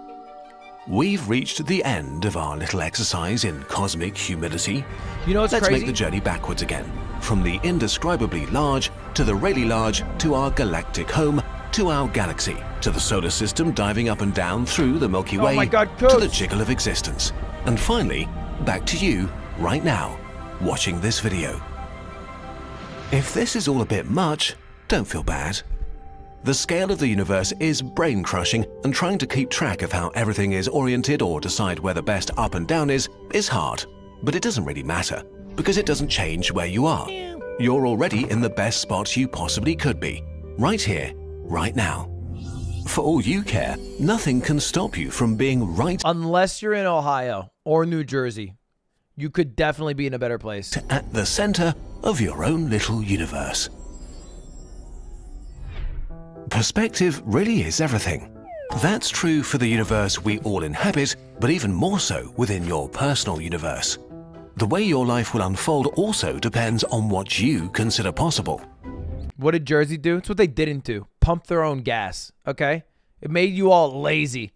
We've reached the end of our little exercise in cosmic humility. You know what's Let's crazy? make the journey backwards again. From the indescribably large, to the really large, to our galactic home, to our galaxy, to the solar system diving up and down through the Milky Way, Oh my God, to Coach. the jiggle of existence. And finally, back to you, right now, watching this video. If this is all a bit much, don't feel bad. The scale of the universe is brain-crushing, and trying to keep track of how everything is oriented or decide where the best up and down is hard. But it doesn't really matter, because it doesn't change where you are. You're already in the best spot you possibly could be, right here, right now. For all you care, nothing can stop you from being right Unless you're in Ohio or New Jersey, you could definitely be in a better place. at the center of your own little universe. Perspective really is everything. That's true for the universe we all inhabit, but even more so within your personal universe. The way your life will unfold also depends on what you consider possible. What did Jersey do? It's what they didn't do. Pump their own gas, okay? It made you all lazy.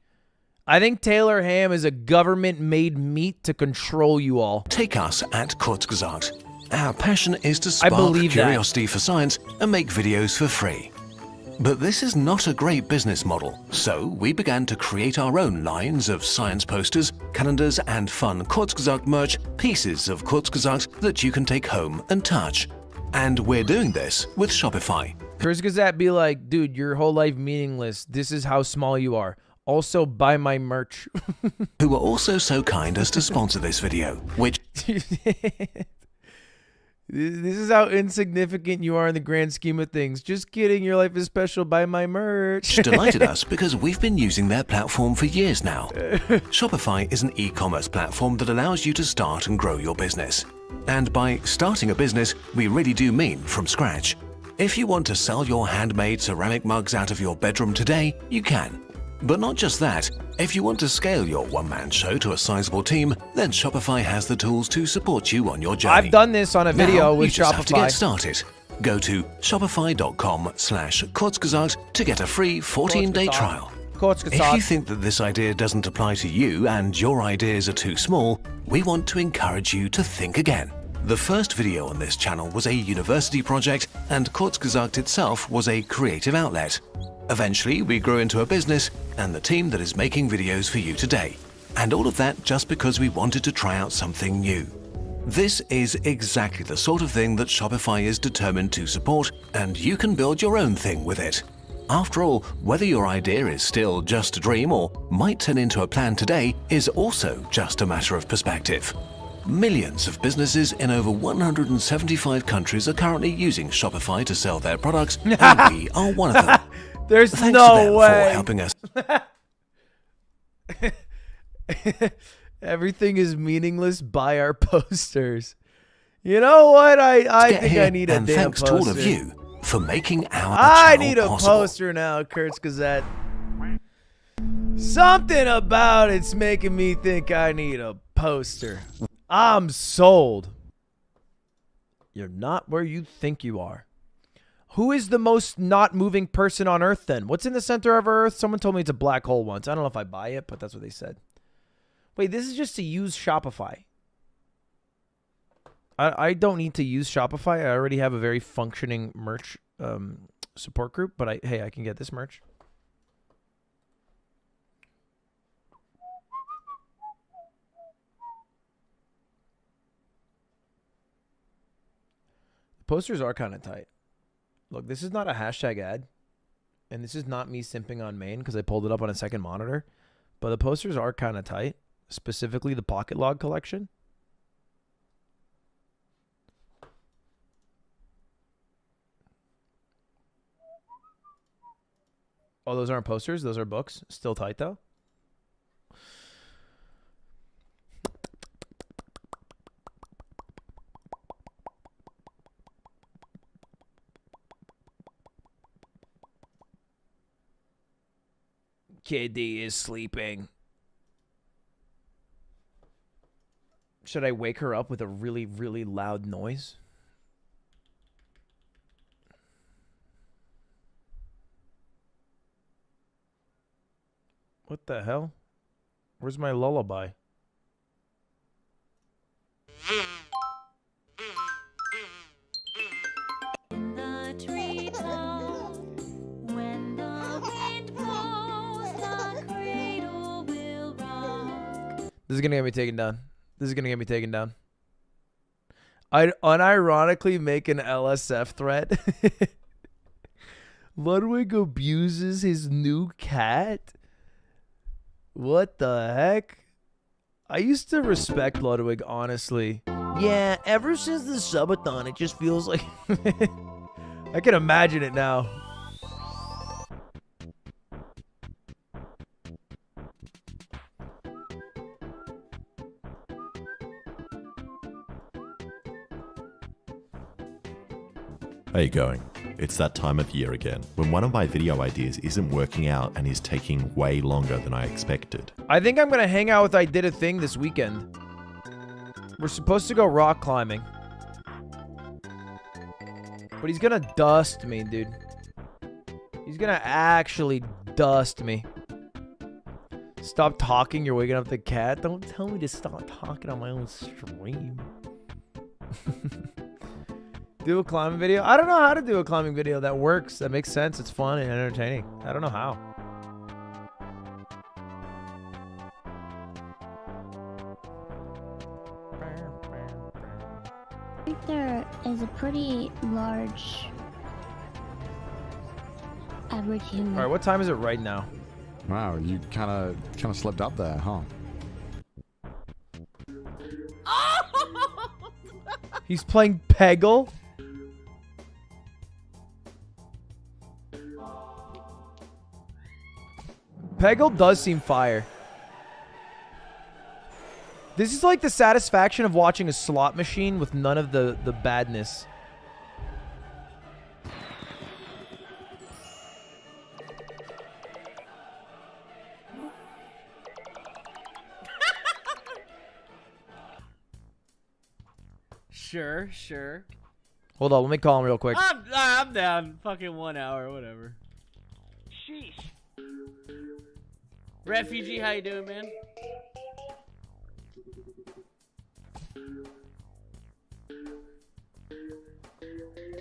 I think Taylor Ham is a government-made meat to control you all. Take us at Geoguessr. Our passion is to spark believe that. curiosity for science and make videos for free. But this is not a great business model, so we began to create our own lines of science posters, calendars, and fun Geoguessr merch, pieces of Geoguessr that you can take home and touch. And we're doing this with Shopify. Chris Gazette be like, dude, your whole life meaningless. This is how small you are. Also, buy my merch. Who are also so kind as to sponsor this video, which This is how insignificant you are in the grand scheme of things. Just kidding, your life is special. Buy my merch. delighted us because we've been using their platform for years now. Shopify is an e-commerce platform that allows you to start and grow your business. And by starting a business, we really do mean from scratch. If you want to sell your handmade ceramic mugs out of your bedroom today, you can. But not just that, if you want to scale your one-man show to a sizable team, then Shopify has the tools to support you on your journey. I've done this on a video Now, with you just have to get Shopify. started. Go to shopify.com/Geoguessr to get a free 14-day Geoguessr. trial. Geoguessr. If you think that this idea doesn't apply to you and your ideas are too small, we want to encourage you to think again. The first video on this channel was a university project, and Geoguessr itself was a creative outlet. Eventually, we grew into a business and the team that is making videos for you today. And all of that just because we wanted to try out something new. This is exactly the sort of thing that Shopify is determined to support, and you can build your own thing with it. After all, whether your idea is still just a dream or might turn into a plan today is also just a matter of perspective. Millions of businesses in over 175 countries are currently using Shopify to sell their products, and we are one of them. There's Thanks no to them way. for helping us. Everything is meaningless. Buy our posters. You know what? I Get think here, I need a and damn thanks poster. to all of you for making our I channel need a possible. poster now, Kurt's Gazette. Something about it's making me think I need a poster. I'm sold. You're not where you think you are. Who is the most not moving person on Earth then? What's in the center of Earth? Someone told me it's a black hole once. I don't know if I buy it, but that's what they said. Wait, this is just to use Shopify. I don't need to use Shopify. I already have a very functioning merch support group, but hey, I can get this merch. The posters are kind of tight. Look, this is not a hashtag ad, and this is not me simping on Maine because I pulled it up on a second monitor, but the posters are kind of tight, specifically the Pocket Log collection. Oh, those aren't posters. Those are books. Still tight, though. Kitty is sleeping. Should I wake her up with a really, really loud noise? What the hell? Where's my lullaby? This is gonna get me taken down. This is gonna get me taken down. I'd unironically make an LSF threat. Ludwig abuses his new cat? What the heck? I used to respect Ludwig, honestly. Yeah, ever since the subathon, it just feels like... I can imagine it now. How you going? It's that time of year again, when one of my video ideas isn't working out and is taking way longer than I expected. I think I'm going to hang out with I Did a Thing this weekend. We're supposed to go rock climbing. But he's going to dust me, dude. He's going to actually dust me. Stop talking, you're waking up the cat. Don't tell me to stop talking on my own stream. Do a climbing video? I don't know how to do a climbing video that works, that makes sense, it's fun and entertaining. I don't know how. I think there is a pretty large average human. Alright, what time is it right now? Wow, you kind of slipped up there, huh? He's playing Peggle? Peggle does seem fire. This is like the satisfaction of watching a slot machine with none of the badness. Sure. Hold on, let me call him real quick. I'm down. Fucking 1 hour, whatever. Sheesh. Refugee, how you doing, man?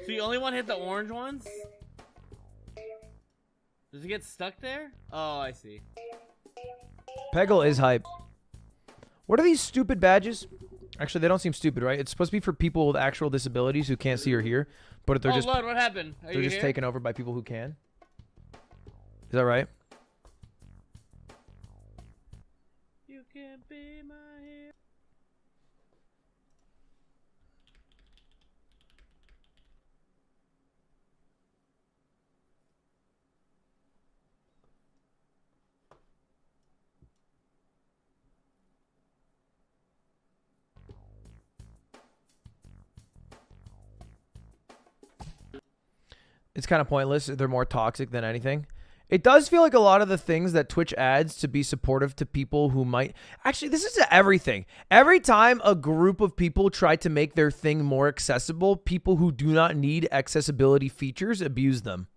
So you only want to hit the orange ones? Does it get stuck there? Oh, I see. Peggle is hype. What are these stupid badges? Actually, they don't seem stupid, right? It's supposed to be for people with actual disabilities who can't see or hear, but they're Lord, what happened? They're just taken over by people who can. Is that right? You can be my hero. It's kind of pointless. They're more toxic than anything. It does feel like a lot of the things that Twitch adds to be supportive to people who might... Actually, this is everything. Every time a group of people try to make their thing more accessible, people who do not need accessibility features abuse them.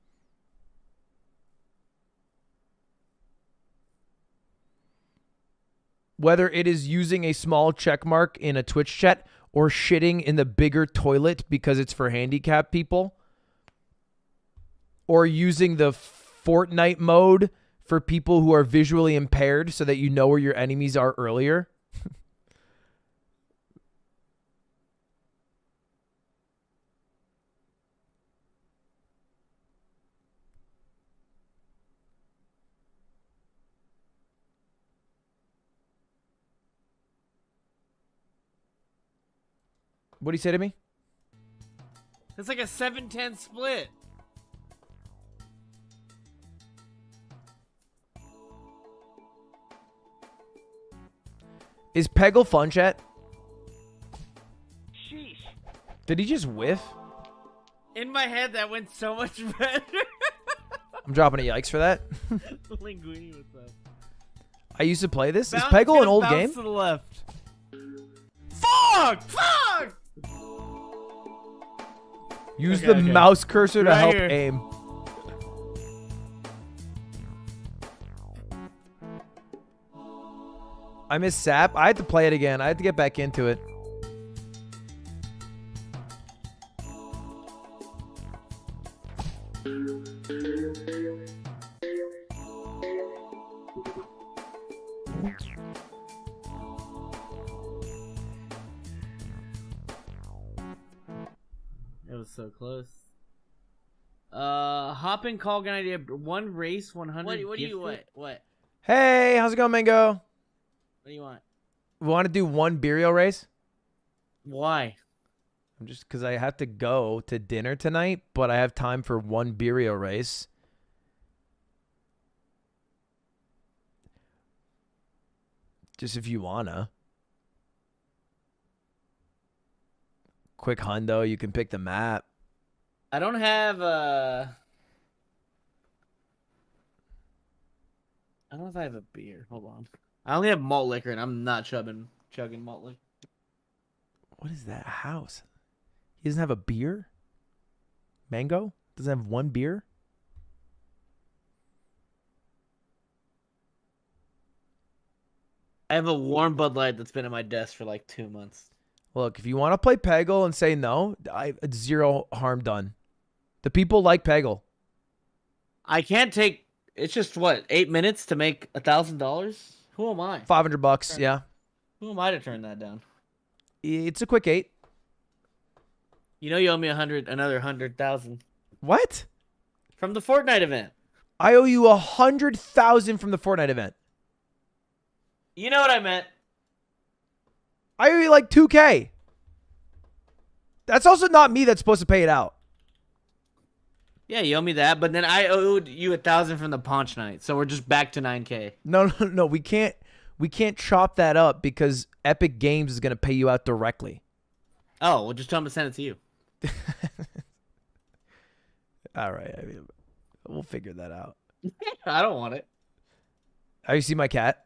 Whether it is using a small check mark in a Twitch chat or shitting in the bigger toilet because it's for handicapped people, or using the Fortnite mode for people who are visually impaired so that you know where your enemies are earlier. What do you say to me? It's like a 7-10 split. Is Peggle fun, chat? Sheesh. Did he just whiff? In my head, that went so much better. I'm dropping a yikes for that. Linguini, what's up? I used to play this. Is Peggle an old game? To the left. Fuck! Fuck! Use Okay, the okay. mouse cursor to Right help here. aim. I miss Sap. I had to play it again. I had to get back into it. It was so close. Hop in, call, good idea. One race, 100. What do you gifted. want? What? Hey, how's it going, Mango? What do you want? We want to do one burial race? Why? I'm just because I have to go to dinner tonight, but I have time for one burial race. Just if you wanna. Quick hundo, you can pick the map. I don't have I don't know if I have a beer. Hold on. I only have malt liquor, and I'm not chugging malt liquor. What is that house? He doesn't have a beer? Mango? Doesn't have one beer? I have a warm Bud Light that's been at my desk for like 2 months. Look, if you want to play Peggle and say no, it's zero harm done. The people like Peggle. I can't take. It's just what 8 minutes to make $1,000. Who am I? $500, yeah. Who am I to turn that down? It's a quick 8. You know you owe me another 100,000 What? from the Fortnite event. I owe you 100,000 from the Fortnite event. You know what I meant. I owe you like 2K. That's also not me that's supposed to pay it out. Yeah, you owe me that, but then I owed you 1,000 from the Paunch night, so we're just back to 9K. No. We can't chop that up because Epic Games is gonna pay you out directly. Oh, well, just tell them to send it to you. All right. I mean, we'll figure that out. I don't want it. Have you seen my cat?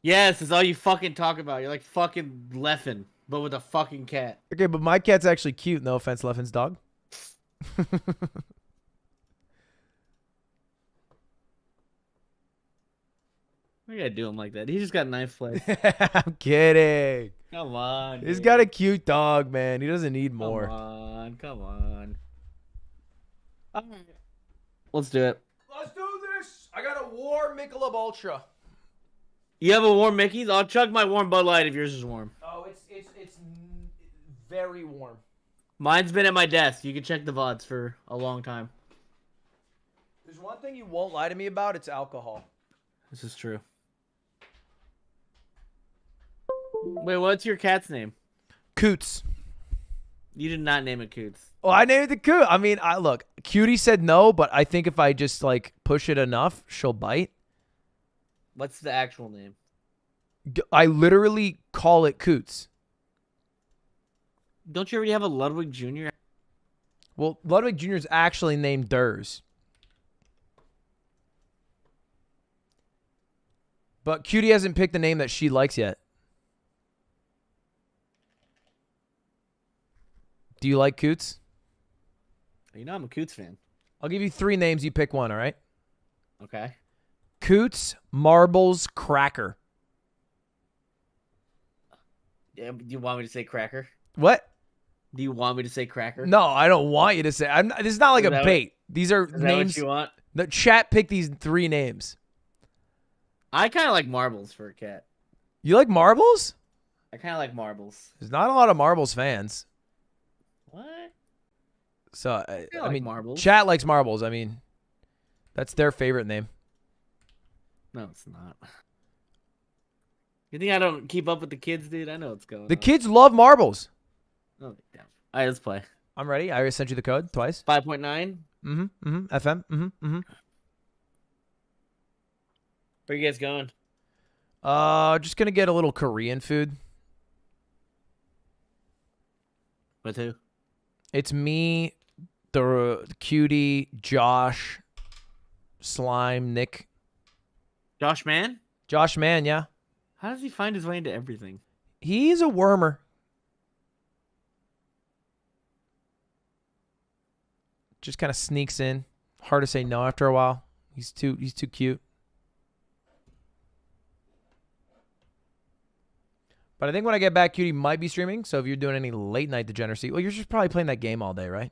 Yes, it's all you fucking talk about. You're like fucking Leffen, but with a fucking cat. Okay, but my cat's actually cute. No offense, Leffen's dog. We gotta do him like that. He just got knife play. I'm kidding. Come on. He's dude. got a cute dog, man. He doesn't need more. Come on. All right. Let's do it. Let's do this. I got a warm Michelob Ultra. You have a warm Mickey's? I'll chug my warm Bud Light if yours is warm. Oh, it's very warm. Mine's been at my desk. You can check the VODs for a long time. There's one thing you won't lie to me about. It's alcohol. This is true. Wait, what's your cat's name? Coots. You did not name it Coots. Oh, I named it Coot. I mean, look, Cutie said no, but I think if I just like push it enough, she'll bite. What's the actual name? I literally call it Coots. Don't you already have a Ludwig Jr.? Well, Ludwig Jr. is actually named Durs. But Cutie hasn't picked the name that she likes yet. Do you like Coots? You know I'm a Coots fan. I'll give you 3 names. You pick one, all right? Okay. Coots, Marbles, Cracker. Yeah, do you want me to say Cracker? What? Do you want me to say Cracker? No, I don't want you to say. This is not like a bait. These are Is that names. what you want? The chat picked these 3 names. I kind of like Marbles for a cat. You like Marbles? I kind of like Marbles. There's not a lot of Marbles fans. What? So, I I like mean, Marbles. chat likes Marbles. I mean, that's their favorite name. No, it's not. You think I don't keep up with the kids, dude? I know what's going on. The kids love Marbles. Oh, damn. All right, let's play. I'm ready. I already sent you the code twice. 5.9. FM. Where you guys going? Just gonna get a little Korean food. With who? It's me, the Cutie, Josh, Slime, Nick. Josh Mann? Josh Mann, yeah. How does he find his way into everything? He's a wormer. Just kind of sneaks in. Hard to say no after a while. He's too cute. But I think when I get back, Cutie might be streaming. So if you're doing any late night degeneracy, well, you're just probably playing that game all day, right?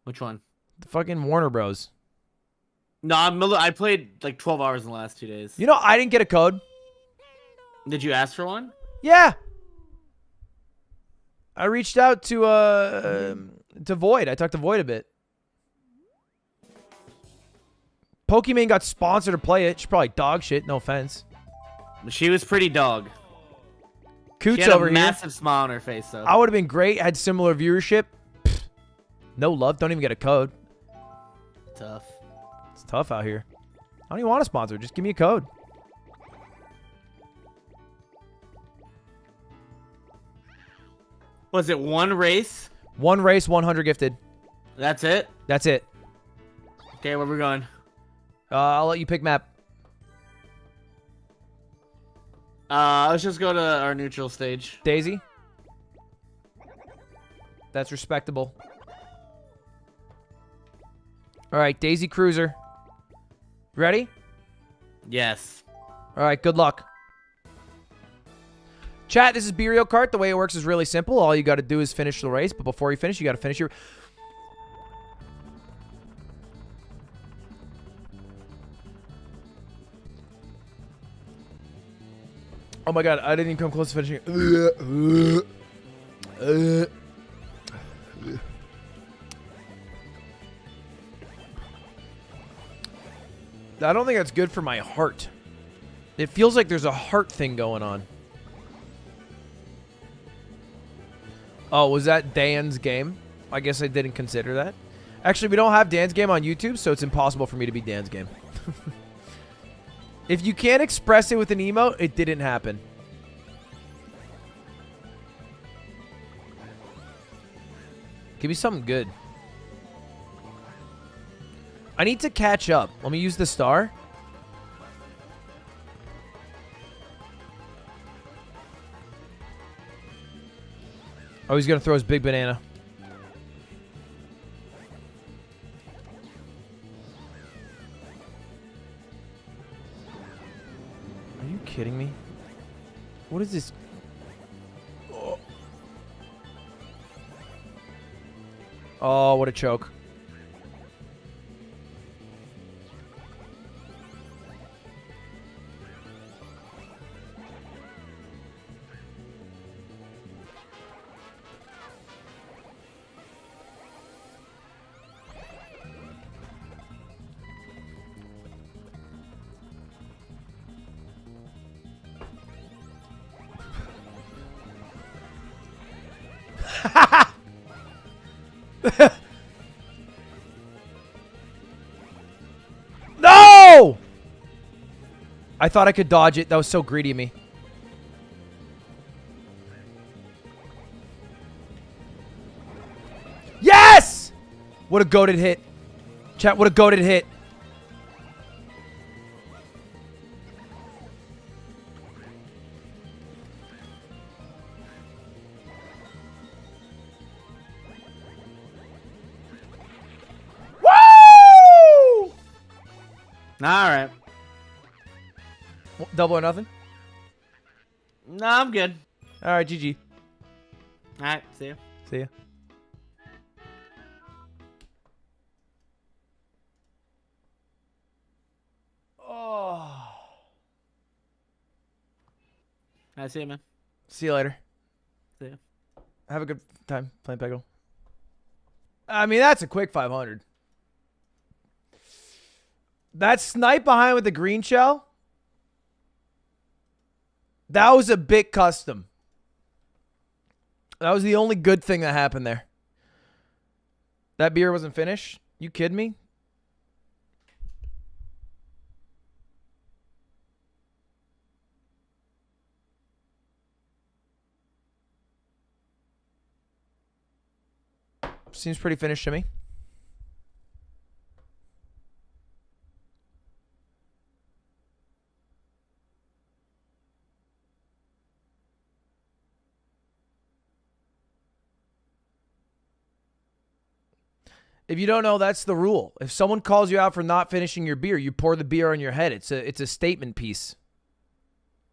Which one? The fucking Warner Bros. No, I played like 12 hours in the last 2 days. You know, I didn't get a code. Did you ask for one? Yeah. I reached out to Void. I talked to Void a bit. Pokemon got sponsored to play it. She's probably dog shit. No offense. She was pretty dog. Coots she had over a here. massive smile on her face, though. I would have been great. Had similar viewership. Pfft. No love. Don't even get a code. Tough. It's tough out here. I don't even want a sponsor. Just give me a code. Was it one race? One race, 100 gifted. That's it? That's it. Okay, where we going? I'll let you pick map. Let's just go to our neutral stage. Daisy. That's respectable. All right, Daisy Cruiser. Ready? Yes. All right, good luck. Chat, this is Burial Kart. The way it works is really simple. All you got to do is finish the race, but before you finish, you got to finish your... Oh my god, I didn't even come close to finishing it. I don't think that's good for my heart. It feels like there's a heart thing going on. Oh, was that Dan's game? I guess I didn't consider that. Actually, we don't have Dan's game on YouTube, so it's impossible for me to be Dan's game. If you can't express it with an emote, it didn't happen. Give me something good. I need to catch up. Let me use the star. Oh, he's going to throw his big banana. Are you kidding me? What is this? Oh, what a choke. No! I thought I could dodge it. That was so greedy of me. Yes! What a goated hit. Chat, what a goated hit. All right. Double or nothing? No, I'm good. All right, GG. All right, see ya. See ya. Oh. I see you, man. See you later. See ya. Have a good time playing Peggle. I mean, that's a quick 500. That snipe behind with the green shell, that was a bit custom. That was the only good thing that happened there. That beer wasn't finished? You kidding me? Seems pretty finished to me. If you don't know, that's the rule. If someone calls you out for not finishing your beer, you pour the beer on your head. It's a statement piece.